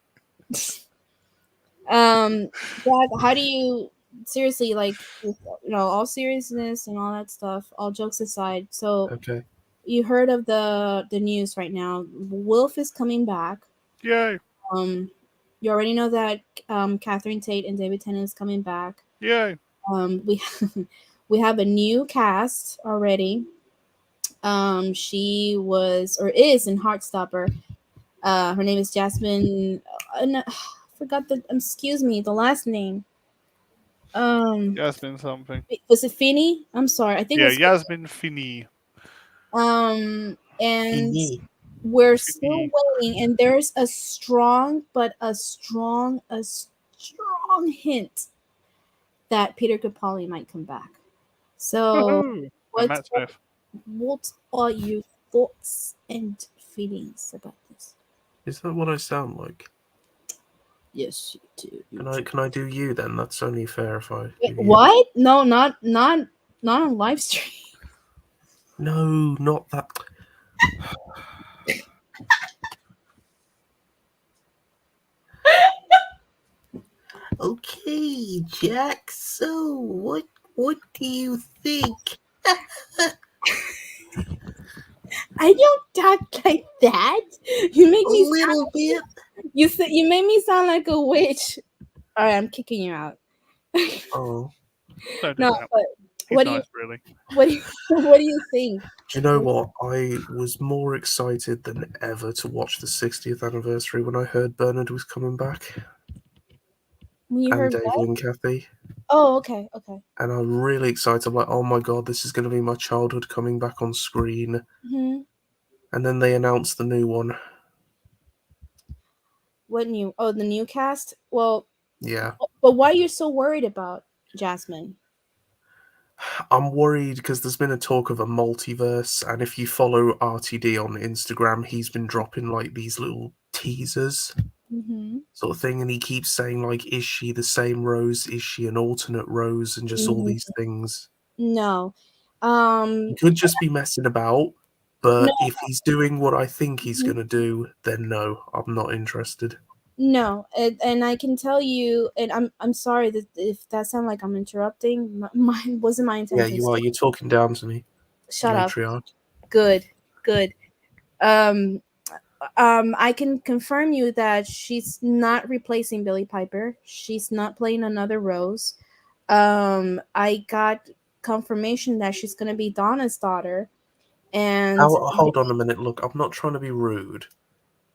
Jack, how do you seriously like all seriousness and all that stuff, all jokes aside, so Okay. you heard of the news right now. Wolf is coming back. Yay. Um you already know that Catherine Tate and David Tennant is coming back. Yay. We we have a new cast already. She was or is in Heartstopper. Her name is Jasmine. No, forgot the excuse me the last name. Yasmin something. Was it Finney? I'm sorry. I think it Yeah, was. Yasmin Finney. And Fini. we're still Finney. waiting. And there's a strong, but a strong hint that Peter Capaldi might come back. So, Woohoo. And what Matt Smith. what are your thoughts and feelings about this? Is that what I sound like? Yes, you do. Can I do you then? That's only fair if I do you. What? No, not on live stream. No, not that. Okay, Jack. So, what do you think? I don't talk like that. You make A me little bit. you made me sound like a witch. All right, I'm kicking you out. Oh, Don't do No, that. but He's what do you nice, really. what do you think? do you know what? I was more excited than ever to watch the 60th anniversary when I heard Bernard was coming back. When you and heard David what? and Kathy. Oh, okay, okay. And I'm really excited. I'm like, oh my god, this is going to be my childhood coming back on screen. Hmm. And then they announced the new one. What new? Oh, the new cast. Well, Yeah. but why are you so worried about Jasmine? I'm worried because there's been a talk of a multiverse, and if you follow RTD on Instagram, he's been dropping like these little teasers Mm-hmm. sort of thing, and he keeps saying like, "Is she the same Rose? Is she an alternate Rose?" and just all these things. No. He Um. could just be messing about, No. but if he's doing what I think he's Mhm. gonna do, then no, I'm not interested. No, and I can tell you, and I'm sorry that if that sounds like I'm interrupting. Mine wasn't my Yeah, intention. you are. You're talking down to me, Shut up. matriarch. Good, good. Um, I can confirm you that she's not replacing Billie Piper. She's not playing another Rose. I got confirmation that she's gonna be Donna's daughter, and Hold on a minute. Look, I'm not trying to be rude,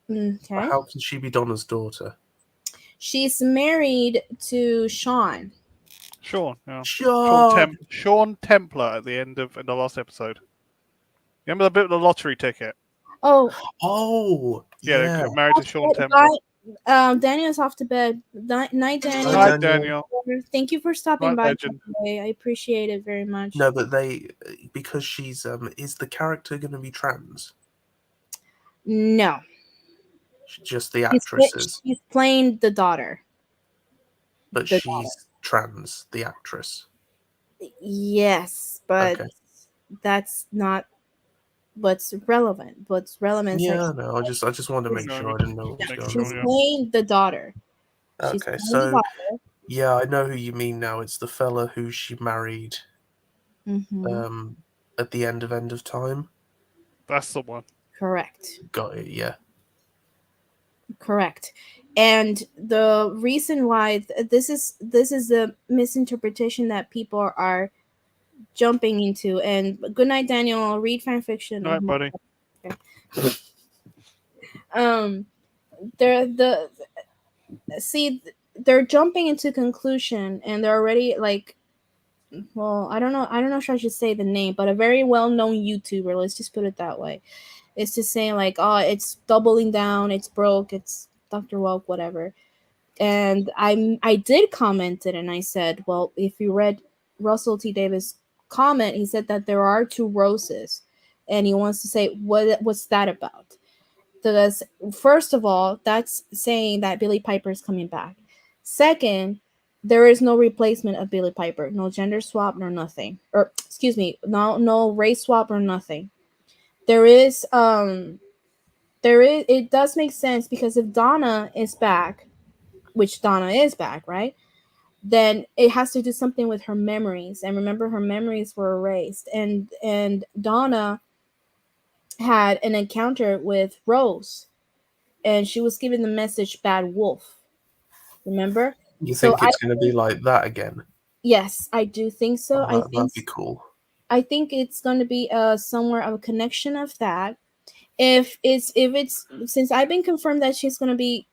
but okay, how can she be Donna's daughter? she's married to Sean. Sean, yeah. Sean. Sean Templar at the end of in the last episode. Remember the bit with the lottery ticket? Oh, Oh, Yeah, they yeah. got married to Sean Templar. bye. Daniel's off to bed. Night, Hi, Daniel. Night, Daniel. Daniel. Thank you for stopping Night, by. By legend. the way. I appreciate it very much. No, but because she's is the character going to be trans? No, Just the she's actress is, she's playing the daughter. but The daughter. she's trans, the actress. Yes, but Okay. that's not what's relevant. What's relevant is that Yeah, no, I just wanted to Just make going sure. to I didn't know what was make going she's sure, on. yeah. playing the daughter. She's Okay, playing the so daughter. yeah, I know who you mean now. It's the fella who she married Mm-hmm. um at the end of time. That's the one. Correct. Got it, yeah. Correct. And the reason why this is the misinterpretation that people are jumping into. And good night, Daniel. I'll read fan fiction of Night, more. buddy. Um, they're the see they're jumping into conclusion, and they're already like, well, I don't know if I should say the name, but a very well known YouTuber. Let's just put it that way. It's just saying like, oh, it's doubling down, it's broke, it's Dr. Welk, whatever. And I did comment it, and I said, well, if you read Russell T Davis comment, he said that there are two roses, and he wants to say what's that about? Because first of all, that's saying that Billie Piper is coming back. Second, there is no replacement of Billie Piper, no gender swap nor nothing, or excuse me, no race swap or nothing. There is it does make sense because if Donna is back, which Donna is back, right? Then it has to do something with her memories. And remember, her memories were erased. And Donna had an encounter with Rose, and she was given the message "bad wolf." Remember? You So think I it's going to be think, like that again? yes, I do think so. Oh, that'd be cool. I think it's going to be somewhere of a connection of that. If it's since I've been confirmed that she's going to be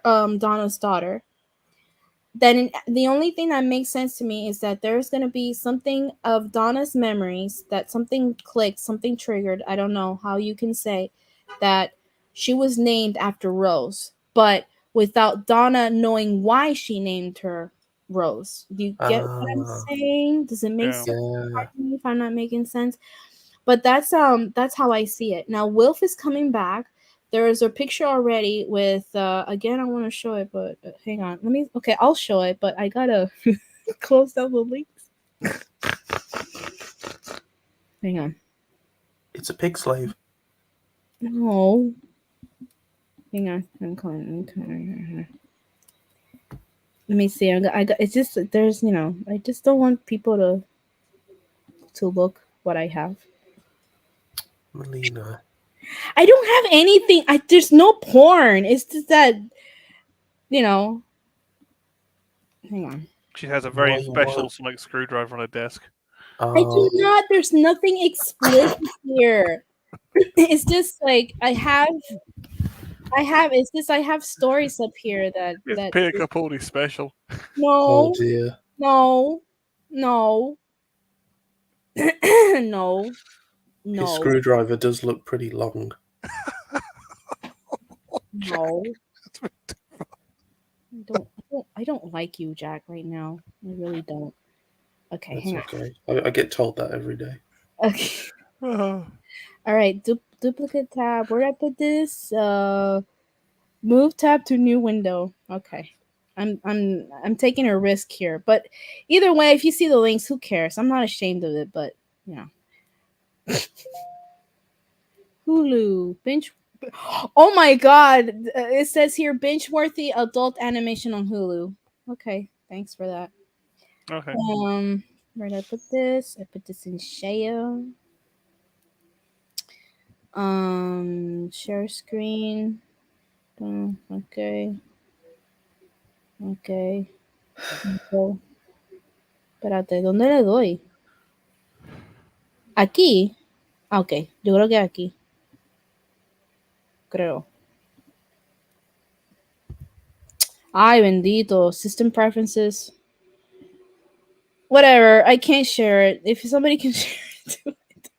Donna's daughter, then the only thing that makes sense to me is that there's going to be something of Donna's memories, that something clicked, something triggered. I don't know how you can say that she was named after Rose, but without Donna knowing why she named her Rose. Do you get what I'm Ah, saying? Does it make Yeah. sense? yeah. Pardon me if I'm not making sense. But that's how I see it. Now Wilf is coming back. There is a picture already with again I want to show it, but hang on. Let me okay, I'll show it, but I gotta close down the links. Hang on. It's a pig slave. No. Hang on. I'm calling. Let me see. I got it's just there's I just don't want people to look what I have. Melina. I don't have anything. There's no porn. It's just that you know. Hang on. She has a very Why, special sonic screwdriver on her desk. I do oh, not. There's nothing explicit here. It's just like I have. I have. It's just I have stories up here It's that Peter Capaldi special. Oh no, dear. no, no, no, His no, screwdriver does look pretty long. Jack. no. I don't like you, Jack, right now. I really don't. Okay, That's hang on. okay. I get told that every day. Okay. Oh, All right, duplicate tab. Where did I put this? Move tab to new window. Okay. I'm taking a risk here. But either way, if you see the links, who cares? I'm not ashamed of it, but you know. Hulu. Binge Oh my god. It says here binge worthy adult animation on Hulu. Okay, thanks for that. okay. Where did I put this? I put this in share. Share screen. Okay. Okay. Okay. Espérate, ¿dónde le doy? Aquí. Ah, ok, yo creo que aquí. Creo. Ay, bendito. System preferences. Whatever. I can't share it. If somebody can share it, do it.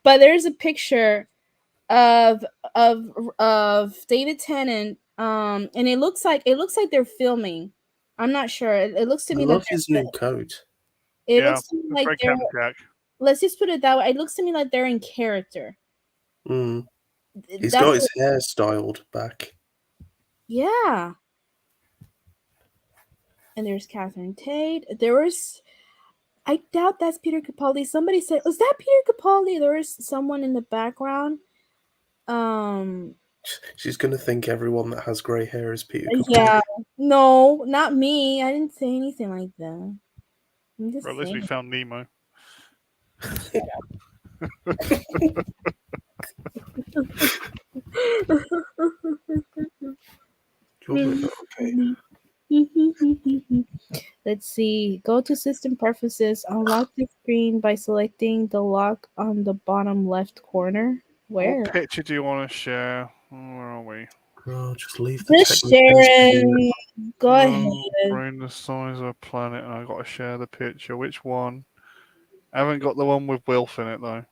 But there's a picture of of David Tennant. And it looks like they're filming. I'm not sure. It looks to I me like love his new coat. it Yeah, looks to me it's like very they're. Captain Jack. Let's just put it that way. It looks to me like they're in character. Mm. He's That's got his hair styled back. yeah. And there's Catherine Tate. There was. I doubt that's Peter Capaldi. Somebody said, "Was that Peter Capaldi?" There was someone in the background. Um. She's gonna think everyone that has grey hair is Peter Yeah. Capaldi. No, not me. I didn't say anything like that. I'm Well, just at least we saying. found Nemo. Okay. Let's see. Go to system preferences. Unlock the screen by selecting the lock on the bottom left corner. What Where? picture do you want to share? Where are we? Oh, just leave the Just technicians to do it. sharing. Go Oh, ahead. brain the size of a planet, and I got to share the picture. Which one? I haven't got the one with Wilf in it though.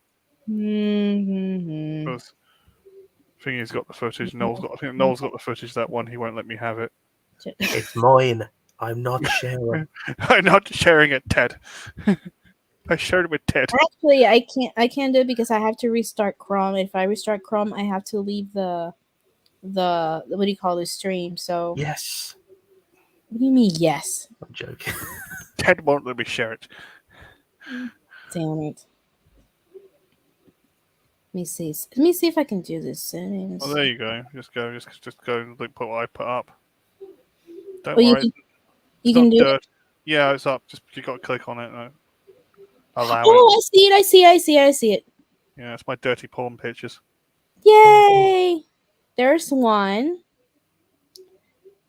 Mm-hmm. Because Thingy's got the footage. I think Noel's got the footage. That one, he won't let me have it. It's mine. I'm not sharing. I'm not sharing it, Ted. I shared it with Ted. Actually, I can't do it because I have to restart Chrome. If I restart Chrome, I have to leave the what do you call the stream? So Yes. what do you mean yes? I'm joking. Ted won't let me share it. Damn it. Let me see. Let me see if I can do this settings. Well, there you go. Just go and put what I put up. Don't Oh, you worry, can it's you can not do it. dirt. Yeah, it's up. Just you got to click on it. And allow it. Oh, I see it. I see. I see. I see it. Yeah, it's my dirty porn pictures. Yay! There's one.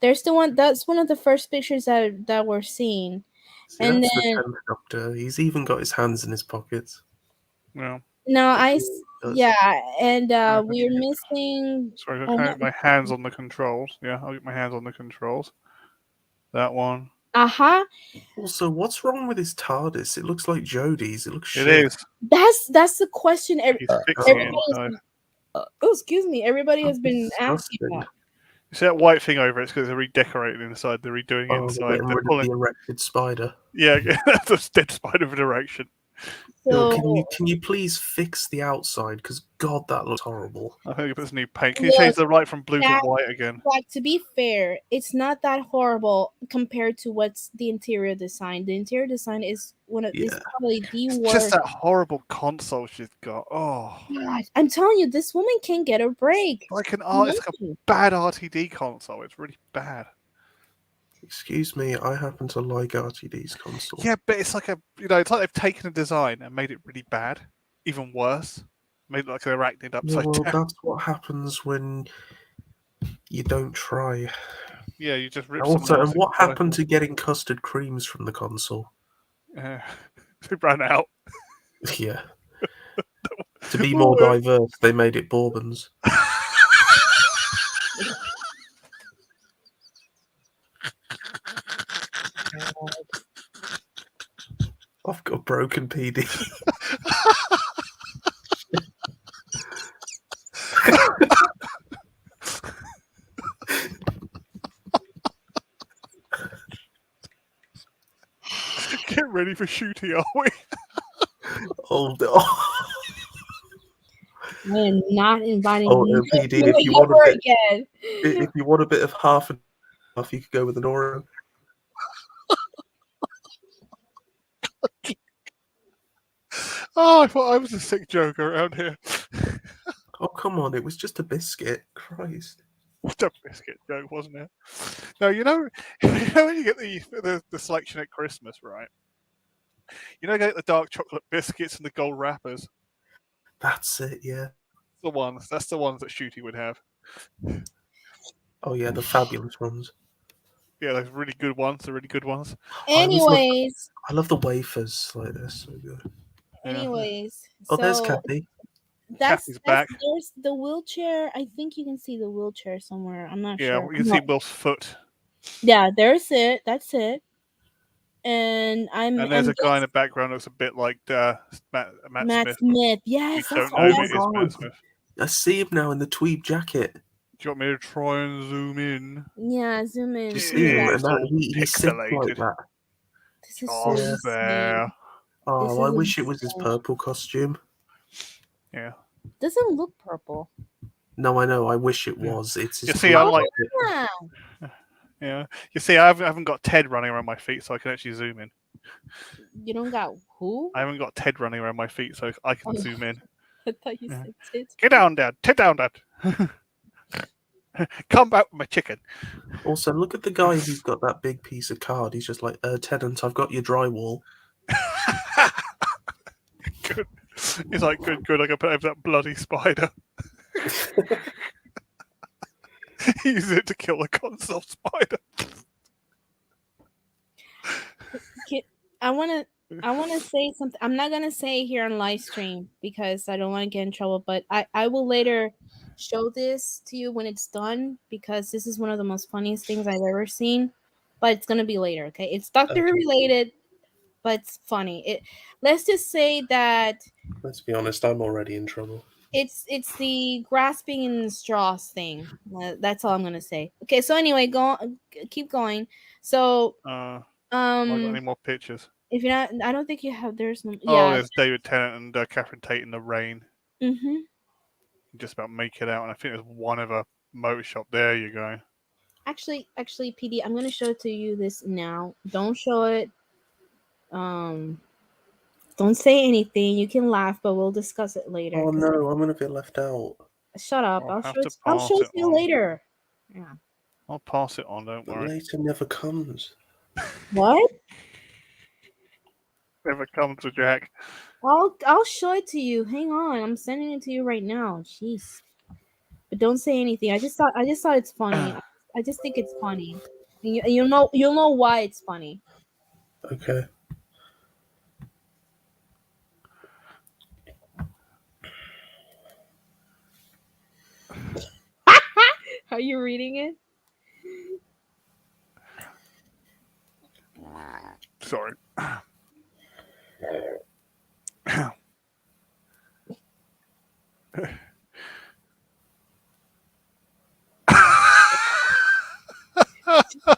There's the one. That's one of the first pictures that we're seeing. See, And that's the then 10th Doctor. He's even got his hands in his pockets. Yeah. no, Does. yeah, and Sorry, we're missing. Sorry, I Oh, can't get my hands on the controls. Yeah, I'll get my hands on the controls. That one. uh-huh. Also, what's wrong with his TARDIS? It looks like Jodie's. It looks It shit. is. That's the question. He's fixing it Everybody inside. oh, excuse me. Everybody has been asking Disgusting. about. You see that white thing over it? It's because they're redecorating inside. They're redoing it Oh, they're inside. getting They're rid of pulling. the erected spider. Yeah, that's a dead spider of a direction. Yo, So can you please fix the outside? Because God, that looks horrible. I think it's new paint. Can you look, change the light from blue to that white again? like to be fair, it's not that horrible compared to what's the interior design. The interior design is is Yeah. probably the It's worst. just that horrible console she's got. Oh, God, I'm telling you, this woman can't get a break. like an art. It's like a bad RTD console. It's really bad. Excuse me, I happen to like RTD's console. Yeah, but it's like it's like they've taken a design and made it really bad, even worse. Made it like an arachnid Yeah, upside well, down. that's what happens when you don't try. Yeah, you just rip Also, someone and else's what product. happened to getting custard creams from the console? They ran out. Yeah. To be more diverse, they made it bourbons. I've got broken PD. Get ready for shooting, are we? Oh, I am not inviting oh, you PD. If you want a ever bit, again. if you want a bit of half and half, you could go with an Oreo. Oh, I thought I was a sick joker around here. Oh, come on! It was just a biscuit. Christ. What a biscuit joke, wasn't it? No, you know when you get the selection at Christmas, right? You know, you get the dark chocolate biscuits and the gold wrappers. That's it. Yeah. The ones. That's the ones that Shooty would have. Oh yeah, the fabulous ones. Yeah, those really good ones. The really good ones. I always love. Anyways, I love the wafers. Like they're so good. Yeah. Oh, there's so Kathy. Kathy's that's back. there's the wheelchair. I think you can see the wheelchair somewhere. I'm not Yeah, sure. you can see Will's foot. Yeah, there's it. That's it. And And there's I'm a guy in the just background that looks a bit like Matt Matt Smith. But Smith. you Yes, that's don't what know Oh him. my It is Matt god! Smith. I see him now in the tweed jacket. Do you want me to try and zoom in? Yeah, zoom in. You See see him, that? and It's all he sits like pixelated. that. This is so Just Yeah. insane. there. Oh, This I is wish it was his insane. purple costume. Yeah. Doesn't look purple. No, I know. I wish it Yeah. was. It's his You see, I tweed like. jacket. Yeah. Yeah. You see, I haven't got Ted running around my feet, so I can actually zoom in. You don't got who? I haven't got Ted running around my feet, so I can Oh, zoom in. I thought you Yeah. said tits. Get down, Dad. Ted down, Dad. Come back with my chicken. Also, look at the guy who's got that big piece of card. He's just like, Tenant, I've got your drywall. Good. He's like, good, good. I can put over that bloody spider. Use it to kill the console spider. I wanna say something. I'm not gonna say here on live stream because I don't want to get in trouble. But I will later show this to you when it's done because this is one of the most funniest things I've ever seen. But it's gonna be later. Okay, it's Doctor Who Okay. related, but it's funny. Let's just say that Let's be honest, I'm already in trouble. it's the grasping in straws thing. That's all I'm gonna say. Okay, so anyway, keep going. So Have I got any um, more pictures? if you're not, I don't think you have. There's no. Oh, Yeah. there's David Tennant and Catherine Tate in the rain. Mm-hmm. You just about make it out, and I think there's one of a motor shop. There you go. Actually, PD, I'm gonna show it to you this now. Don't show it. Don't say anything. You can laugh, but we'll discuss it later. Oh no, I'm gonna be left out. Shut up. I'll have to I'll pass show it it to you on. later. Yeah. I'll pass it on. Don't But worry. later never comes. What? Never comes to Jack. I'll show it to you. Hang on. I'm sending it to you right now. Jeez. But don't say anything. I just thought it's funny. I just think it's funny. And you'll know why it's funny. Okay. Are you reading it? Sorry.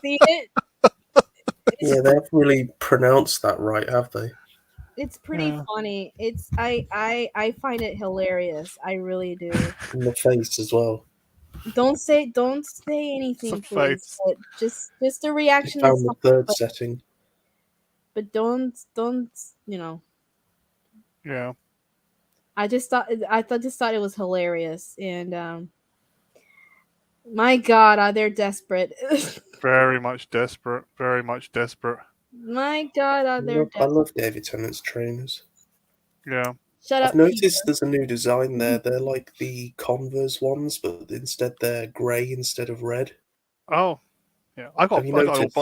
See it? Yeah, they haven't really pronounced that right, have they? It's pretty funny. I find it hilarious. I really do. In the face as well. Don't say anything, please. Face. But just the I reaction is found the funny, third setting. but don't you know? Yeah. I just thought it was hilarious, and my God, are they desperate? Very much desperate. Very much desperate. My God, are they I desperate? love David Tennant's trainers. Yeah. Shut I've up, Peter. noticed there's a new design there. They're like the Converse ones, but instead they're grey instead of red. Oh. Yeah. Have you noticed?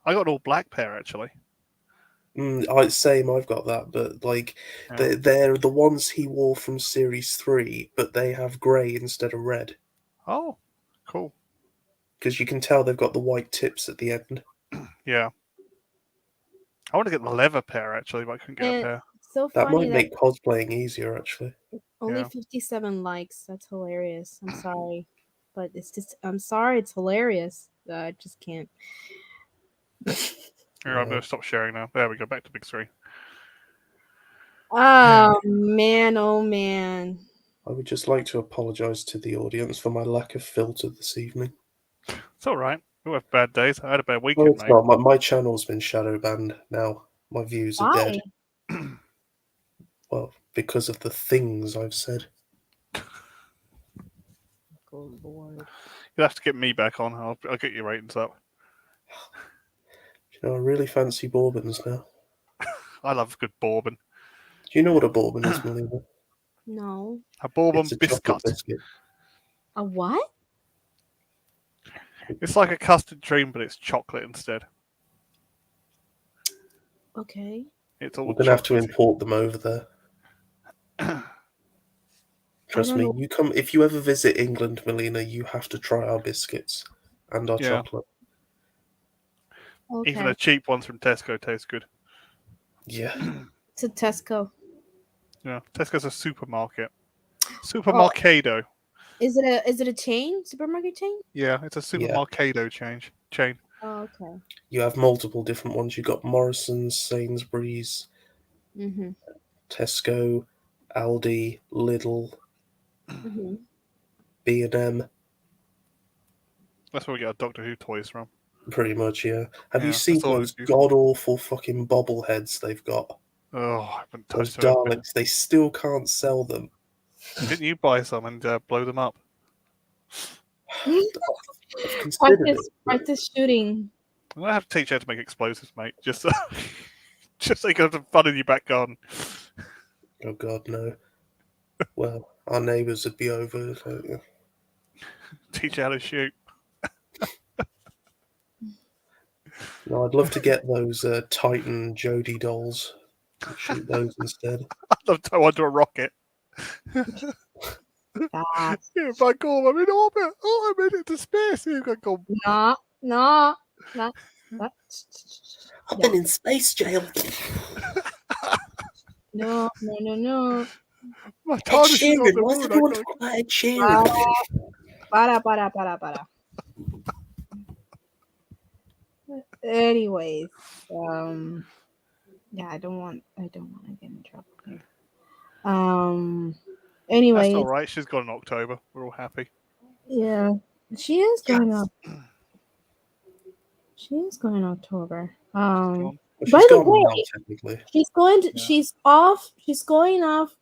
I got an all black pair actually. Same, I've got that, but like Yeah. they're the ones he wore from Series 3, but they have grey instead of red. Oh. Cool. Because you can tell they've got the white tips at the end. Yeah. I want to get the leather pair actually, but I couldn't get a And pair. it's so That funny might that make cosplaying easier, actually. only Yeah. 57 likes. That's hilarious. I'm sorry. But it's just, I'm sorry, it's hilarious. I just can't. Here, I'm going to stop sharing now. There we go. Back to big screen. Oh man, oh man. I would just like to apologise to the audience for my lack of filter this evening. It's all right. We all have bad days. I had a bad No, weekend, it's mate. not. My channel's been shadow banned now. My views are Why? dead. Well, because of the things I've said. Good lord. You'll have to get me back on. I'll get your ratings up. You know, I really fancy bourbons now. I love good bourbon. Do you know what a bourbon is, Melina? No. A bourbon It's a chocolate biscuit. biscuit. A what? It's like a custard dream, but it's chocolate instead. Okay. It's all We're going to have to chocolate. import them over there. Trust don't me, know. if you ever visit England, Melina, you have to try our biscuits and our Yeah. chocolate. Even Okay. the cheap ones from Tesco taste good. Yeah. To Tesco. Yeah, Tesco's a supermarket. Oh, Supermarcado. is it a chain? Supermarket chain? Yeah, it's a Yeah. supermarcado chain. Oh, okay. You have multiple different ones. You've got Morrison's, Sainsbury's, Mm-hmm. Tesco, Aldi, Lidl, Mm-hmm. B&M. That's where we get our Doctor Who toys from. Pretty much, yeah. Have you Yeah, seen that's all those it's used. god-awful fucking bobbleheads they've got? Oh, I haven't Those touched them. Ever. Daleks, they still can't sell them. Didn't you buy some and blow them up? I've considered it. Practice shooting. I have to teach you how to make explosives, mate. Just so you can have some fun in your back garden. Oh god, no. Well, our neighbours would be over. So, yeah. Teach you how to shoot. No, I'd love to get those Titan Jody dolls. Shoot those instead. I'd love to go under a rocket. Stop. Yeah, if I go, I'm in orbit. Oh, I'm in into space. You can go. No, no, no. What? I've Yeah. been in space jail. No, no, no, no. My Ed TARDIS is on Sheeran. the Why's moon. I everyone gotta talking about Ed Sheeran? Para. Anyways, yeah, I don't want to get in trouble here. That's Anyways, all right. She's gone in October. We're all happy. yeah, she is going Yes. up. She is going in October. She's gone. Well, By she's the gone now, way, technically. she's going to, Yeah. she's off. She's going off.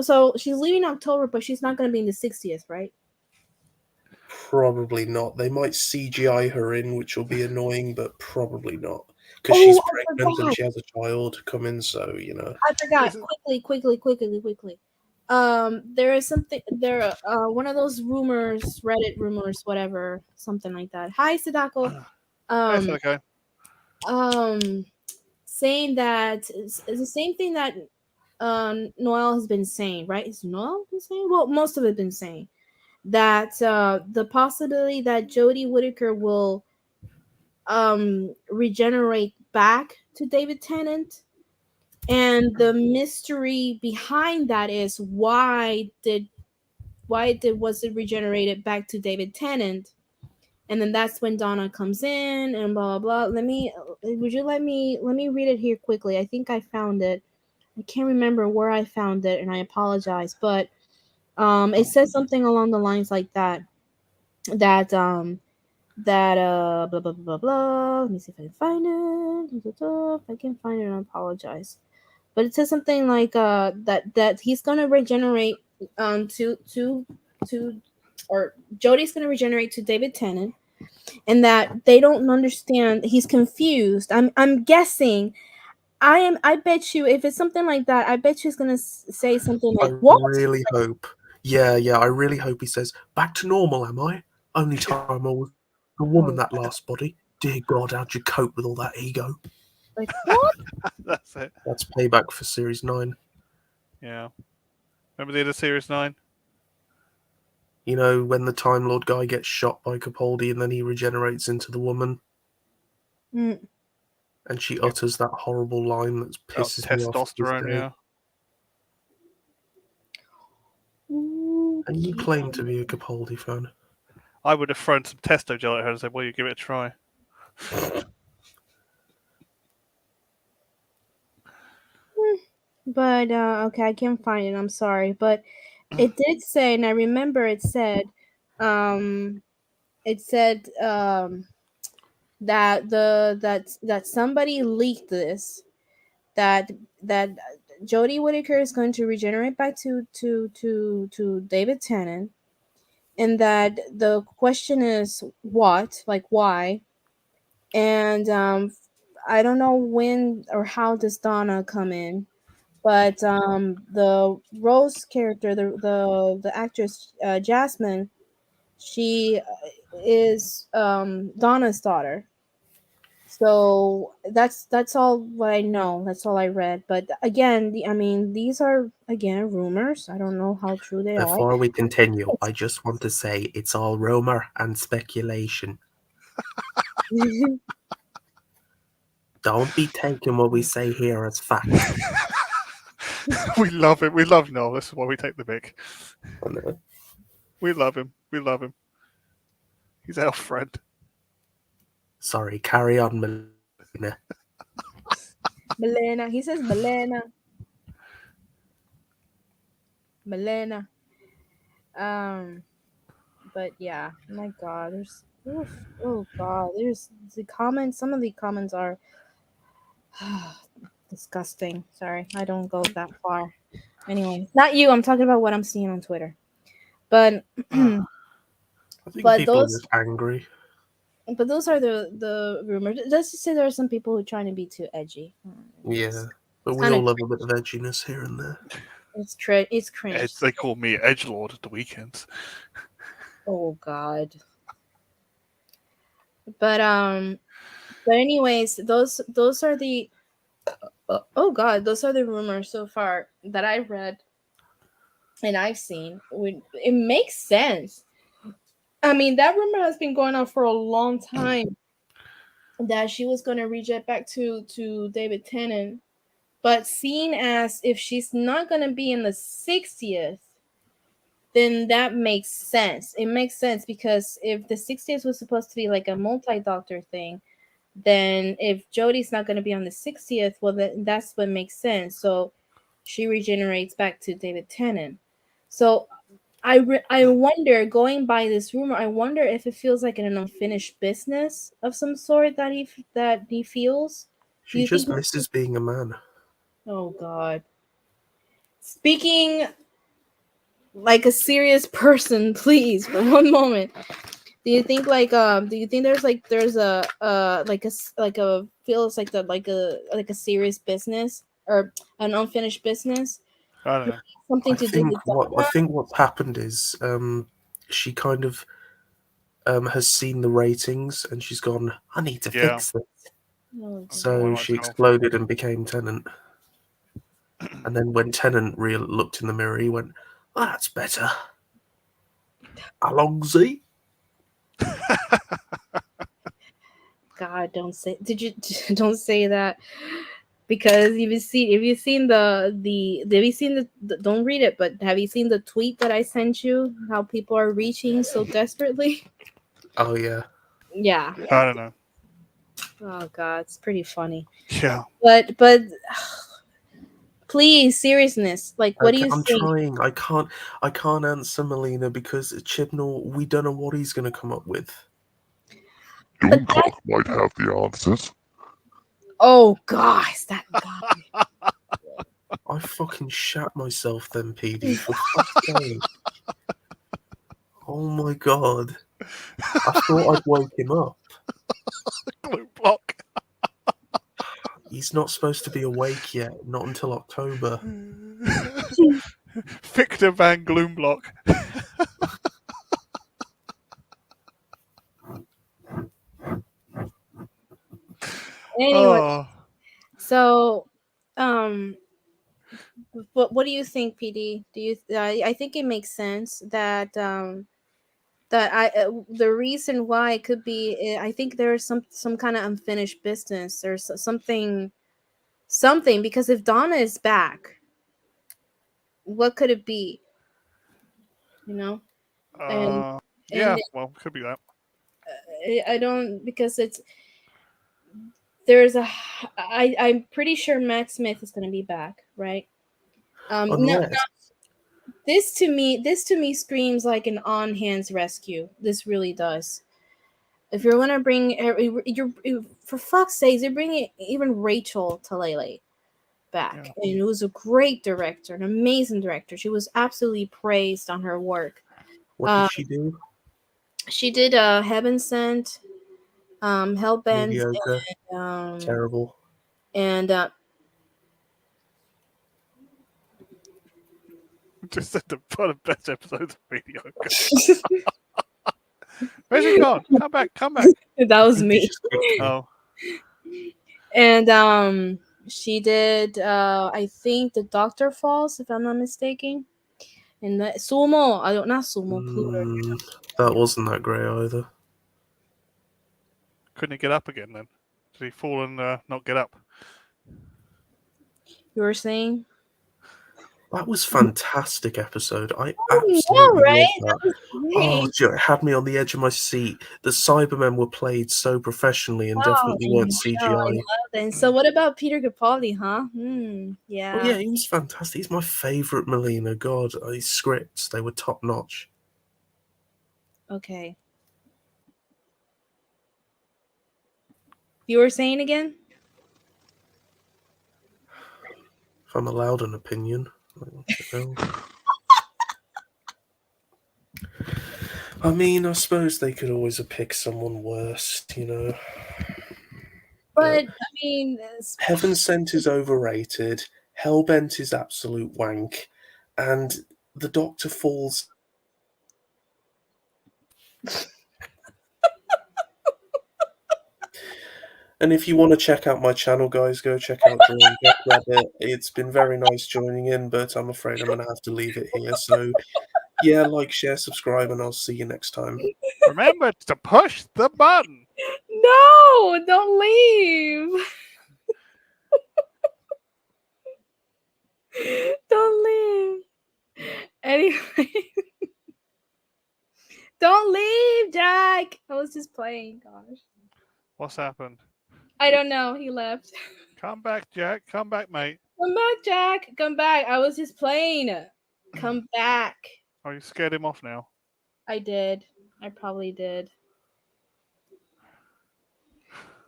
So she's leaving October, but she's not going to be in the 60th, right? Probably not. They might CGI her in, which will be annoying, but probably not. Because she's I pregnant and forgot. she has a child coming, so, you know. I forgot. Quickly. There is something there. One of those rumors, Reddit rumors, whatever, something like that. Hi, Sadako. That's Um, okay. saying that it's the same thing that Noel has been saying, right? Is Noel been saying? Well, most of it been saying that the possibility that Jodie Whittaker will regenerate back to David Tennant, and the mystery behind that is why was it regenerated back to David Tennant? And then that's when Donna comes in and blah blah blah. Let me read it here quickly. I think I found it. I can't remember where I found it, and I apologize, but it says something along the lines like that blah blah blah blah blah. Let me see if I can find it. If I can find it, I apologize. But it says something like that he's gonna regenerate to or Jodie's gonna regenerate to David Tennant, and that they don't understand. He's confused. I'm guessing. I bet you if it's something like that, I bet you he's gonna say something I like what? really hope. Yeah, I really hope he says, back to normal, am I? Only time I was the woman that last body. Dear God, how'd you cope with all that ego? Like what? That's it. That's payback for Series 9. Yeah. Remember the other Series 9? You know, when the Time Lord guy gets shot by Capaldi and then he regenerates into the woman? Mm. and she utters that horrible line that About pisses me off to this testosterone, day. yeah. And you Okay. claim to be a Capaldi fan. I would have thrown some testo gel at her and said, "Well, you give it a try." But okay, I can't find it. I'm sorry, but it did say, and I remember um, it said that that somebody leaked this, that that Jodie Whittaker is going to regenerate back to David Tennant, and that the question is what, like why, and I don't know when or how does Donna come in, but the Rose character, the actress Jasmine, she is Donna's daughter. So that's all what I know. That's all I read. But again, I mean, these are again rumors. I don't know how true they are. Before we continue, I just want to say it's all rumour and speculation. Don't be taking what we say here as fact. We love him. We love Noel. This is why we take the mic. I know. We love him. We love him. He's our friend. Sorry, carry on, Melina. Melena. He says Melena. Melena. Um, but yeah, my God, there's oof, oh God, there's the comments. Some of the comments are disgusting. Sorry, I don't go that far. Anyway, not you. I'm talking about what I'm seeing on Twitter. But I think but people are those just angry. but those are the rumors. Let's just say there are some people who are trying to be too edgy. Yeah, but It's we kind of all love a bit of edginess here and there. it's cringe. They call me Edgelord at the weekends. Oh God. But but anyways, those are the oh God, those are the rumors so far that I read and I've seen. It makes sense. I mean, that rumor has been going on for a long time that she was going to reject back to David Tennant. But seeing as if she's not going to be in the 60th, then that makes sense. It makes sense because if the 60th was supposed to be like a multi-doctor thing, then if Jodie's not going to be on the 60th, well, that's what makes sense. So she regenerates back to David Tennant. So I wonder, going by this rumor, I wonder if it feels like an unfinished business of some sort that he feels. Do She you think? just misses being a man. Oh God! Speaking like a serious person, please, for one moment. Do you think do you think there's like a feels like the like a serious business or an unfinished business? I don't know. Something to do with I Donna? think what's happened is she kind of has seen the ratings and she's gone, I need to Yeah. fix this. Oh Yeah, God. one So she myself. exploded and became Tennant. And then when Tennant looked in the mirror, he went, oh, that's better. Alongzy. God, don't say. Did you don't say that? Because if you've seen have you seen don't read it, but have you seen the tweet that I sent you? How people are reaching so desperately. Oh, yeah. Yeah. I don't know. Oh God, it's pretty funny. Yeah. But please, seriousness. Like, what do Okay, you I'm think? trying. I can't answer Melina because Chibnall, we don't know what he's going to come up with. But Doomcock might have the answers. oh gosh, that guy. I fucking shat myself then, PD, for fuck's sake. Oh my god. I thought I'd woke him up. Glue block. He's not supposed to be awake yet, not until October. Victor Van Gloomblock. Anyway, Oh, so um, what do you think, PD? Do you? I think it makes sense that that the reason why it could be, I think there's some kind of unfinished business or something, because if Donna is back, what could it be? You know, and Yeah, and well, could be that. I don't, because it's there's a I'm pretty sure Matt Smith is going to be back, right? No, Unless this to me screams like an on hands rescue. This really does. If you're gonna bring, for fuck's sakes, you're bringing even Rachel Talalay back, Yeah. and it was a great director, an amazing director. She was absolutely praised on her work. what did Um, she do? she did Heaven Sent, Hellbent, Mediocre, um, terrible. and Just said the one of the best episodes of mediocre. Where's he gone? Come back, come back. that was He me. just kicked me. Oh, And she did I think The Doctor Falls, if I'm not mistaken. And Sumo, I don't, not Sumo, Pluto. That wasn't that great either. couldn't he get up again then? Did he fall and not get up? You were saying? That was fantastic episode. I Oh, absolutely right? loved that. That was Oh, great. it had me on the edge of my seat. The Cybermen were played so professionally and Oh, definitely I weren't know, I CGI. love that. And so what about Peter Capaldi, huh? Oh Yeah. yeah, he was fantastic. He's my favourite Molina. God, his scripts, they were top notch. Okay. You were saying again? If I'm allowed an opinion. You know. I mean, I suppose they could always have picked someone worse, you know. But But I mean, Heaven Sent is overrated. Hellbent is absolute wank, and the Doctor Falls. And if you want to check out my channel, guys, go check out Drawing Jack Rabbit. It's been very nice joining in, but I'm afraid I'm going to have to leave it here. So, yeah, like, share, subscribe, and I'll see you next time. Remember to push the button. no, don't leave. Don't leave. Anyway, don't leave, Jack. I was just playing. Gosh, What's happened? I don't know. He left. Come back, Jack. Come back, mate. Come back, Jack. Come back. I was just playing. Come back. Oh, you scared him off now. I did. I probably did.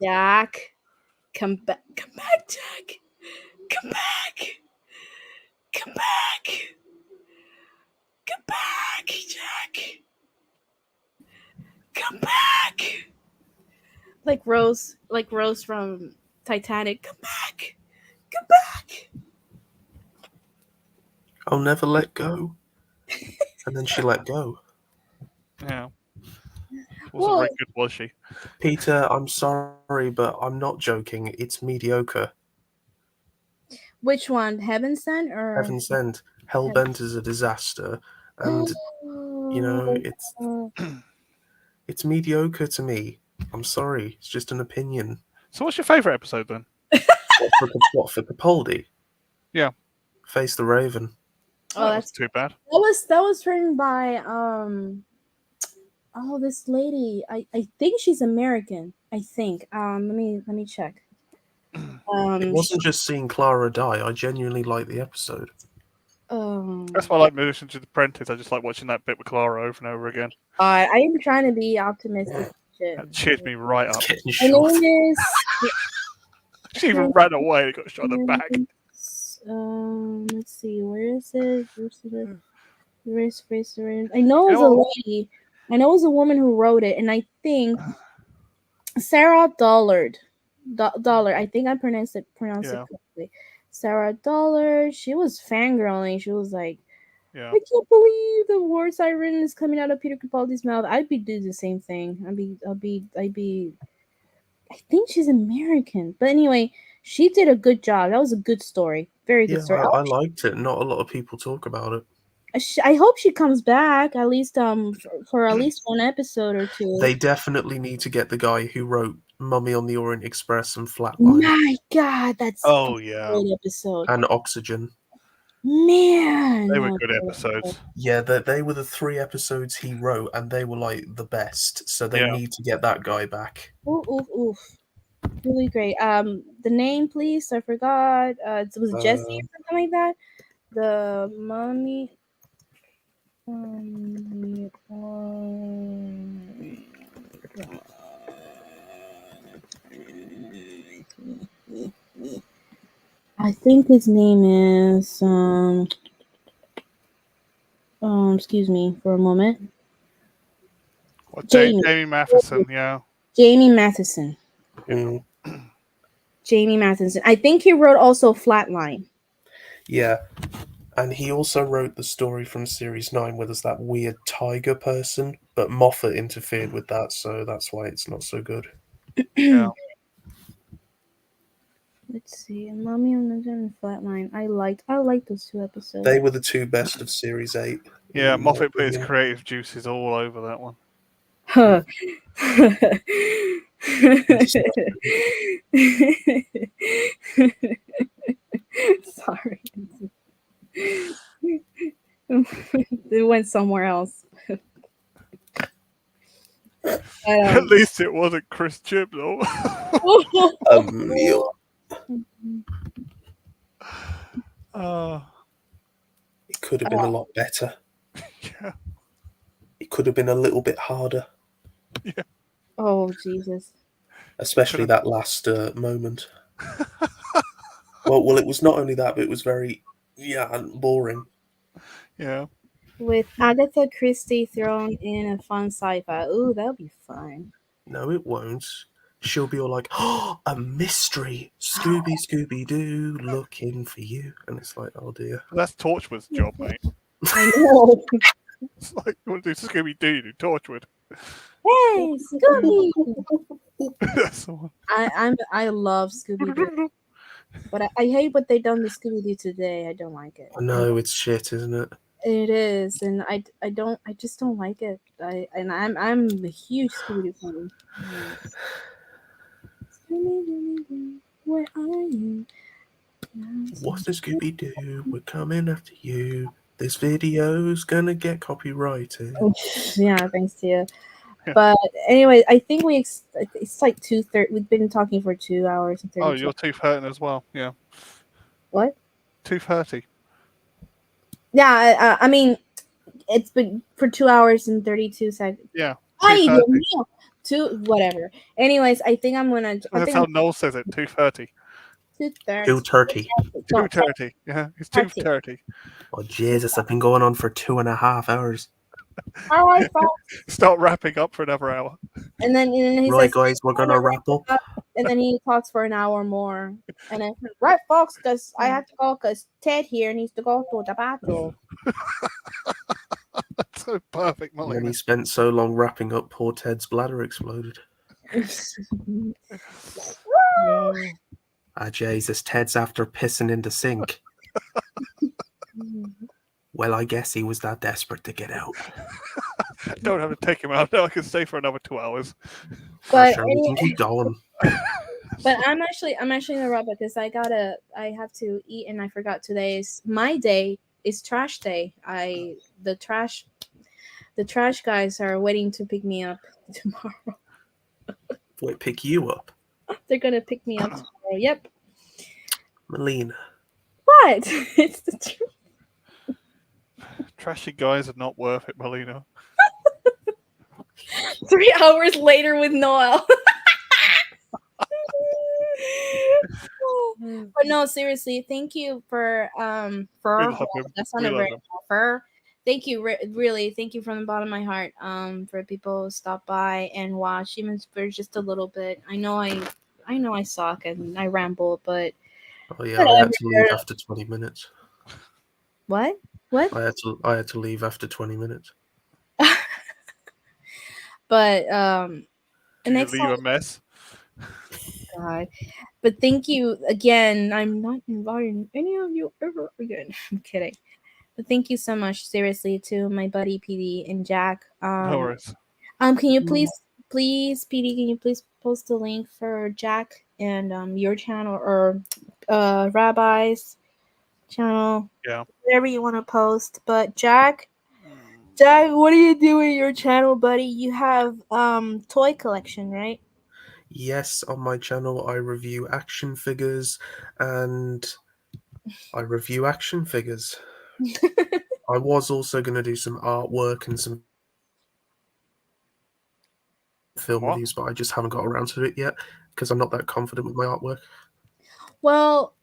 Jack, come back. Come back, Jack. Come back. Come back. Come back, Jack. Come back. Like Rose from Titanic. Come back. Come back. I'll never let go. And then she let go. Yeah. She wasn't Well, very good, was she? Peter, I'm sorry, but I'm not joking. It's mediocre. which one? Heaven Sent or Heaven Sent. Hellbent is a disaster. And, you know, it's mediocre to me. I'm sorry. It's just an opinion. So, what's your favourite episode then? What for Capaldi? Yeah. Face the Raven. Oh, That that's wasn't too bad. that was written by this lady. I think she's American. I think. Let me check. It wasn't just seeing Clara die. I genuinely liked the episode. That's why I like Musician's Apprentice. I just like watching that bit with Clara over and over again. I am trying to be optimistic. Shit. That cheers me right up. It's getting My shot. name is. She even ran away and got shot in the back. Let's see. Where is it? I know it was a lady. I know it was a woman who wrote it, and I think Sarah Dollard. Dollar. I think I pronounced it correctly. Sarah Dollard. She was fangirling. She was like, Yeah. I can't believe the war siren is coming out of Peter Capaldi's mouth. I'd be doing the same thing. I'd be. I think she's American, but anyway, she did a good job. That was a good story. Very good Yeah, story. I liked it. Not a lot of people talk about it. I hope she comes back at least for at least one episode or two. They definitely need to get the guy who wrote Mummy on the Orient Express and Flatline My God, that's Oh a yeah, great episode. and Oxygen. Man, they that were was good a great episodes. episode. Yeah, they were the 3 episodes he wrote, and they were like the best. So they Yeah. need to get that guy back. Oof, oof, oof. Really great. The name, please. I forgot. It was Jesse Uh, or something like that. The mummy. Um, I think his name is excuse me for a moment. Well, Jamie. Jamie Matheson, yeah. Jamie Matheson. mm, Jamie Matheson. I think he wrote also Flatline. yeah. And he also wrote the story from Series 9 where there's that weird tiger person, but Moffat interfered with that, so that's why it's not so good. Yeah. Let's see. Mommy on the Flatline. I liked those 2 episodes. They were the 2 best of Series 8. Yeah, in my Moffat put his opinion. creative juices all over that one. Huh. Sorry. It went somewhere else. At least it wasn't Chris Chibnall. A meal. It could have been a lot better. Yeah. It could have been a little bit harder, Oh Jesus. especially that last moment. Well, it was not only that, but it was very, boring. Yeah. With Agatha Christie thrown in a fun sci-fi. Ooh, that'll be fun. No, it won't. She'll be all like, "Oh, a mystery, Scooby Doo, looking for you," and it's like, oh dear. That's Torchwood's job, mate. I know. It's like, you want to do Scooby Doo, do Torchwood. Hey, Scooby. That's the one. I love Scooby Doo, but I hate what they done to Scooby Doo today. I don't like it. No, it's shit, isn't it? It is, and I just don't like it. I'm a huge Scooby Doo fan. Scooby-Doo, where are you? What's the Scooby Doo? We're coming after you. This video's gonna get copyrighted. Yeah, thanks to you. Yeah. But anyway, I think it's like 2:30. We've been talking for 2 hours and 30. Oh, your tooth hurting as well. Yeah. What? Tooth hurty. Yeah, I mean, it's been for 2 hours and 32 seconds. Yeah. Ay, Tooth Dios hurty. mío. Whatever. Anyways, I think I'm gonna. I That's think how I'm Noel says it. Tooth hurty. 2:30. 2:30. Tooth hurty. Yeah. It's tooth Hurty. hurty. Oh Jesus! I've been going on for 2.5 hours. All right, folks. Start wrapping up for another hour. And then he Right, says, guys, we're gonna wrap up. and then he talks for an hour more. And then, right, folks, because I have to go because Ted here needs to go to the bathroom. That's so perfect, And then Molly. he spent so long wrapping up, poor Ted's bladder exploded. Ah, Jesus, Ted's after pissing in the sink. Well, I guess he was that desperate to get out. Don't have to take him out. No, I can stay for another 2 hours. For But sure, we can keep going. But I'm actually gonna wrap it because I have to eat and I forgot today's my day is trash day. The trash guys are waiting to pick me up tomorrow. Wait, pick you up, They're gonna pick me up tomorrow. Yep. Melina. What? It's the truth. Trashy guys are not worth it, Molina. 3 hours later with Noel. But no, seriously, thank you for We love him. that We sounded love very him. for. Thank you, really, thank you from the bottom of my heart. For people who stop by and watch, even for just a little bit. I know I suck and I ramble, but Oh yeah, I had to leave after 20 minutes. what? What? I had to leave after 20 minutes. But Do you next leave time, a mess? God. But thank you again. I'm not inviting any of you ever again. I'm kidding. Thank you so much, seriously, to my buddy PD and Jack. No worries. Can you please, PD, can you please post a link for Jack and your channel or Rabbi's channel, Yeah. whatever you want to post. But Jack, Mm. Jack, what do you do with your channel, buddy? You have toy collection, right? Yes, on my channel I review action figures and I review action figures. I was also going to do some artwork and some film What? reviews, but I just haven't got around to it yet because I'm not that confident with my artwork. Well,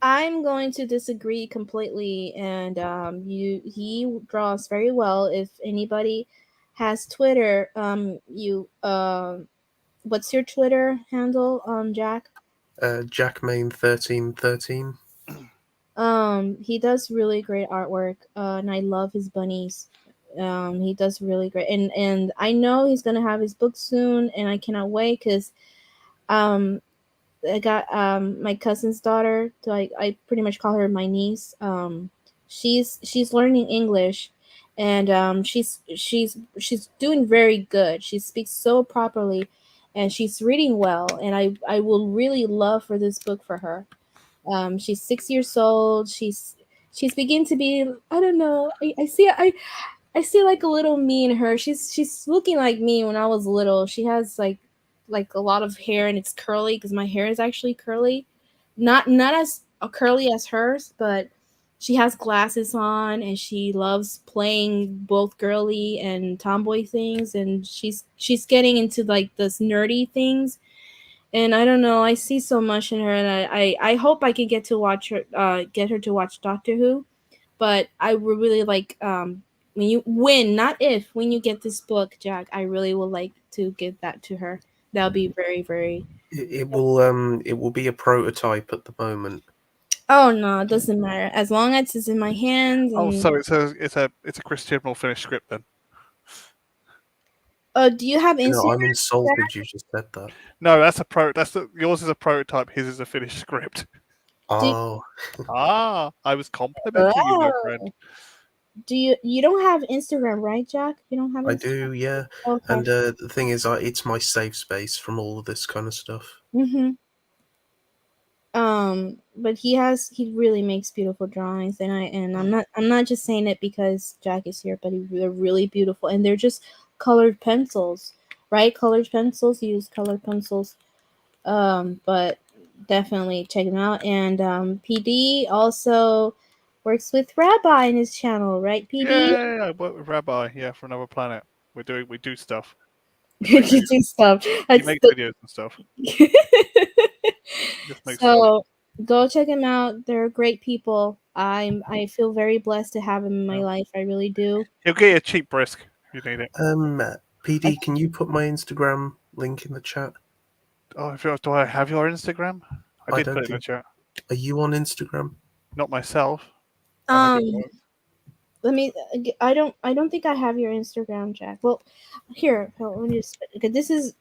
I'm going to disagree completely, and he draws very well. If anybody has Twitter, what's your Twitter handle, Jack? Jackmain1313. He does really great artwork, and I love his bunnies. He does really great, and I know he's gonna have his book soon, and I cannot wait because um I got my cousin's daughter. So I pretty much call her my niece. She's learning English, and she's doing very good. She speaks so properly, and she's reading well. And I will really love for this book for her. She's 6 years old. She's beginning to be, I don't know. I see like a little me in her. She's looking like me when I was little. She has like a lot of hair and it's curly because my hair is actually curly, not as curly as hers, but she has glasses on and she loves playing both girly and tomboy things, and she's getting into like this nerdy things. And I don't know, I see so much in her, and I hope I can get her to watch Doctor Who. But I would really like when you get this book, Jack, I really would like to give that to her. That'll be very, very. It will be a prototype at the moment. Oh no, it doesn't matter as long as it's in my hands. Oh, And so it's a Chris Chibnall finished script then. do you have You know, I'm Instagram? insulted you just said that. No, yours is a prototype. His is a finished script. Do, Oh, I was complimenting you, my friend. do you don't have Instagram, right, Jack? You don't have I Instagram. do, yeah. Okay. And the thing is, it's my safe space from all of this kind of stuff. Mm-hmm. But he really makes beautiful drawings, and I'm not just saying it because Jack is here, but they're really beautiful, and they're just colored pencils, right? Colored pencils, use colored pencils. But definitely check them out. And PD also works with Rabbi in his channel, right? PD. Yeah, I work with Rabbi. Yeah, from another planet. We do stuff. We You make videos. do stuff. He That's makes the. videos and stuff. Just make stuff. So go check them out. They're great people. I feel very blessed to have them in my Yeah. life. I really do. He'll get you a cheap brisk if you need it. PD, can you put my Instagram link in the chat? Oh, do I have your Instagram? I I did don't put it in the think. chat. Are you on Instagram? Not myself. I have it. Um, let me. I don't think I have your Instagram, Jack. Well, here. Let me just. Okay, this is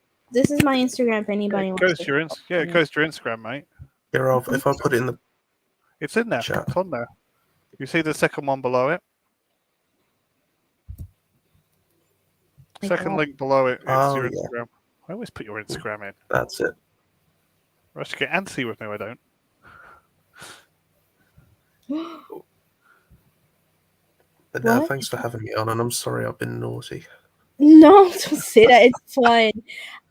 my Instagram. If anybody It wants goes to. to your it goes to your Instagram, mate. Here, if I put it in the It's in there. chat. It's on there. You see the second one below it? My Second God. link below it. It's Oh, your yeah, Instagram. I always put your Instagram in. that's it. Rush to get antsy with me. I don't. But What? thanks for having me on, and I'm sorry I've been naughty. No, don't say that. It's fun.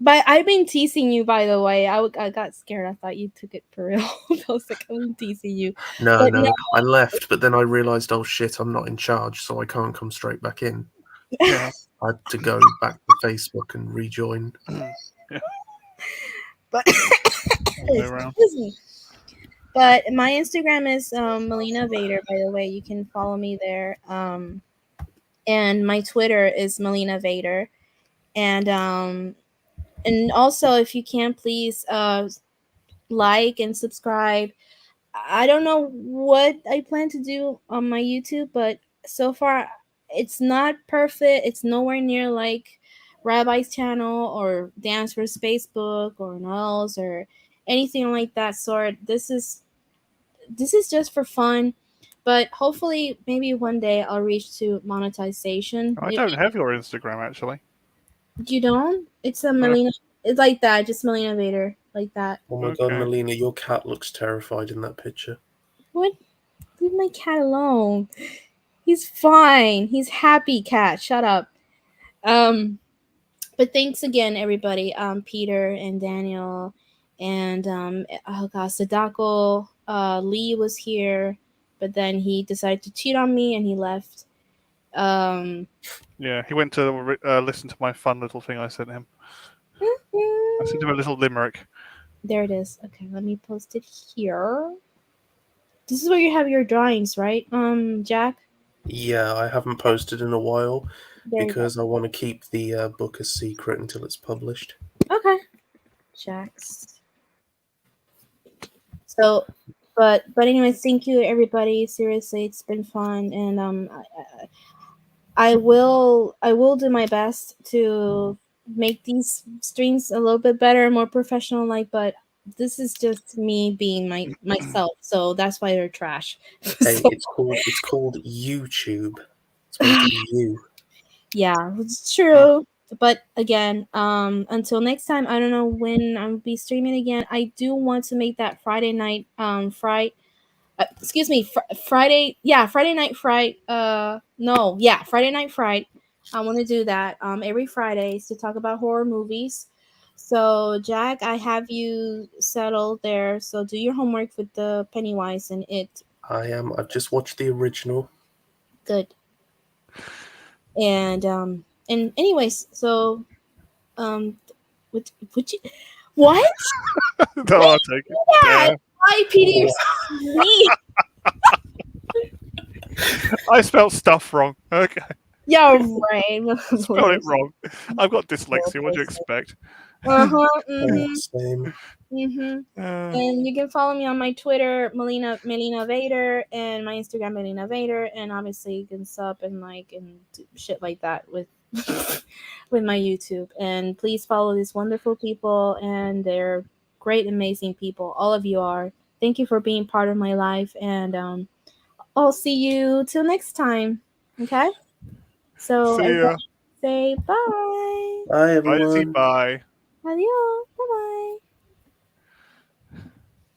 But I've been teasing you, by the way. I got scared. I thought you took it for real. I was like, I'm teasing you. No, But no. no, I left, but then I realised, oh shit, I'm not in charge, so I can't come straight back in. Yeah. I had to go back to Facebook and rejoin. Yeah. But All the way around. excuse me. But my Instagram is Melina Vader, by the way. You can follow me there. And my Twitter is Melina Vader. And also, if you can, please like and subscribe. I don't know what I plan to do on my YouTube, but so far it's not perfect. It's nowhere near like Rabbi's channel or Dance for Facebook or Nels or anything like that sort. This is just for fun. But hopefully, maybe one day I'll reach to monetization. I don't have your Instagram actually. You don't? It's a Uh, Melina. It's like that, just Melina Vader, like that. Oh my god, Okay. Melina, your cat looks terrified in that picture. What? Leave my cat alone. He's fine. He's happy cat. Shut up. Um, but thanks again, everybody. Peter and Daniel, and oh gosh, Sadako. Lee was here, but then he decided to cheat on me and he left. Um, Yeah, he went to listen to my fun little thing I sent him. I sent him a little limerick. there it is. Okay, let me post it here. This is where you have your drawings, right? Jack. Yeah, I haven't posted in a while There you go. because I want to keep the book a secret until it's published. Okay. Jack's. So, but anyways, thank you everybody. Seriously, it's been fun, and I will do my best to make these streams a little bit better and more professional like, but this is just me being myself, so that's why they're trash. Hey, So, it's called YouTube. It's meant to be you. yeah, it's true. But again, until next time, I don't know when I'll be streaming again. I do want to make that Friday night excuse me, Friday, yeah, Friday night fright, no, yeah, Friday night fright. I want to do that every Fridays to talk about horror movies. So Jack, I have you settled there, so do your homework with the Pennywise and It. I've just watched the original. Good. And anyways, so would you what? No, I'll take it. Yeah, Yeah. why PD, you're so sweet. I spelled stuff wrong. Okay. Yeah, right. Spelled it wrong. I've got dyslexia. What do you expect? Uh-huh. Same. And you can follow me on my Twitter, Melina Vader, and my Instagram, Melina Vader, and obviously you can sub and like and do shit like that with with my YouTube. And please follow these wonderful people, and they're great, amazing people. All of you are. Thank you for being part of my life, and I'll see you till next time. Okay. So See ya. everybody say bye. Bye, Bye, everyone. bye. Adios. Bye bye.